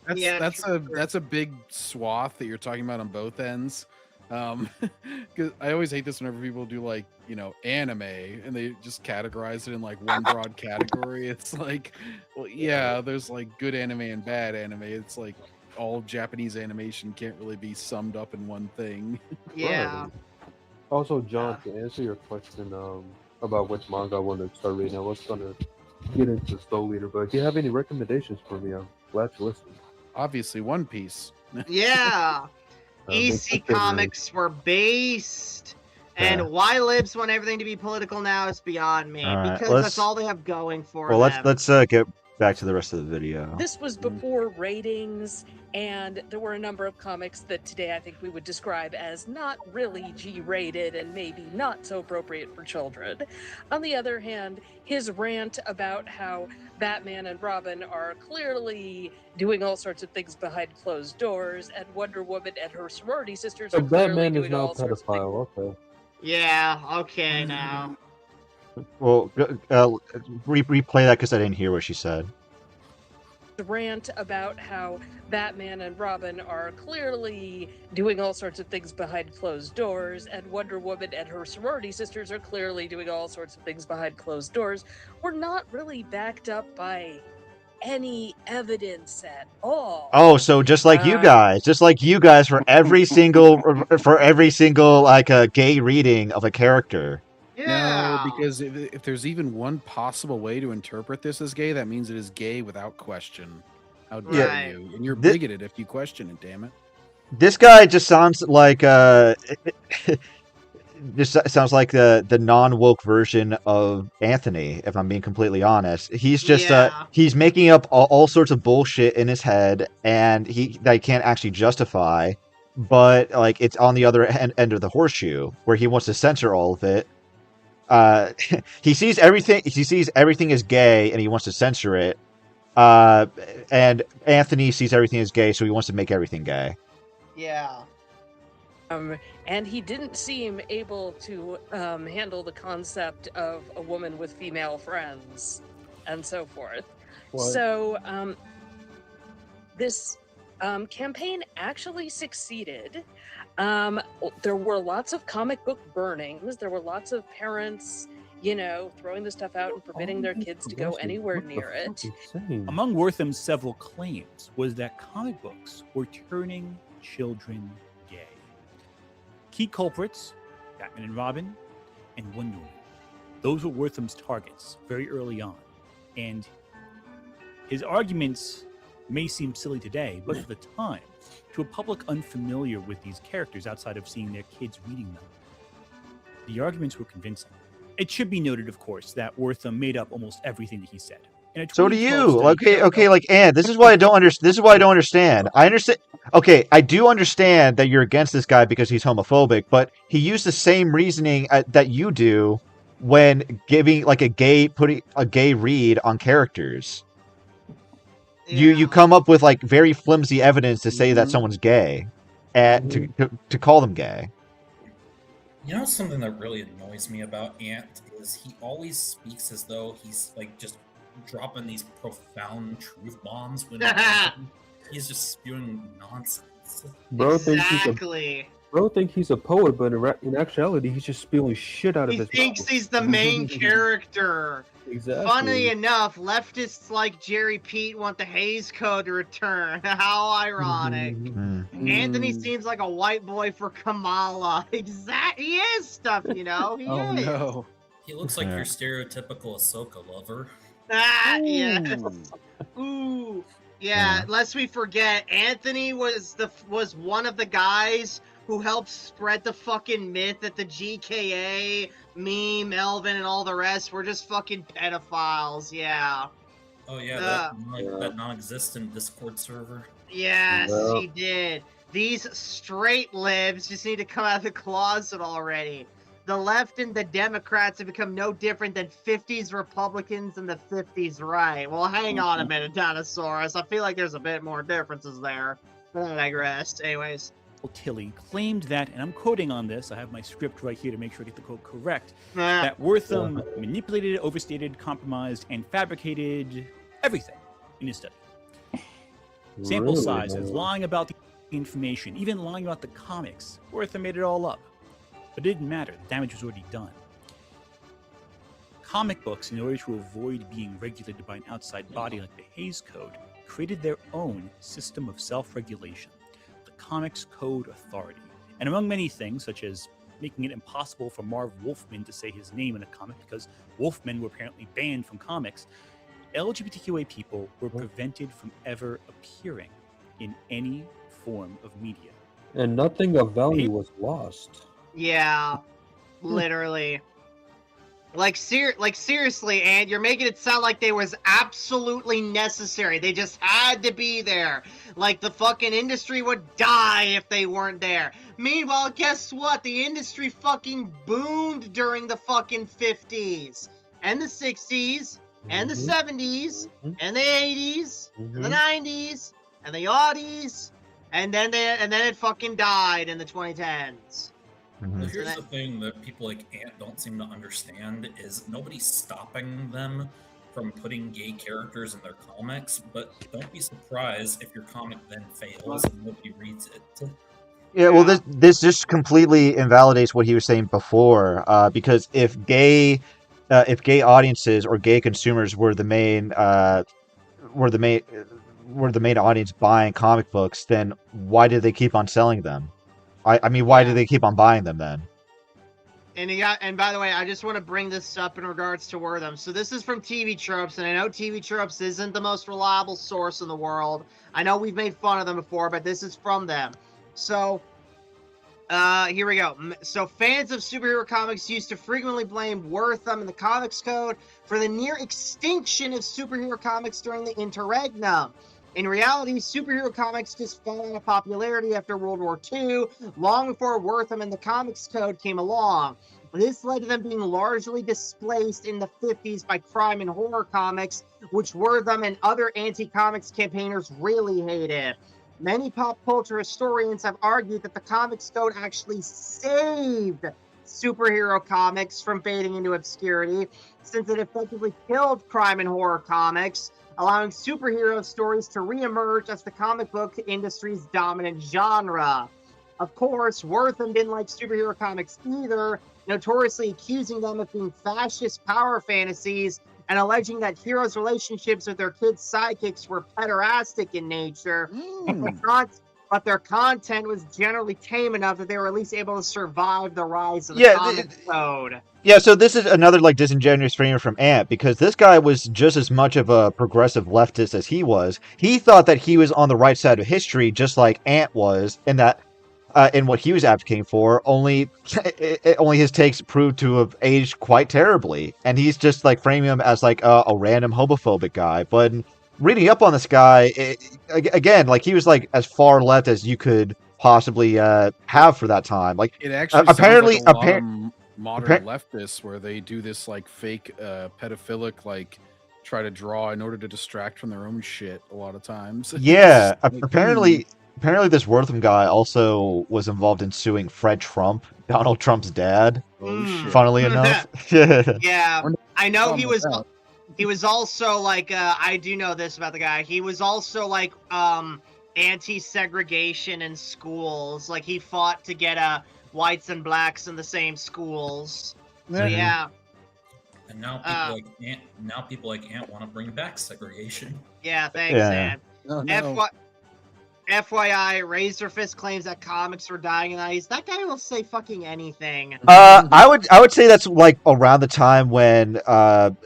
Speaker 1: that's a big swath that you're talking about on both ends. 'Cause I always hate this whenever people do anime and they just categorize it in one broad category. It's like, well, yeah, there's good anime and bad anime. It's like all Japanese animation can't really be summed up in one thing.
Speaker 3: Yeah.
Speaker 4: Also, John, to answer your question about which manga I want to start reading, I was going to get into Soul Eater, but if you have any recommendations for me, I'm glad to listen.
Speaker 1: Obviously, One Piece.
Speaker 3: Yeah. EC Comics were based. And why Libs want everything to be political now is beyond me.
Speaker 2: All right,
Speaker 3: because that's all they have going for
Speaker 2: Well,
Speaker 3: them.
Speaker 2: let's get back to the rest of the video.
Speaker 18: This was before ratings, and there were a number of comics that today I think we would describe as not really G-rated and maybe not so appropriate for children. On the other hand, his rant about how Batman and Robin are clearly doing all sorts of things behind closed doors, and Wonder Woman and her sorority sisters
Speaker 4: So
Speaker 18: are clearly
Speaker 4: Batman is
Speaker 18: doing
Speaker 4: now
Speaker 18: all
Speaker 4: a
Speaker 18: sorts of things.
Speaker 4: pedophile, okay.
Speaker 3: Yeah, okay now.
Speaker 2: Well, replay that because I didn't hear what she said.
Speaker 18: Rant about how Batman and Robin are clearly doing all sorts of things behind closed doors, and Wonder Woman and her sorority sisters are clearly doing all sorts of things behind closed doors, were not really backed up by any evidence at all.
Speaker 2: Oh, so just like you guys for every single gay reading of a character.
Speaker 1: No, because if there's even one possible way to interpret this as gay, that means it is gay without question. How dare you? And you're bigoted if you question it, damn it.
Speaker 2: This guy just sounds like just sounds like the non-woke version of Anthony, if I'm being completely honest. He's just he's making up all sorts of bullshit in his head, and he can't actually justify, but it's on the other end of the horseshoe where he wants to censor all of it. He sees everything as gay and he wants to censor it. And Anthony sees everything as gay, so he wants to make everything gay.
Speaker 3: Yeah.
Speaker 18: And he didn't seem able to handle the concept of a woman with female friends and so forth.
Speaker 4: What?
Speaker 18: So this campaign actually succeeded. There were lots of comic book burnings. There were lots of parents, throwing the stuff out and forbidding their kids to go anywhere near it.
Speaker 6: Among Wortham's several claims was that comic books were turning children gay. Key culprits, Batman and Robin, and Wonder Woman. Those were Wortham's targets very early on. And his arguments may seem silly today, but for the time, to a public unfamiliar with these characters outside of seeing their kids reading them, the arguments were convincing. It should be noted, of course, that Wortham made up almost everything that he said.
Speaker 2: So do you. Okay, like, and this is why I don't understand. This is why I don't understand. I understand. Okay, I do understand that you're against this guy because he's homophobic, but he used the same reasoning that you do when giving like putting a gay read on characters. You come up with like very flimsy evidence to say that someone's gay, and to call them gay.
Speaker 5: You know, something that really annoys me about Ant is he always speaks as though he's like just dropping these profound truth bombs when he's just spewing nonsense.
Speaker 4: Bro thinks he's a poet, but in actuality, he's just spewing shit out of his mouth.
Speaker 3: He thinks he's the main character.
Speaker 4: Exactly.
Speaker 3: Funny enough, leftists like Jerry Pete want the Hays Code to return. How ironic. Anthony seems like a white boy for Kamala. Exactly. He is stuff, you know? He is.
Speaker 1: No.
Speaker 5: He looks like your stereotypical Ahsoka lover.
Speaker 3: Yeah. Ooh. Yeah, lest we forget, Anthony was one of the guys who helped spread the fucking myth that the GKA, me, Melvin, and all the rest were just fucking pedophiles. Yeah.
Speaker 5: Oh yeah, that non-existent Discord server.
Speaker 3: Yes, he did. These straight libs just need to come out of the closet already. The left and the Democrats have become no different than 50s Republicans and the 50s right. Well, hang on a minute, Dinosaurus. I feel like there's a bit more differences there. But I digress. Anyways.
Speaker 6: Tilly claimed that, and I'm quoting on this, I have my script right here to make sure I get the quote correct, that Wortham manipulated, overstated, compromised, and fabricated everything in his study. Sample size is lying about the information, even lying about the comics. Wortham made it all up. But it didn't matter. The damage was already done. Comic books, in order to avoid being regulated by an outside body like the Hays Code, created their own system of self-regulation, the Comics Code Authority. And among many things, such as making it impossible for Marv Wolfman to say his name in a comic because Wolfmen were apparently banned from comics, LGBTQA people were prevented from ever appearing in any form of media.
Speaker 4: And nothing of value was lost.
Speaker 3: Yeah, literally. Like seriously, and you're making it sound like they was absolutely necessary. They just had to be there. Like the fucking industry would die if they weren't there. Meanwhile, guess what? The industry fucking boomed during the fucking 50s and the 60s and the 70s and the 80s and the 90s and the aughties, and then it fucking died in the 2010s.
Speaker 5: But here's the thing that people like Ant don't seem to understand is nobody's stopping them from putting gay characters in their comics, but don't be surprised if your comic then fails and nobody reads it.
Speaker 2: Yeah, well, this just completely invalidates what he was saying before, because if gay audiences or gay consumers were the main audience buying comic books, then why did they keep on selling them? I mean, why do they keep on buying them then?
Speaker 3: And by the way, I just want to bring this up in regards to Wortham. So this is from TV Tropes, and I know TV Tropes isn't the most reliable source in the world. I know we've made fun of them before, but this is from them. So, here we go. So fans of superhero comics used to frequently blame Wortham and the Comics Code for the near extinction of superhero comics during the interregnum. In reality, superhero comics just fell out of popularity after World War II, long before Wortham and the Comics Code came along. This led to them being largely displaced in the 50s by crime and horror comics, which Wortham and other anti-comics campaigners really hated. Many pop culture historians have argued that the Comics Code actually saved superhero comics from fading into obscurity, since it effectively killed crime and horror comics, allowing superhero stories to reemerge as the comic book industry's dominant genre. Of course, Wortham didn't like superhero comics either, notoriously accusing them of being fascist power fantasies and alleging that heroes' relationships with their kids' sidekicks were pederastic in nature, but their content was generally tame enough that they were at least able to survive the rise of the Comics Code.
Speaker 2: Yeah, so this is another like disingenuous framing from Ant, because this guy was just as much of a progressive leftist as he was. He thought that he was on the right side of history, just like Ant was, and that in what he was advocating for, only only his takes proved to have aged quite terribly, and he's just like framing him as like a random homophobic guy. But reading up on this guy, again, like he was like as far left as you could possibly have for that time. Like
Speaker 1: it actually
Speaker 2: apparently,
Speaker 1: sounds like a lot of modern leftists where they do this like fake pedophilic like try to draw in order to distract from their own shit a lot of times.
Speaker 2: Yeah,
Speaker 1: Like,
Speaker 2: apparently this Wortham guy also was involved in suing Fred Trump, Donald Trump's dad.
Speaker 1: Oh shit.
Speaker 2: Funnily enough.
Speaker 3: Yeah, I know he was.
Speaker 1: that.
Speaker 3: He was also like, I do know this about the guy. He was also like, anti-segregation in schools. Like he fought to get whites and blacks in the same schools. So yeah.
Speaker 5: And now people like Ant want to bring back segregation.
Speaker 3: Yeah, thanks,
Speaker 2: Yeah.
Speaker 3: Ant.
Speaker 1: Oh, no.
Speaker 3: FYI, Razorfist claims that comics were dying in the 90s. That guy will say fucking anything.
Speaker 2: I would say that's like around the time when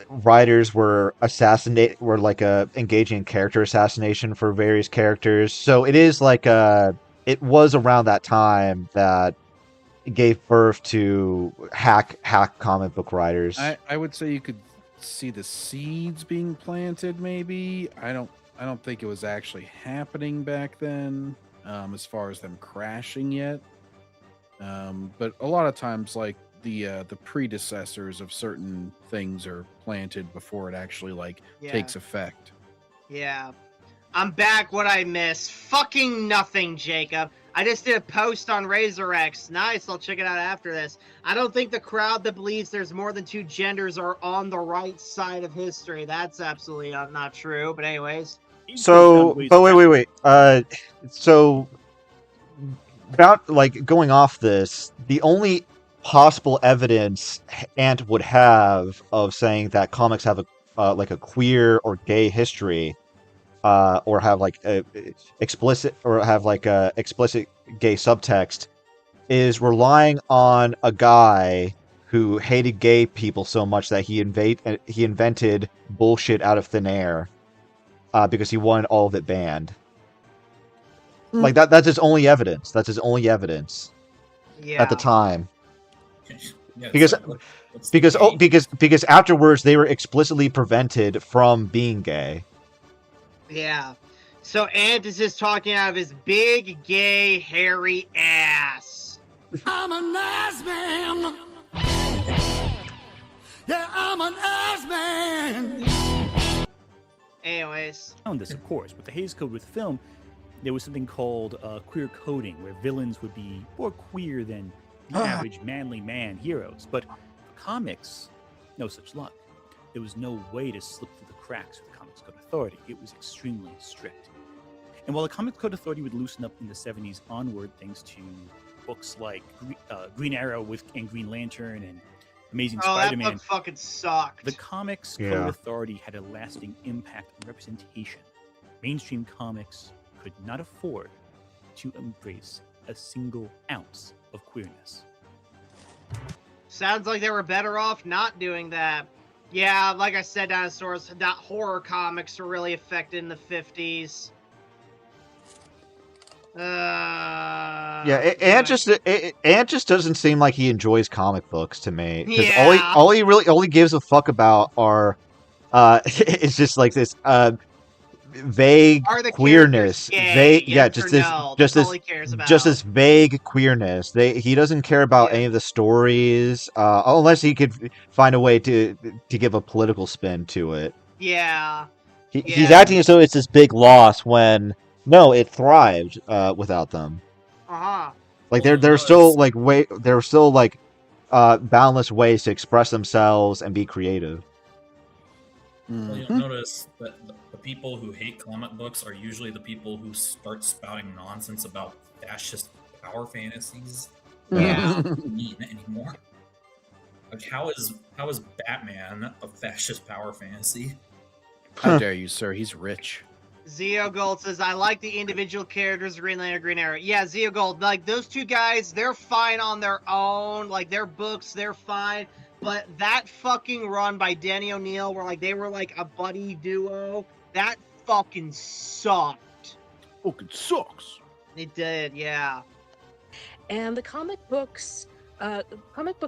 Speaker 2: writers were engaging in character assassination for various characters. So it is like it was around that time that it gave birth to hack comic book writers.
Speaker 1: I would say you could see the seeds being planted. Maybe I don't think it was actually happening back then, as far as them crashing yet. But a lot of times, like the predecessors of certain things are planted before it actually takes effect.
Speaker 3: Yeah. I'm back. What I miss? Fucking nothing, Jacob. I just did a post on Razor X. Nice. I'll check it out after this. I don't think the crowd that believes there's more than two genders are on the right side of history. That's absolutely not true. But anyways.
Speaker 2: So, but wait. So about like going off this, the only possible evidence Ant would have of saying that comics have a queer or gay history, or have like a explicit gay subtext, is relying on a guy who hated gay people so much that he invented bullshit out of thin air. Because he wanted all of it banned. Like that's his only evidence. That's his only evidence.
Speaker 3: Yeah.
Speaker 2: At the time.
Speaker 5: Yeah,
Speaker 2: Because afterwards they were explicitly prevented from being gay.
Speaker 3: Yeah. So Ant is just talking out of his big, gay, hairy ass.
Speaker 11: I'm an ass man. Yeah, I'm an ass man.
Speaker 3: Anyways.
Speaker 6: Found this, of course, with the Hays Code with film, there was something called queer coding, where villains would be more queer than the average manly man heroes. But for comics, no such luck. There was no way to slip through the cracks with the Comics Code Authority. It was extremely strict. And while the Comics Code Authority would loosen up in the 70s onward, thanks to books like Green Arrow and Green Lantern and Amazing Spider-Man.
Speaker 3: That book fucking sucked.
Speaker 6: The Comics Code Authority had a lasting impact on representation. Mainstream comics could not afford to embrace a single ounce of queerness.
Speaker 3: Sounds like they were better off not doing that. Yeah, like I said, dinosaurs, that horror comics were really affected in the 50s.
Speaker 2: Ant just doesn't seem like he enjoys comic books to me. Because all he gives a fuck about are it's just like this vague queerness. Just this vague queerness. He doesn't care about any of the stories, unless he could find a way to give a political spin to it.
Speaker 3: Yeah.
Speaker 2: He's acting as though it's this big loss when no, it thrived without them. Like there are still boundless ways to express themselves and be creative.
Speaker 5: Well, you'll notice that the people who hate comic books are usually the people who start spouting nonsense about fascist power fantasies.
Speaker 3: Yeah.
Speaker 5: Don't mean anymore. Like how is Batman a fascist power fantasy?
Speaker 1: How dare you, sir? He's rich.
Speaker 3: Zeo Gold says, I like the individual characters, Green Lantern, Green Arrow. Yeah, Zeo Gold, like, those two guys, they're fine on their own. Like, their books, they're fine. But that fucking run by Danny O'Neill, where, like, they were, like, a buddy duo, that fucking sucked.
Speaker 1: Fucking sucks.
Speaker 3: It did, yeah.
Speaker 18: And the comic book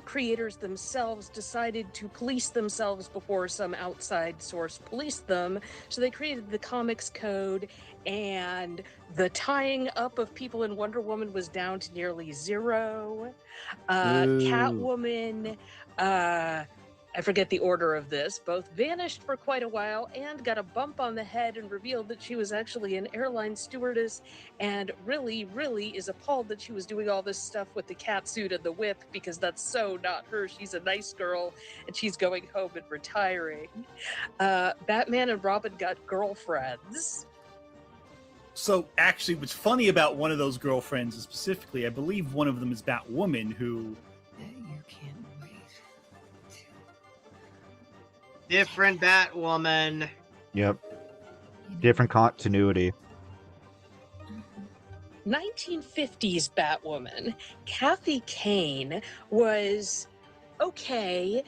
Speaker 18: creators themselves decided to police themselves before some outside source policed them. So they created the Comics Code, and the tying up of people in Wonder Woman was down to nearly zero. Catwoman, I forget the order of this, both vanished for quite a while and got a bump on the head and revealed that she was actually an airline stewardess, and really, really is appalled that she was doing all this stuff with the catsuit and the whip, because that's so not her. She's a nice girl and she's going home and retiring. Batman and Robin got girlfriends.
Speaker 6: So actually, what's funny about one of those girlfriends is specifically, I believe one of them is Batwoman, who...
Speaker 3: Different Batwoman.
Speaker 2: Yep. Different continuity.
Speaker 18: 1950s Batwoman, Kathy Kane, was okay.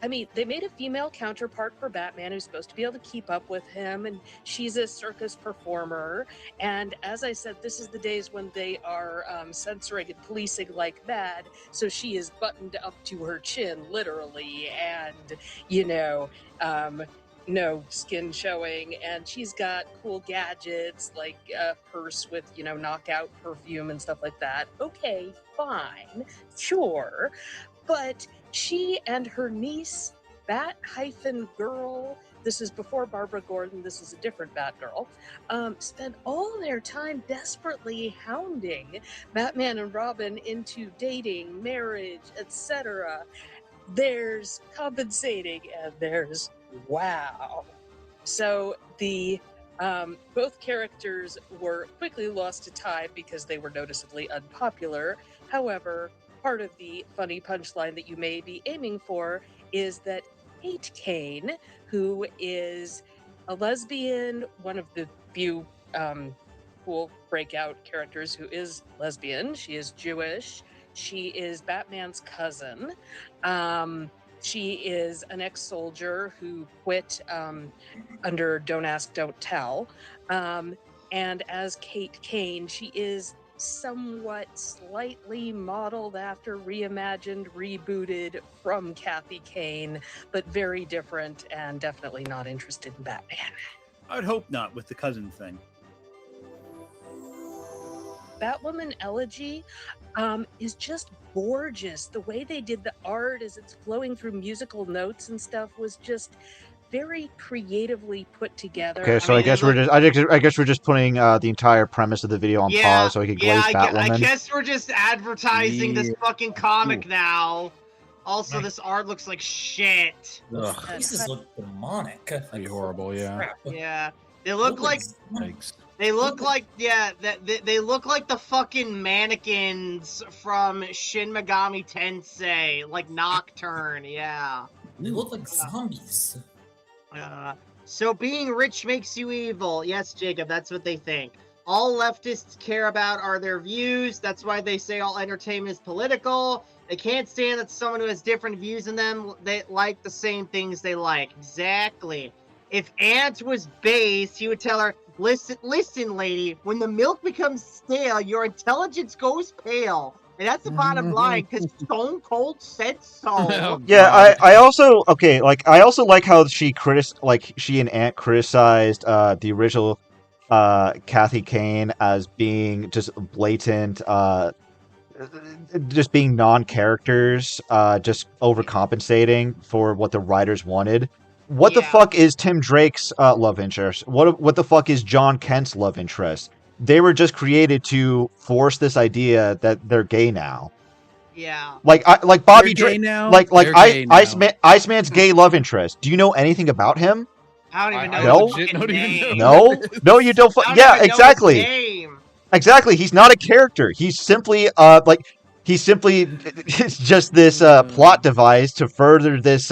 Speaker 18: I mean, they made a female counterpart for Batman who's supposed to be able to keep up with him, and she's a circus performer. And as I said, this is the days when they are censoring and policing like mad, so she is buttoned up to her chin, literally, and, you know, no skin showing, and she's got cool gadgets like a purse with, you know, knockout perfume and stuff like that. Okay, fine, sure. But she and her niece, Bat-Girl, this is before Barbara Gordon, this is a different Batgirl, spent all their time desperately hounding Batman and Robin into dating, marriage, etc. There's compensating and there's wow. So the both characters were quickly lost to time because they were noticeably unpopular. However, part of the funny punchline that you may be aiming for is that Kate Kane, who is a lesbian, one of the few cool breakout characters who is lesbian, she is Jewish, she is Batman's cousin. She is an ex-soldier who quit under Don't Ask, Don't Tell. And as Kate Kane, she is somewhat slightly modeled after, reimagined, rebooted from Kathy Kane, but very different and definitely not interested in Batman.
Speaker 6: I'd hope not with the cousin thing.
Speaker 18: Batwoman Elegy is just gorgeous. The way they did the art as it's flowing through musical notes and stuff was just very creatively put together.
Speaker 2: Okay, so I guess we're just putting the entire premise of the video on pause so we can glaze Batwoman.
Speaker 3: I guess we're just advertising this fucking comic now. Also, this art looks like shit.
Speaker 5: Those faces look demonic.
Speaker 1: Pretty horrible, yeah.
Speaker 5: Crap.
Speaker 3: Yeah, they look like. They look like they look like the fucking mannequins from Shin Megami Tensei, like Nocturne. Yeah.
Speaker 5: They look like zombies.
Speaker 3: So being rich makes you evil. Yes, Jacob, that's what they think. All leftists care about are their views. That's why they say all entertainment is political. They can't stand that someone who has different views than them, they like the same things they like. Exactly. If Ant was base, he would tell her, listen, lady, when the milk becomes stale, your intelligence goes pale. And that's the bottom line, because Stone Cold said so.
Speaker 2: Yeah, I also like how she and Ant criticized the original Kathy Kane as being just blatant, just being non-characters, just overcompensating for what the writers wanted. What the fuck is Tim Drake's love interest? What the fuck is John Kent's love interest? They were just created to force this idea that they're gay now.
Speaker 3: Yeah.
Speaker 2: Like Bobby Drake
Speaker 1: now.
Speaker 2: Like Iceman's gay love interest. Do you know anything about him?
Speaker 3: I don't even know his fucking name.
Speaker 2: No, you don't. Yeah, exactly. Exactly. He's not a character. He's simply it's just this plot device to further this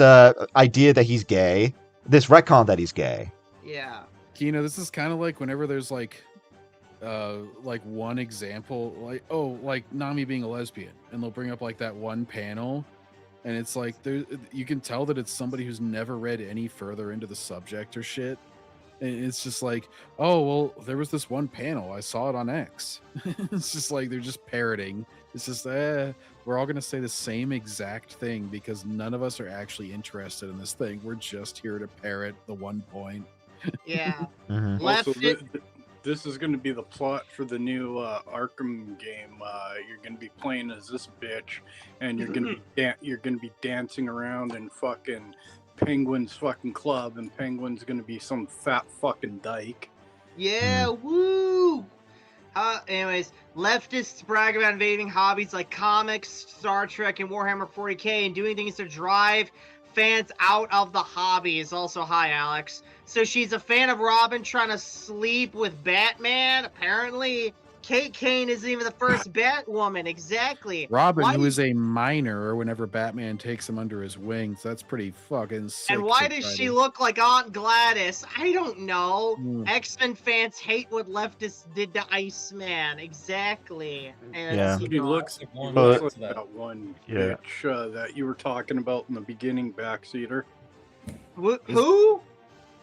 Speaker 2: idea that he's gay. This retcon that he's gay.
Speaker 3: Yeah.
Speaker 1: Kino, this is kind of like whenever there's like one example, like Nami being a lesbian, and they'll bring up like that one panel, and it's like you can tell that it's somebody who's never read any further into the subject or shit. It's just like, oh, well, there was this one panel. I saw it on X. It's just like they're just parroting. It's just, we're all going to say the same exact thing because none of us are actually interested in this thing. We're just here to parrot the one point.
Speaker 3: Yeah.
Speaker 8: Also, this is going to be the plot for the new Arkham game. You're going to be playing as this bitch, and you're going to be dancing around in fucking Penguin's fucking club, and Penguin's gonna be some fat fucking dyke.
Speaker 3: Yeah, woo! Anyways, leftists brag about invading hobbies like comics, Star Trek, and Warhammer 40k, and doing things to drive fans out of the hobbies. Also, hi, Alex. So she's a fan of Robin trying to sleep with Batman, apparently. Kate Kane isn't even the first Batwoman, exactly.
Speaker 1: Robin, who is a minor whenever Batman takes him under his wing, so that's pretty fucking sick.
Speaker 3: And why does she look like Aunt Gladys? I don't know. X-Men fans hate what leftists did to Iceman. Exactly. And
Speaker 8: He looks like that one bitch that you were talking about in the beginning, Backseater.
Speaker 3: Who?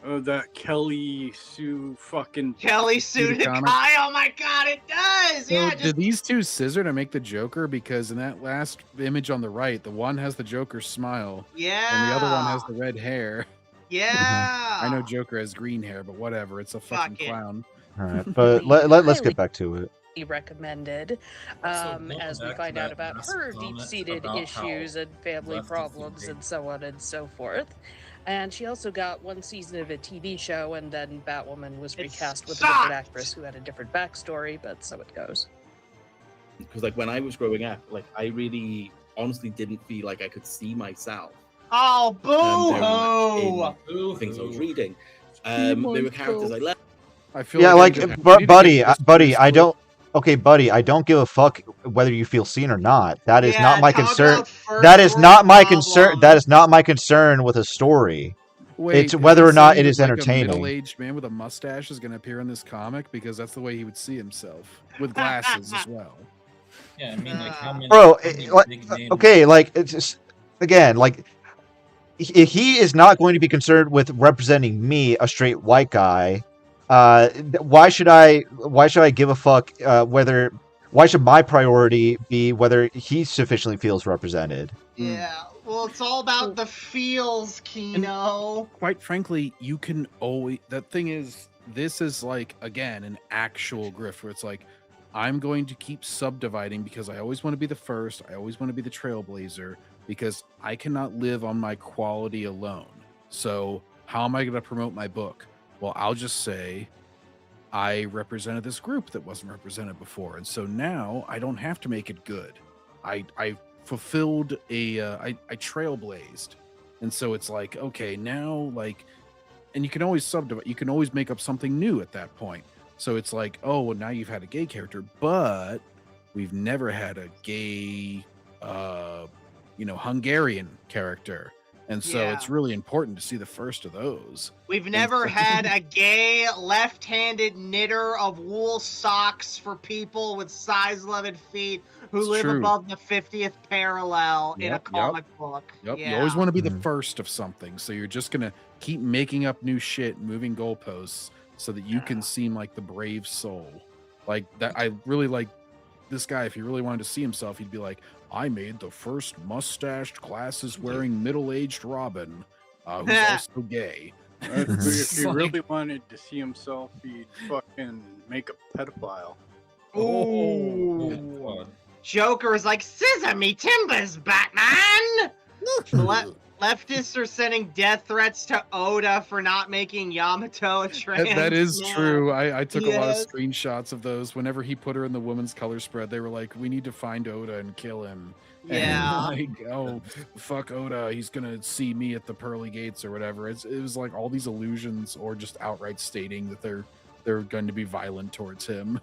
Speaker 8: That Kelly Sue fucking
Speaker 3: Kelly Sue Nakai. Oh my god, it does.
Speaker 1: So
Speaker 3: Yeah.
Speaker 1: did these two scissor to make the Joker? Because in that last image on the right, the one has the Joker smile.
Speaker 3: Yeah.
Speaker 1: And the other one has the red hair.
Speaker 3: Yeah.
Speaker 1: I know Joker has green hair, but whatever. It's a fucking clown.
Speaker 2: All right, but let's get back to it.
Speaker 18: Recommended as we find out about her deep-seated issues and family problems and so on and so forth. And she also got one season of a TV show, and then Batwoman was recast with a different actress who had a different backstory, but so it goes.
Speaker 16: Because like when I was growing up, like I really honestly didn't feel like I could see myself.
Speaker 3: Oh, boo-hoo!
Speaker 16: In things I was reading. There were characters I left.
Speaker 1: I feel
Speaker 2: buddy, I don't. Okay, buddy, I don't give a fuck whether you feel seen or not. That is not my concern. That is not my concern. That is not my concern with a story.
Speaker 1: Wait,
Speaker 2: it's whether or not it is
Speaker 1: A
Speaker 2: entertaining.
Speaker 1: middle-aged man with a mustache is going to appear in this comic because that's the way he would see himself with glasses as well.
Speaker 5: Yeah, I mean, like how many?
Speaker 2: Bro,
Speaker 5: big names?
Speaker 2: okay, like it's just again, like he is not going to be concerned with representing me, a straight white guy. Why should I give a fuck whether? Why should my priority be whether he sufficiently feels represented?
Speaker 3: Yeah, well, it's all about the feels, Kino.
Speaker 1: Quite frankly, you can always. The thing is, this is like again an actual grift where it's like, I'm going to keep subdividing because I always want to be the first. I always want to be the trailblazer because I cannot live on my quality alone. So how am I going to promote my book? Well, I'll just say I represented this group that wasn't represented before. And so now I don't have to make it good. I fulfilled I trailblazed. And so it's like, okay, now like, and you can always subdivide, you can always make up something new at that point. So it's like, oh, well, now you've had a gay character, but we've never had a gay, Hungarian character. And so it's really important to see the first of those.
Speaker 3: We've never had a gay left-handed knitter of wool socks for people with size 11 feet who live above the 50th parallel in a comic book.
Speaker 1: Yep.
Speaker 3: Yeah.
Speaker 1: You always want to be the first of something. So you're just going to keep making up new shit, moving goalposts so that you can seem like the brave soul. Like that. I really like this guy. If he really wanted to see himself, he'd be like, I made the first mustached, glasses-wearing, middle-aged Robin, who's also gay.
Speaker 8: If he really wanted to see himself, he'd fucking make a pedophile.
Speaker 3: Ooh. Joker is like, scissor me timbers, Batman! Leftists are sending death threats to Oda for not making Yamato a trans
Speaker 1: That is
Speaker 3: man.
Speaker 1: true. I took a lot of screenshots of those. Whenever he put her in the women's color spread, they were like, we need to find Oda and kill him.
Speaker 3: Yeah.
Speaker 1: And like, oh, fuck Oda. He's going to see me at the pearly gates or whatever. It was like all these illusions or just outright stating that they're going to be violent towards him.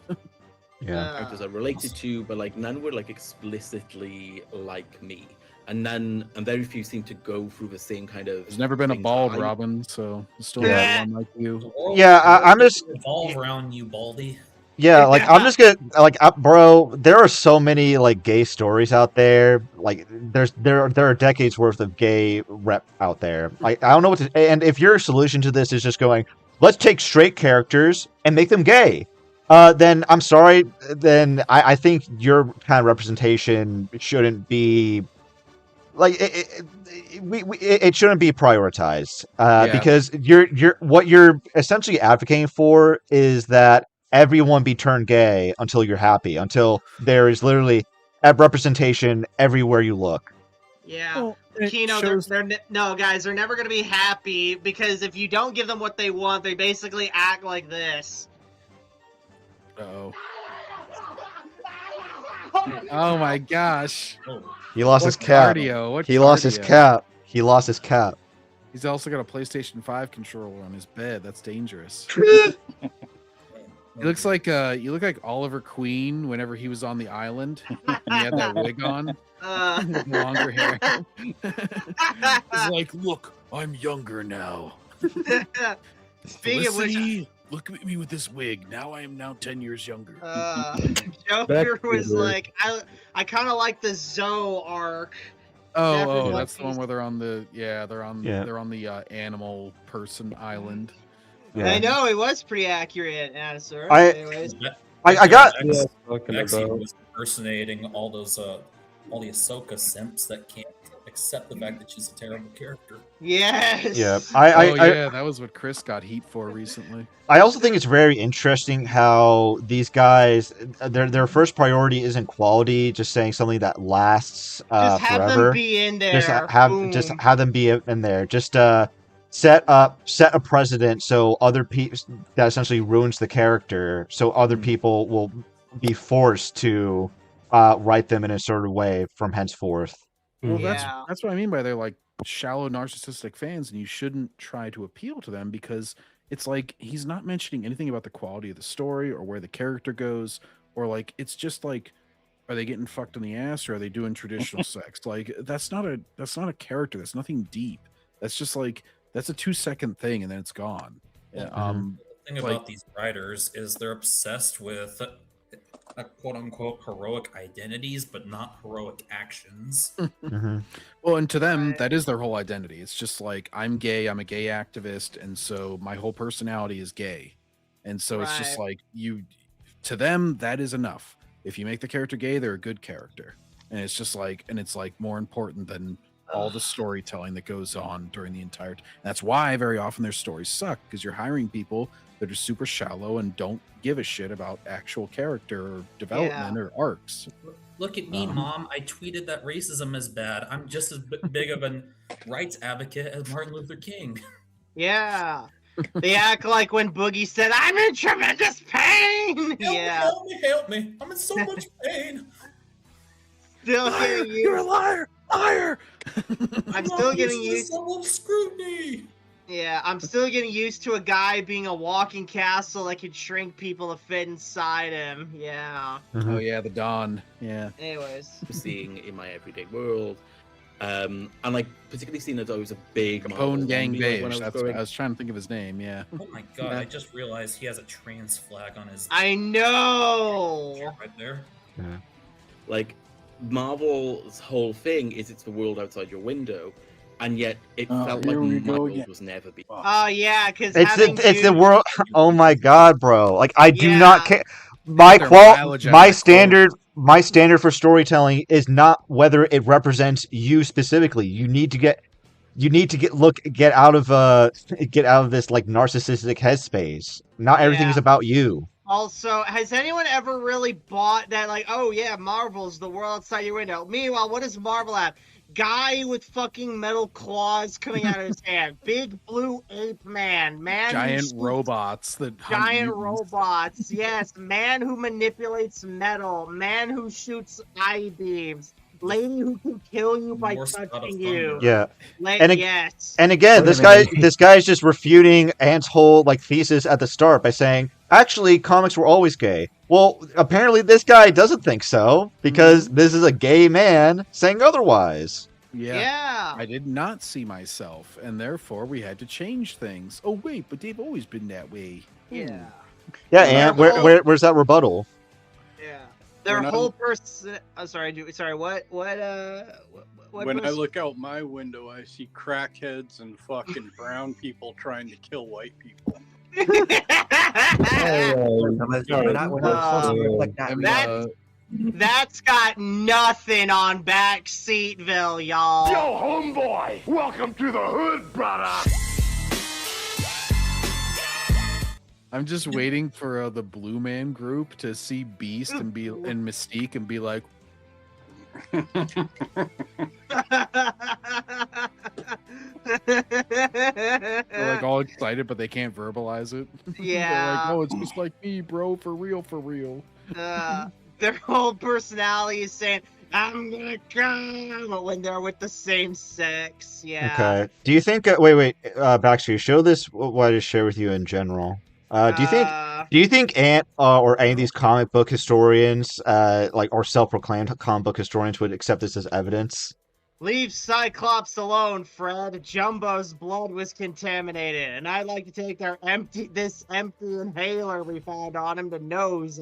Speaker 16: Characters are related to, but like none were like explicitly like me. And very few seem to go through the same kind of.
Speaker 1: There's never been a bald Robin, so still have one like you.
Speaker 2: Yeah, I'm just
Speaker 5: revolve around you, Baldy.
Speaker 2: Yeah, like I'm just gonna like, bro. There are so many like gay stories out there. Like there are decades worth of gay rep out there. Like I don't know what to. And if your solution to this is just going, let's take straight characters and make them gay. Then I'm sorry. Then I think your kind of representation shouldn't be like it shouldn't be prioritized. Because what you're essentially advocating for is that everyone be turned gay until you're happy, until there is literally representation everywhere you look.
Speaker 3: Yeah.
Speaker 1: Well,
Speaker 3: Kino, no, guys, they're never going to be happy because if you don't give them what they want, they basically act like this.
Speaker 1: Uh-oh. Oh my gosh.
Speaker 2: He lost his
Speaker 1: What
Speaker 2: cap.
Speaker 1: cardio? What
Speaker 2: He lost his
Speaker 1: cardio?
Speaker 2: cap. He lost his cap.
Speaker 1: He's also got a PlayStation 5 controller on his bed. That's dangerous. He looks like you look like Oliver Queen whenever he was on the island. And he had that wig on with longer hair. He's like, look, I'm younger now.
Speaker 3: Speaking of which,
Speaker 11: Felicity, look at me with this wig. Now I am 10 years younger.
Speaker 3: Joker was like, I kind of like the Zoe arc.
Speaker 1: Oh, that's the one where they're on the they're on the animal person island.
Speaker 2: Yeah.
Speaker 3: I know it was pretty accurate, answer.
Speaker 2: I got.
Speaker 5: Maxie was impersonating all those all the Ahsoka simps that can't accept the fact that she's a terrible character.
Speaker 3: Yes.
Speaker 2: Yeah.
Speaker 1: That was what Chris got heat for recently.
Speaker 2: I also think it's very interesting how these guys, their first priority isn't quality, just saying something that lasts
Speaker 3: Just have
Speaker 2: forever.
Speaker 3: them be in there.
Speaker 2: Just have them be in there. Just set a precedent so other people that essentially ruins the character, so other people will be forced to write them in a certain way from henceforth.
Speaker 1: Well, that's what I mean by they're like shallow narcissistic fans, and you shouldn't try to appeal to them because it's like he's not mentioning anything about the quality of the story or where the character goes, or like it's just like, are they getting fucked in the ass or are they doing traditional sex? Like that's not a character. That's nothing deep. That's just like that's a 2-second thing and then it's gone.
Speaker 5: The thing
Speaker 1: like,
Speaker 5: about these writers is they're obsessed with quote unquote heroic identities, but not heroic actions.
Speaker 1: Well, and to them, that is their whole identity. It's just like, I'm gay, I'm a gay activist, and so my whole personality is gay. And so it's just like, to them, that is enough. If you make the character gay, they're a good character. And it's just like, and it's like more important than all the storytelling that goes on during the entire. That's why very often their stories suck, because you're hiring people that are super shallow and don't give a shit about actual character or development or arcs.
Speaker 5: Look at me, Mom. I tweeted that racism is bad. I'm just as big of a rights advocate as Martin Luther King.
Speaker 3: Yeah. They act like when Boogie said, I'm in tremendous pain!
Speaker 5: Help me. I'm in so much pain.
Speaker 3: Still getting used.
Speaker 11: You're a liar! Liar!
Speaker 3: I'm still getting used
Speaker 5: to scrutiny.
Speaker 3: Yeah, I'm still getting used to a guy being a walking castle that could shrink people to fit inside him. Yeah.
Speaker 1: Oh yeah, the Dawn. Yeah.
Speaker 3: Anyways.
Speaker 16: Seeing in my everyday world. And like particularly seeing that I was a big
Speaker 1: Capone Gang
Speaker 16: Beige.
Speaker 1: Beige. I was trying to think of his name, yeah.
Speaker 5: Oh my god, I just realized he has a trans flag on his
Speaker 3: I know
Speaker 5: right there.
Speaker 2: Yeah.
Speaker 16: Like Marvel's whole thing is it's the world outside your window. And yet, it felt like Marvel was never be.
Speaker 3: Oh yeah, because
Speaker 2: It's the world. Oh my god, bro! Like I do not care. My standard for storytelling is not whether it represents you specifically. You need to get out of this like narcissistic headspace. Not everything is about you.
Speaker 3: Also, has anyone ever really bought that? Like, oh yeah, Marvel's the world outside your window. Meanwhile, what does Marvel have? Guy with fucking metal claws coming out of his hand. Big blue ape man.
Speaker 1: Giant robots that
Speaker 3: Giant robots. Yes. Man who manipulates metal. Man who shoots eye beams. Lady who can kill you by touching you.
Speaker 2: Yeah.
Speaker 3: Yes.
Speaker 2: And again, this guy is just refuting Ant's whole like thesis at the start by saying, actually, comics were always gay. Well, apparently this guy doesn't think so, because this is a gay man saying otherwise.
Speaker 3: Yeah.
Speaker 1: I did not see myself, and therefore we had to change things. Oh wait, but they've always been that way.
Speaker 3: Yeah.
Speaker 2: Yeah, Ant, where's that rebuttal?
Speaker 3: Yeah. Their whole person. Oh, sorry. What?
Speaker 8: When I look out my window, I see crackheads and fucking brown people trying to kill white people.
Speaker 3: That's got nothing on Backseatville, y'all.
Speaker 11: Yo, homeboy, welcome to the hood, brother.
Speaker 1: I'm just waiting for the Blue Man Group to see Beast and Mystique and be like, they're like all excited, but they can't verbalize it.
Speaker 3: Yeah.
Speaker 1: They're like, oh, it's just like me, bro, for real, for real.
Speaker 3: Their whole personality is saying, I'm gonna come when they're with the same sex. Yeah.
Speaker 2: Okay. Do you think? Wait, Baxter, show this. What I just share with you in general. Do you think Ant or any of these comic book historians, or self-proclaimed comic book historians, would accept this as evidence?
Speaker 3: Leave Cyclops alone, Fred. Jumbo's blood was contaminated, and I'd like to take this empty inhaler we found on him to nose.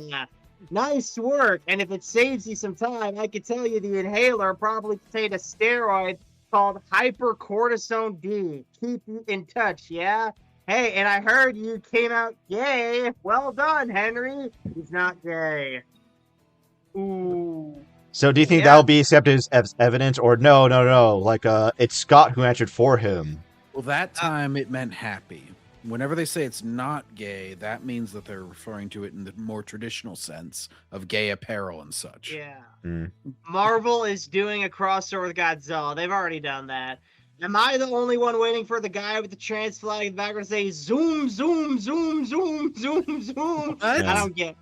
Speaker 3: Nice work, and if it saves you some time, I could tell you the inhaler probably contained a steroid called hypercortisone D. Keep you in touch, yeah? Hey, and I heard you came out gay. Well done, Henry. He's not gay. Ooh.
Speaker 2: So do you think that'll be accepted as evidence, or no? Like, it's Scott who answered for him.
Speaker 1: Well, that time it meant happy. Whenever they say it's not gay, that means that they're referring to it in the more traditional sense of gay apparel and such.
Speaker 3: Yeah.
Speaker 2: Mm.
Speaker 3: Marvel is doing a crossover with Godzilla. They've already done that. Am I the only one waiting for the guy with the trans flag in the background to say zoom, zoom, zoom, zoom, zoom, zoom? I don't get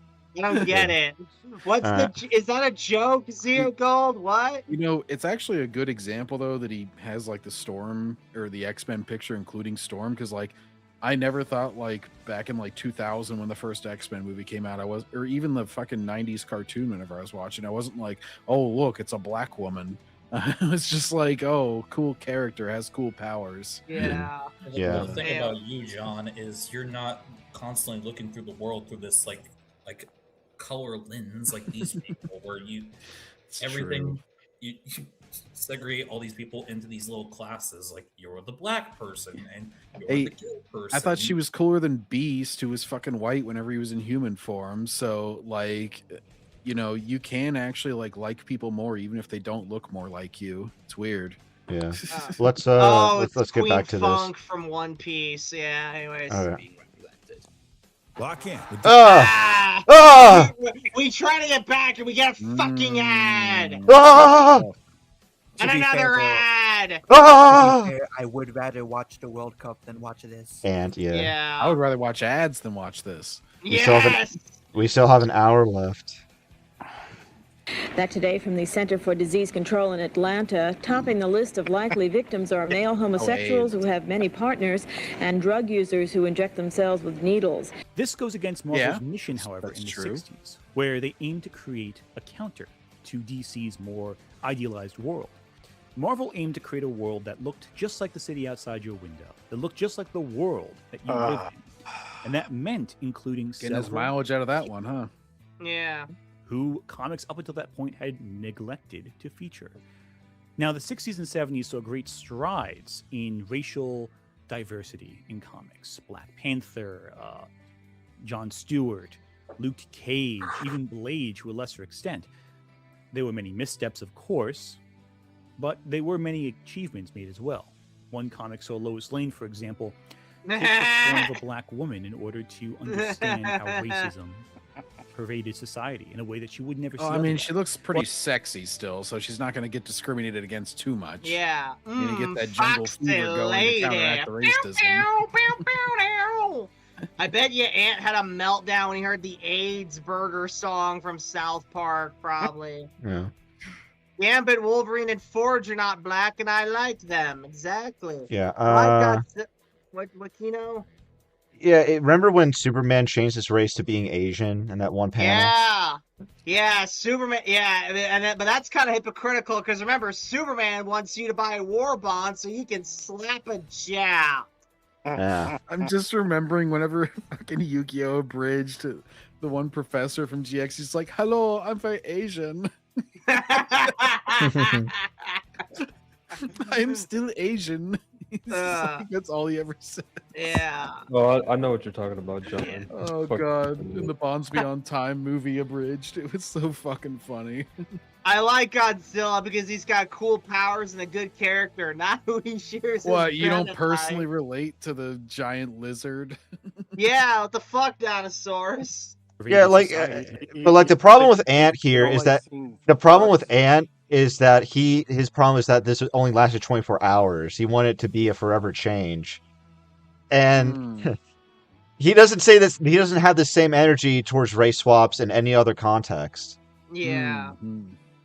Speaker 3: it. Is that a joke, Zero Gold? What?
Speaker 1: You know, it's actually a good example though that he has like the Storm or the X-Men picture including Storm, because like I never thought like back in like 2000 when the first X-Men movie came out, or even the fucking 90s cartoon whenever I was watching, I wasn't like, oh look, it's a black woman. It's just like, oh, cool character, has cool powers.
Speaker 3: Yeah.
Speaker 5: The thing about you, John, is you're not constantly looking through the world through this like color lens like these people, where you segregate all these people into these little classes. Like you're the black person and you're the gay person.
Speaker 1: I thought she was cooler than Beast, who was fucking white whenever he was in human form. So like, you know, you can actually like people more even if they don't look more like you. It's weird.
Speaker 2: Yeah. Let's get
Speaker 3: Queen
Speaker 2: back to
Speaker 3: Funk
Speaker 2: this.
Speaker 3: from One Piece. Yeah. Anyways.
Speaker 2: Okay.
Speaker 7: Lock in.
Speaker 3: We try to get back and we get a fucking ad. And another ad.
Speaker 9: I would rather watch the World Cup than watch this.
Speaker 2: And
Speaker 1: I would rather watch ads than watch this.
Speaker 2: We still have an hour left.
Speaker 23: That today from the Center for Disease Control in Atlanta, topping the list of likely victims are male homosexuals who have many partners and drug users who inject themselves with needles.
Speaker 6: This goes against Marvel's mission, however, in the 60s, where they aimed to create a counter to DC's more idealized world. Marvel aimed to create a world that looked just like the city outside your window, that looked just like the world that you live in. And that meant including
Speaker 1: Getting his mileage out of that one, huh?
Speaker 3: Yeah.
Speaker 6: Who comics up until that point had neglected to feature. Now, the 60s and 70s saw great strides in racial diversity in comics. Black Panther, Jon Stewart, Luke Cage, even Blade to a lesser extent. There were many missteps, of course, but there were many achievements made as well. One comic saw Lois Lane, for example, take the form of a black woman in order to understand how racism pervaded society in a way that she would never see.
Speaker 1: I mean,
Speaker 6: otherwise.
Speaker 1: she looks pretty sexy still, so she's not going to get discriminated against too much.
Speaker 3: Yeah.
Speaker 1: You're going to get that jungle fever going to counteract the racism.
Speaker 3: I bet you Ant had a meltdown when he heard the AIDS Burger song from South Park, probably.
Speaker 2: Yeah.
Speaker 3: Gambit, Wolverine, and Forge are not black, and I like them. Exactly.
Speaker 2: Yeah.
Speaker 3: What Kino?
Speaker 2: Yeah, remember when Superman changed his race to being Asian in that one panel?
Speaker 3: Yeah, Superman. Yeah, but that's kind of hypocritical because remember, Superman wants you to buy a war bond so you can slap a jab.
Speaker 2: Yeah.
Speaker 1: I'm just remembering whenever fucking Yu-Gi-Oh! Abridged the one professor from GX, he's like, "Hello, I'm very Asian." I'm still Asian. That's all he ever said.
Speaker 3: Yeah.
Speaker 4: Well, I know what you're talking about, John.
Speaker 1: Oh god, in the Bonds Beyond Time movie abridged, it was so fucking funny.
Speaker 3: I like Godzilla because he's got cool powers and a good character, not who he shares.
Speaker 1: What, you don't personally relate to the giant lizard?
Speaker 3: Yeah, what the fuck, dinosaurs?
Speaker 2: Yeah, like, but like the problem with Ant here is that his problem is that this only lasted 24 hours. He wanted it to be a forever change, and he doesn't say this. He doesn't have the same energy towards race swaps in any other context.
Speaker 3: Yeah.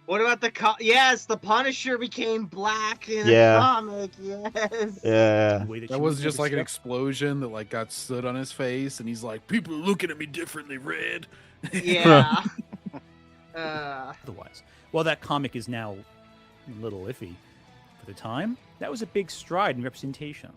Speaker 3: What about yes, the Punisher became black in
Speaker 2: Yeah.
Speaker 3: the comic. Yes.
Speaker 2: Yeah.
Speaker 1: That was just like an explosion that like got stood on his face, and he's like, "People are looking at me differently, Red."
Speaker 3: Yeah.
Speaker 6: Otherwise, well, that comic is now a little iffy. For the time, that was a big stride in representation.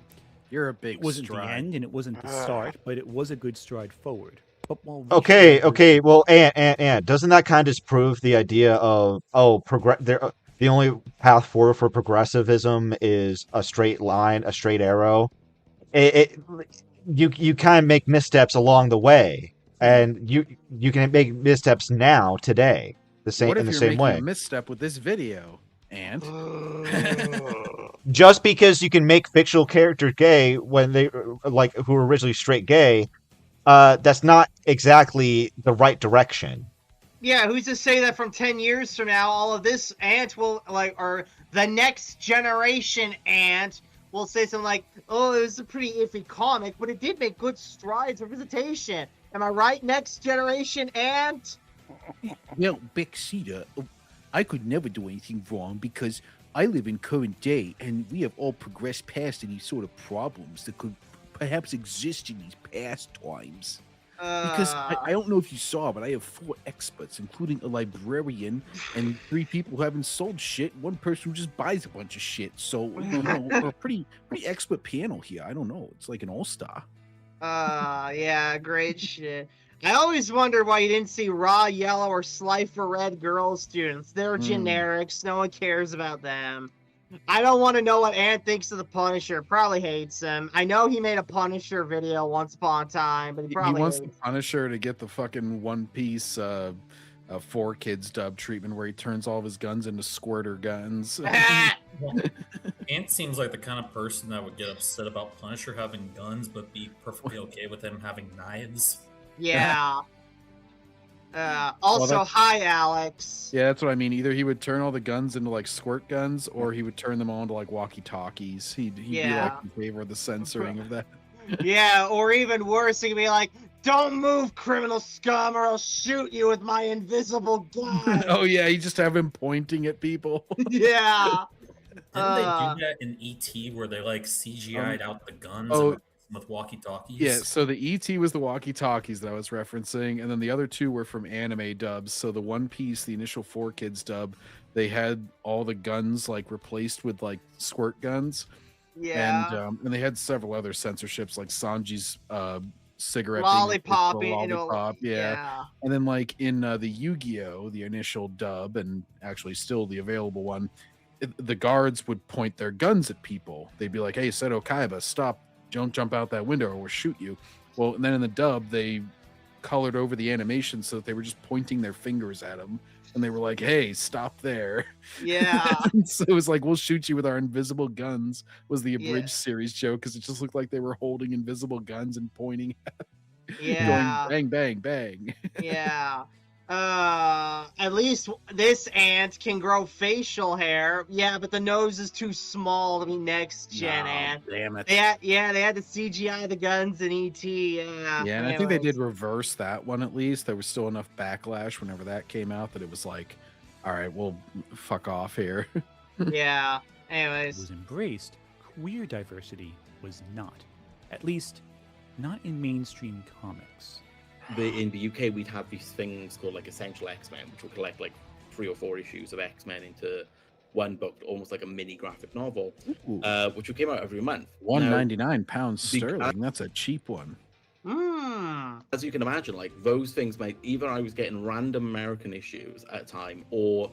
Speaker 1: You're a big
Speaker 6: It wasn't
Speaker 1: stride.
Speaker 6: the end, and it wasn't the start, but it was a good stride forward. But while
Speaker 2: Okay. Well, and doesn't that kind of disprove the idea of the only path forward for progressivism is a straight line, a straight arrow? You kind of make missteps along the way, and you can make missteps now today
Speaker 1: What
Speaker 2: in
Speaker 1: if
Speaker 2: the
Speaker 1: you're
Speaker 2: same
Speaker 1: making
Speaker 2: way.
Speaker 1: a misstep with this video? And
Speaker 2: Just because you can make fictional characters gay when they like who were originally straight gay, that's not exactly the right direction.
Speaker 3: Yeah, who's to say that from 10 years from now, all of this Ant will, or the next generation Ant will say something like, oh, it was a pretty iffy comic, but it did make good strides of visitation. Am I right, next generation Ant?
Speaker 11: Well, Beck Cedar, I could never do anything wrong because I live in current day and we have all progressed past any sort of problems that could perhaps exist in these past times. Because I don't know if you saw, but I have 4 experts, including a librarian and 3 people who haven't sold shit, one person who just buys a bunch of shit. So, we're a pretty expert panel here. I don't know. It's like an all-star.
Speaker 3: Yeah, great shit. I always wondered why you didn't see raw yellow or slifer red girl students. They're generics. No one cares about them. I don't want to know what Ant thinks of the Punisher. Probably hates him. I know he made a Punisher video once upon a time, but he probably
Speaker 1: wants
Speaker 3: hates
Speaker 1: the Punisher to get the fucking One Piece 4 Kids dub treatment where he turns all of his guns into squirter guns.
Speaker 5: Ant seems like the kind of person that would get upset about Punisher having guns, but be perfectly okay with him having knives.
Speaker 3: Yeah. Also, hi, Alex.
Speaker 1: Yeah, that's what I mean. Either he would turn all the guns into like squirt guns, or he would turn them all into like walkie-talkies. He'd be like in favor of the censoring of that.
Speaker 3: Yeah, or even worse, he'd be like, "Don't move, criminal scum, or I'll shoot you with my invisible gun."
Speaker 1: Oh yeah, you just have him pointing at people.
Speaker 3: Yeah.
Speaker 5: Didn't they do that in E.T. where they like CGI'd out the guns with walkie-talkies?
Speaker 1: Yeah, so the E.T. was the walkie-talkies that I was referencing, and then the other 2 were from anime dubs. So the One Piece, the initial 4 Kids dub, they had all the guns like replaced with like squirt guns.
Speaker 3: Yeah.
Speaker 1: And they had several other censorships like Sanji's cigarette
Speaker 3: Lollipop,
Speaker 1: being lollipop, yeah. And then like in the Yu-Gi-Oh, the initial dub, and actually still the available one, the guards would point their guns at people. They'd be like, "Hey, Seto Kaiba, stop. Don't jump out that window or we'll shoot you." Well, and then in the dub, they colored over the animation so that they were just pointing their fingers at him. And they were like, "Hey, stop there."
Speaker 3: Yeah.
Speaker 1: So it was like, "We'll shoot you with our invisible guns," was the abridged series joke, because it just looked like they were holding invisible guns and pointing at
Speaker 3: Yeah.
Speaker 1: going bang, bang, bang.
Speaker 3: Yeah. At least this Ant can grow facial hair. Yeah, but the nose is too small to be next gen Ant.
Speaker 1: Damn it.
Speaker 3: They had to CGI the guns in E.T. Yeah.
Speaker 1: Yeah, and I think they did reverse that one at least. There was still enough backlash whenever that came out that it was like, all right, well, fuck off here.
Speaker 3: Yeah.
Speaker 6: It
Speaker 3: Anyways.
Speaker 6: was embraced. Queer diversity was not. At least, not in mainstream comics.
Speaker 16: In the UK, we'd have these things called like Essential X-Men, which would collect like 3 or 4 issues of X-Men into one book, almost like a mini graphic novel, which came out every month.
Speaker 1: £199 sterling. That's a cheap one.
Speaker 16: As you can imagine, like those things might either I was getting random American issues at a time, or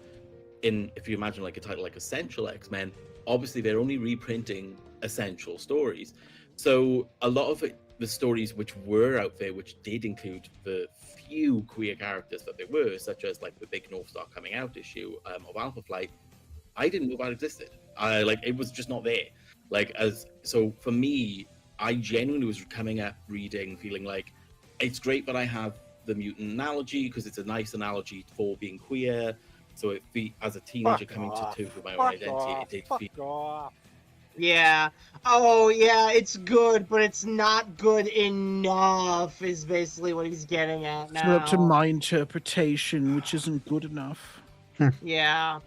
Speaker 16: if you imagine like a title like Essential X-Men, obviously they're only reprinting essential stories. So a lot of the stories which were out there, which did include the few queer characters that there were, such as like the big North Star coming out issue of Alpha Flight, I didn't know that existed. It was just not there. So for me, I genuinely was coming at reading feeling like it's great that I have the mutant analogy because it's a nice analogy for being queer. So as a teenager coming to terms with my own identity, it did feel.
Speaker 3: Yeah. Oh, yeah, it's good, but it's not good enough, is basically what he's getting at now.
Speaker 1: It's up to my interpretation, which isn't good enough.
Speaker 3: Yeah.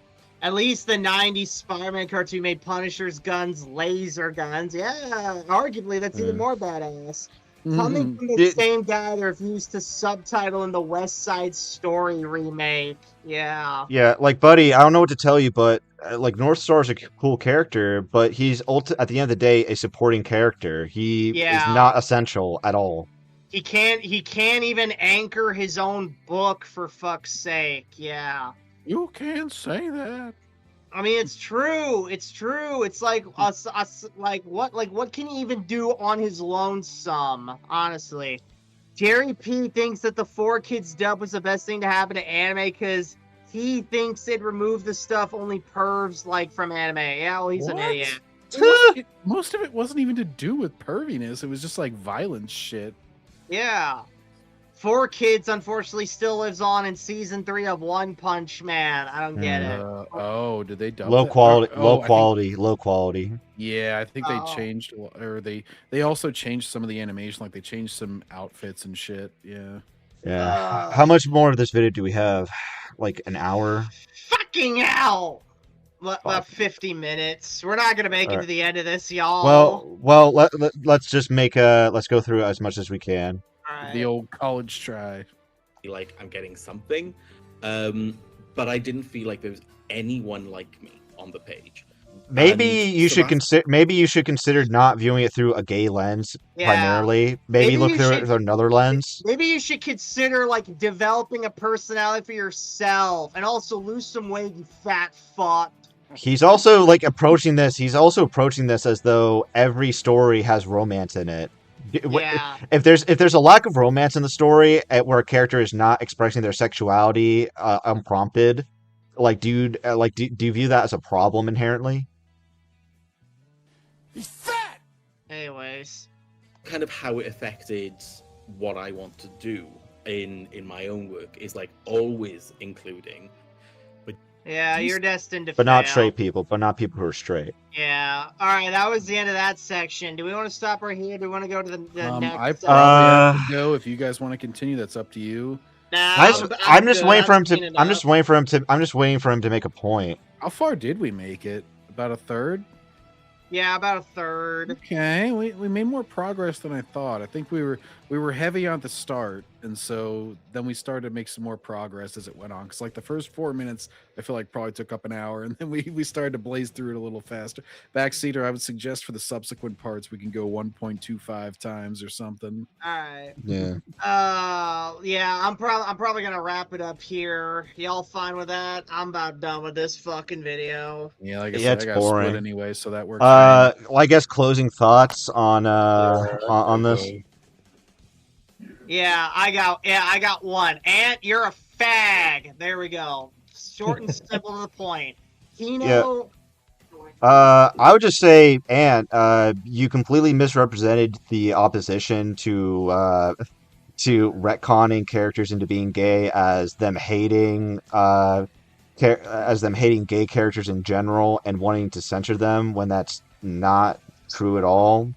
Speaker 3: At least the 90s Spider-Man cartoon made Punisher's guns laser guns. Yeah, arguably, that's even more badass. Coming from the same guy that refused to subtitle in the West Side Story remake. Yeah.
Speaker 2: Yeah, like, buddy, I don't know what to tell you, but like North Star's a cool character, but he's at the end of the day a supporting character. He is not essential at all.
Speaker 3: He can't even anchor his own book, for fuck's sake. Yeah.
Speaker 1: You can't say that.
Speaker 3: I mean, it's true. It's true. It's like what can he even do on his lonesome? Honestly, Jerry P thinks that the 4 Kids dub was the best thing to happen to anime because he thinks it removed the stuff only pervs like from anime. Yeah, well, he's an idiot.
Speaker 1: Most of it wasn't even to do with perviness. It was just like violent shit.
Speaker 3: Yeah. 4 Kids, unfortunately, still lives on in season 3 of One Punch Man. I don't get it.
Speaker 1: Oh, did they dub
Speaker 2: Low
Speaker 1: that?
Speaker 2: quality,
Speaker 1: Oh,
Speaker 2: low quality.
Speaker 1: Yeah, I think they changed, or they also changed some of the animation, like they changed some outfits and shit. Yeah.
Speaker 2: Yeah. How much more of this video do we have? Like an hour?
Speaker 3: Fucking hell! About 50 minutes. We're not gonna make it to the end of this, y'all.
Speaker 2: Well, let's just let's go through as much as we can.
Speaker 1: The old college try.
Speaker 16: Like I'm getting something, but I didn't feel like there was anyone like me on the page.
Speaker 2: Maybe you should consider. Maybe you should consider not viewing it through a gay lens primarily. Maybe look through it through another lens.
Speaker 3: Maybe you should consider like developing a personality for yourself, and also lose some weight, you fat fuck.
Speaker 2: He's also like approaching this. He's also approaching this as though every story has romance in it.
Speaker 3: Yeah.
Speaker 2: If there's a lack of romance in the story where a character is not expressing their sexuality unprompted, like do you view that as a problem inherently?
Speaker 3: Anyways,
Speaker 16: kind of how it affected what I want to do in my own work is like always including.
Speaker 3: Yeah, you're destined to
Speaker 2: But
Speaker 3: fail.
Speaker 2: not straight people, but not people who are straight.
Speaker 3: Yeah. All right, that was the end of that section. Do we want to stop right here? Do we want to go to the next?
Speaker 1: I probably have to go. If you guys want to continue, that's up to you.
Speaker 3: Nah,
Speaker 2: I'm just waiting for him to. I'm just waiting for him to make a point.
Speaker 1: How far did we make it? About a third?
Speaker 3: Yeah, about a third.
Speaker 1: Okay, we made more progress than I thought. I think we were heavy on the start, and so then we started to make some more progress as it went on. Because like the first 4 minutes, I feel like probably took up an hour, and then we started to blaze through it a little faster. Backseater, I would suggest for the subsequent parts we can go 1.25 times or something.
Speaker 3: All right.
Speaker 2: Yeah.
Speaker 3: Yeah, I'm probably gonna wrap it up here. Y'all fine with that? I'm about done with this fucking video.
Speaker 1: Yeah, like I said,
Speaker 2: it's
Speaker 1: I got
Speaker 2: boring.
Speaker 1: split anyway, so that works.
Speaker 2: Well, I guess closing thoughts on this.
Speaker 3: Yeah, I got one. Ant, you're a fag. There we go. Short and simple to the point. Kino.
Speaker 2: I would just say, Ant, you completely misrepresented the opposition to retconning characters into being gay as them hating gay characters in general and wanting to censor them when that's not true at all.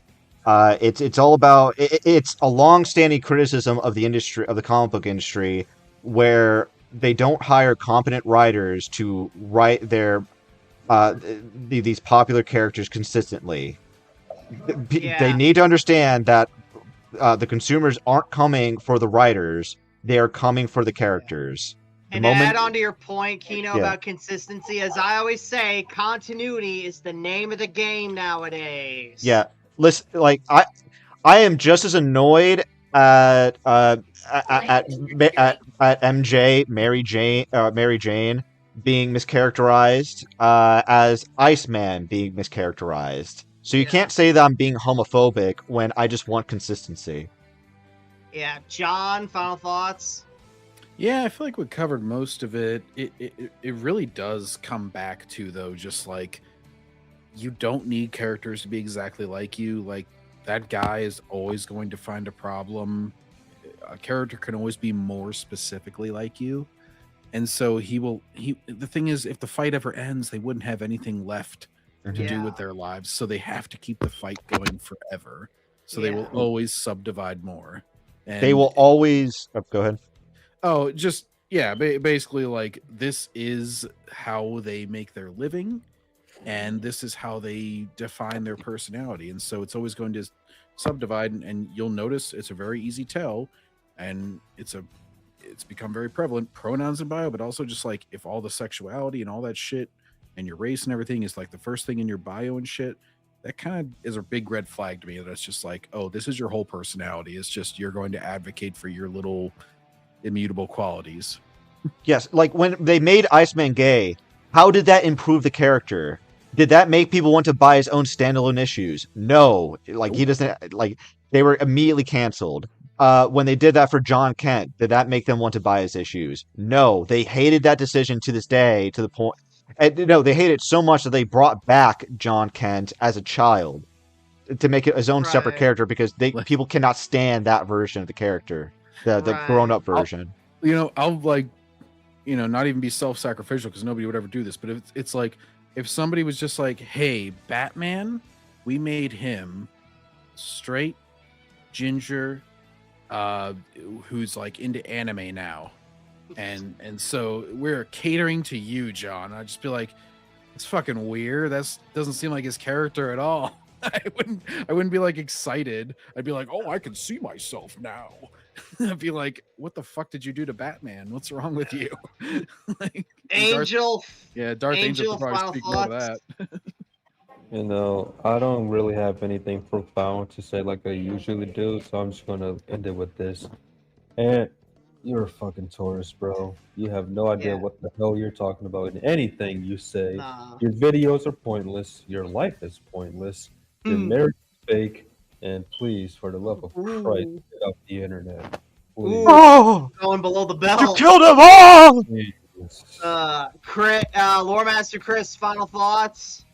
Speaker 2: It's all about it's a long-standing criticism of the industry, of the comic book industry, where they don't hire competent writers to write their these popular characters consistently. They need to understand that the consumers aren't coming for the writers; they are coming for the characters.
Speaker 3: And to add on to your point, Kino, about consistency, as I always say, continuity is the name of the game nowadays.
Speaker 2: Yeah, listen, like I am just as annoyed at MJ, Mary Jane being mischaracterized as Iceman being mischaracterized. So you can't say that I'm being homophobic when I just want consistency.
Speaker 3: Yeah, John, final thoughts?
Speaker 1: Yeah, I feel like we covered most of it. It really does come back to, though, just like, you don't need characters to be exactly like you. Like, that guy is always going to find a problem. A character can always be more specifically like you. And so the thing is, if the fight ever ends, they wouldn't have anything left to do with their lives. So they have to keep the fight going forever. So they will always subdivide more. And
Speaker 2: They will always... Oh, go ahead.
Speaker 1: Oh, just, yeah, basically, like, this is how they make their living, and this is how they define their personality. And so it's always going to subdivide, and you'll notice it's a very easy tell, and it's become very prevalent, pronouns in bio, but also just, like, if all the sexuality and all that shit and your race and everything is, like, the first thing in your bio and shit, that kind of is a big red flag to me. That's just like, oh, this is your whole personality. It's just you're going to advocate for your little immutable qualities.
Speaker 2: Yes, like when they made Iceman gay, how did that improve the character? Did that make people want to buy his own standalone issues? No. Like, he doesn't, like, they were immediately canceled. When they did that for John Kent, did that make them want to buy his issues? No. They hated that decision to this day, to the point... No, they hated it so much that they brought back John Kent as a child to make it his own separate character, because people cannot stand that version of the character. The grown-up version.
Speaker 1: I'll like, not even be self-sacrificial, because nobody would ever do this. But it's like, if somebody was just like, hey, Batman, we made him straight, ginger, who's like into anime now. And so we're catering to you, John. I'd just be like, it's fucking weird. That doesn't seem like his character at all. I wouldn't be like excited. I'd be like, oh, I can see myself now. I'd be like, what the fuck did you do to Batman? What's wrong with you? Like,
Speaker 3: Angel.
Speaker 1: Darth Angel could probably speak more to that.
Speaker 4: I don't really have anything profound to say like I usually do, so I'm just gonna end it with this. And you're a fucking tourist, bro. You have no idea what the hell you're talking about in anything you say. Your videos are pointless. Your life is pointless. Your marriage is fake. And please, for the love of Christ, get off the internet. Please.
Speaker 3: Oh! Going below the belt.
Speaker 2: You killed them all!
Speaker 3: Lore Master Chris, final thoughts?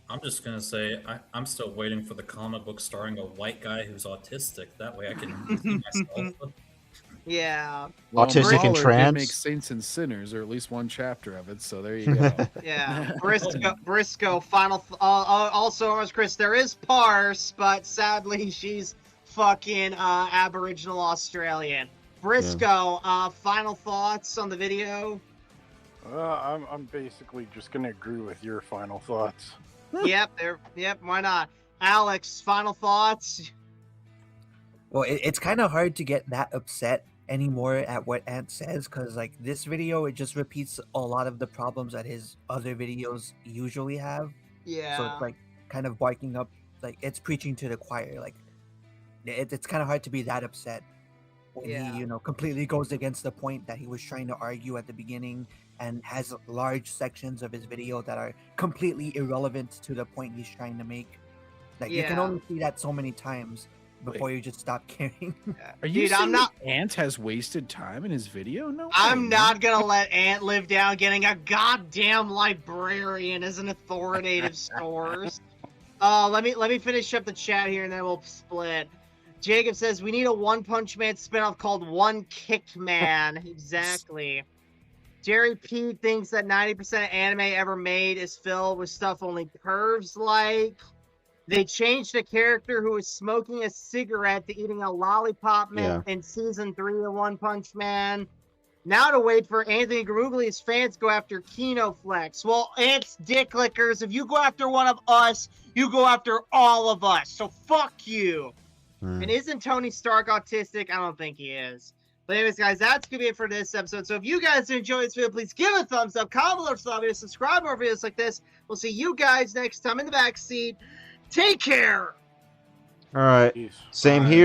Speaker 5: I'm just gonna say I'm still waiting for the comic book starring a white guy who's autistic. That way I can see myself.
Speaker 3: Yeah.
Speaker 1: Well,
Speaker 2: Autistic and trans.
Speaker 1: Make Saints and Sinners, or at least one chapter of it. So there you go.
Speaker 3: Yeah. Briscoe. Final. Also, as Chris, there is Parse, but sadly she's fucking Aboriginal Australian. Briscoe. Final thoughts on the video?
Speaker 8: I'm basically just gonna agree with your final thoughts.
Speaker 3: Yep. Why not? Alex, final thoughts?
Speaker 9: Well, it's kind of hard to get that upset anymore at what Ant says, because like this video, it just repeats a lot of the problems that his other videos usually have.
Speaker 3: Yeah.
Speaker 9: So it's like kind of barking up, like it's preaching to the choir. Like it's kind of hard to be that upset when he, completely goes against the point that he was trying to argue at the beginning, and has large sections of his video that are completely irrelevant to the point he's trying to make. Like you can only see that so many times before you just stop caring.
Speaker 1: Are you saying Ant has wasted time in his video? No,
Speaker 3: I'm not gonna let Ant live down getting a goddamn librarian as an authoritative source. Let me finish up the chat here and then we'll split. Jacob says we need a One Punch Man spinoff called One Kick Man. Exactly. Jerry P thinks that 90% of anime ever made is filled with stuff only pervs like. They changed a character who was smoking a cigarette to eating a lollipop in season 3 of One Punch Man. Now to wait for Anthony Garuglia's fans go after Kino Flex. Well, Ant's dick lickers. If you go after one of us, you go after all of us. So fuck you. And isn't Tony Stark autistic? I don't think he is. But anyways, guys, that's going to be it for this episode. So if you guys enjoyed this video, please give it a thumbs up, comment below for some videos, subscribe for more videos like this. We'll see you guys next time in the backseat. Take care.
Speaker 2: All right. Same here.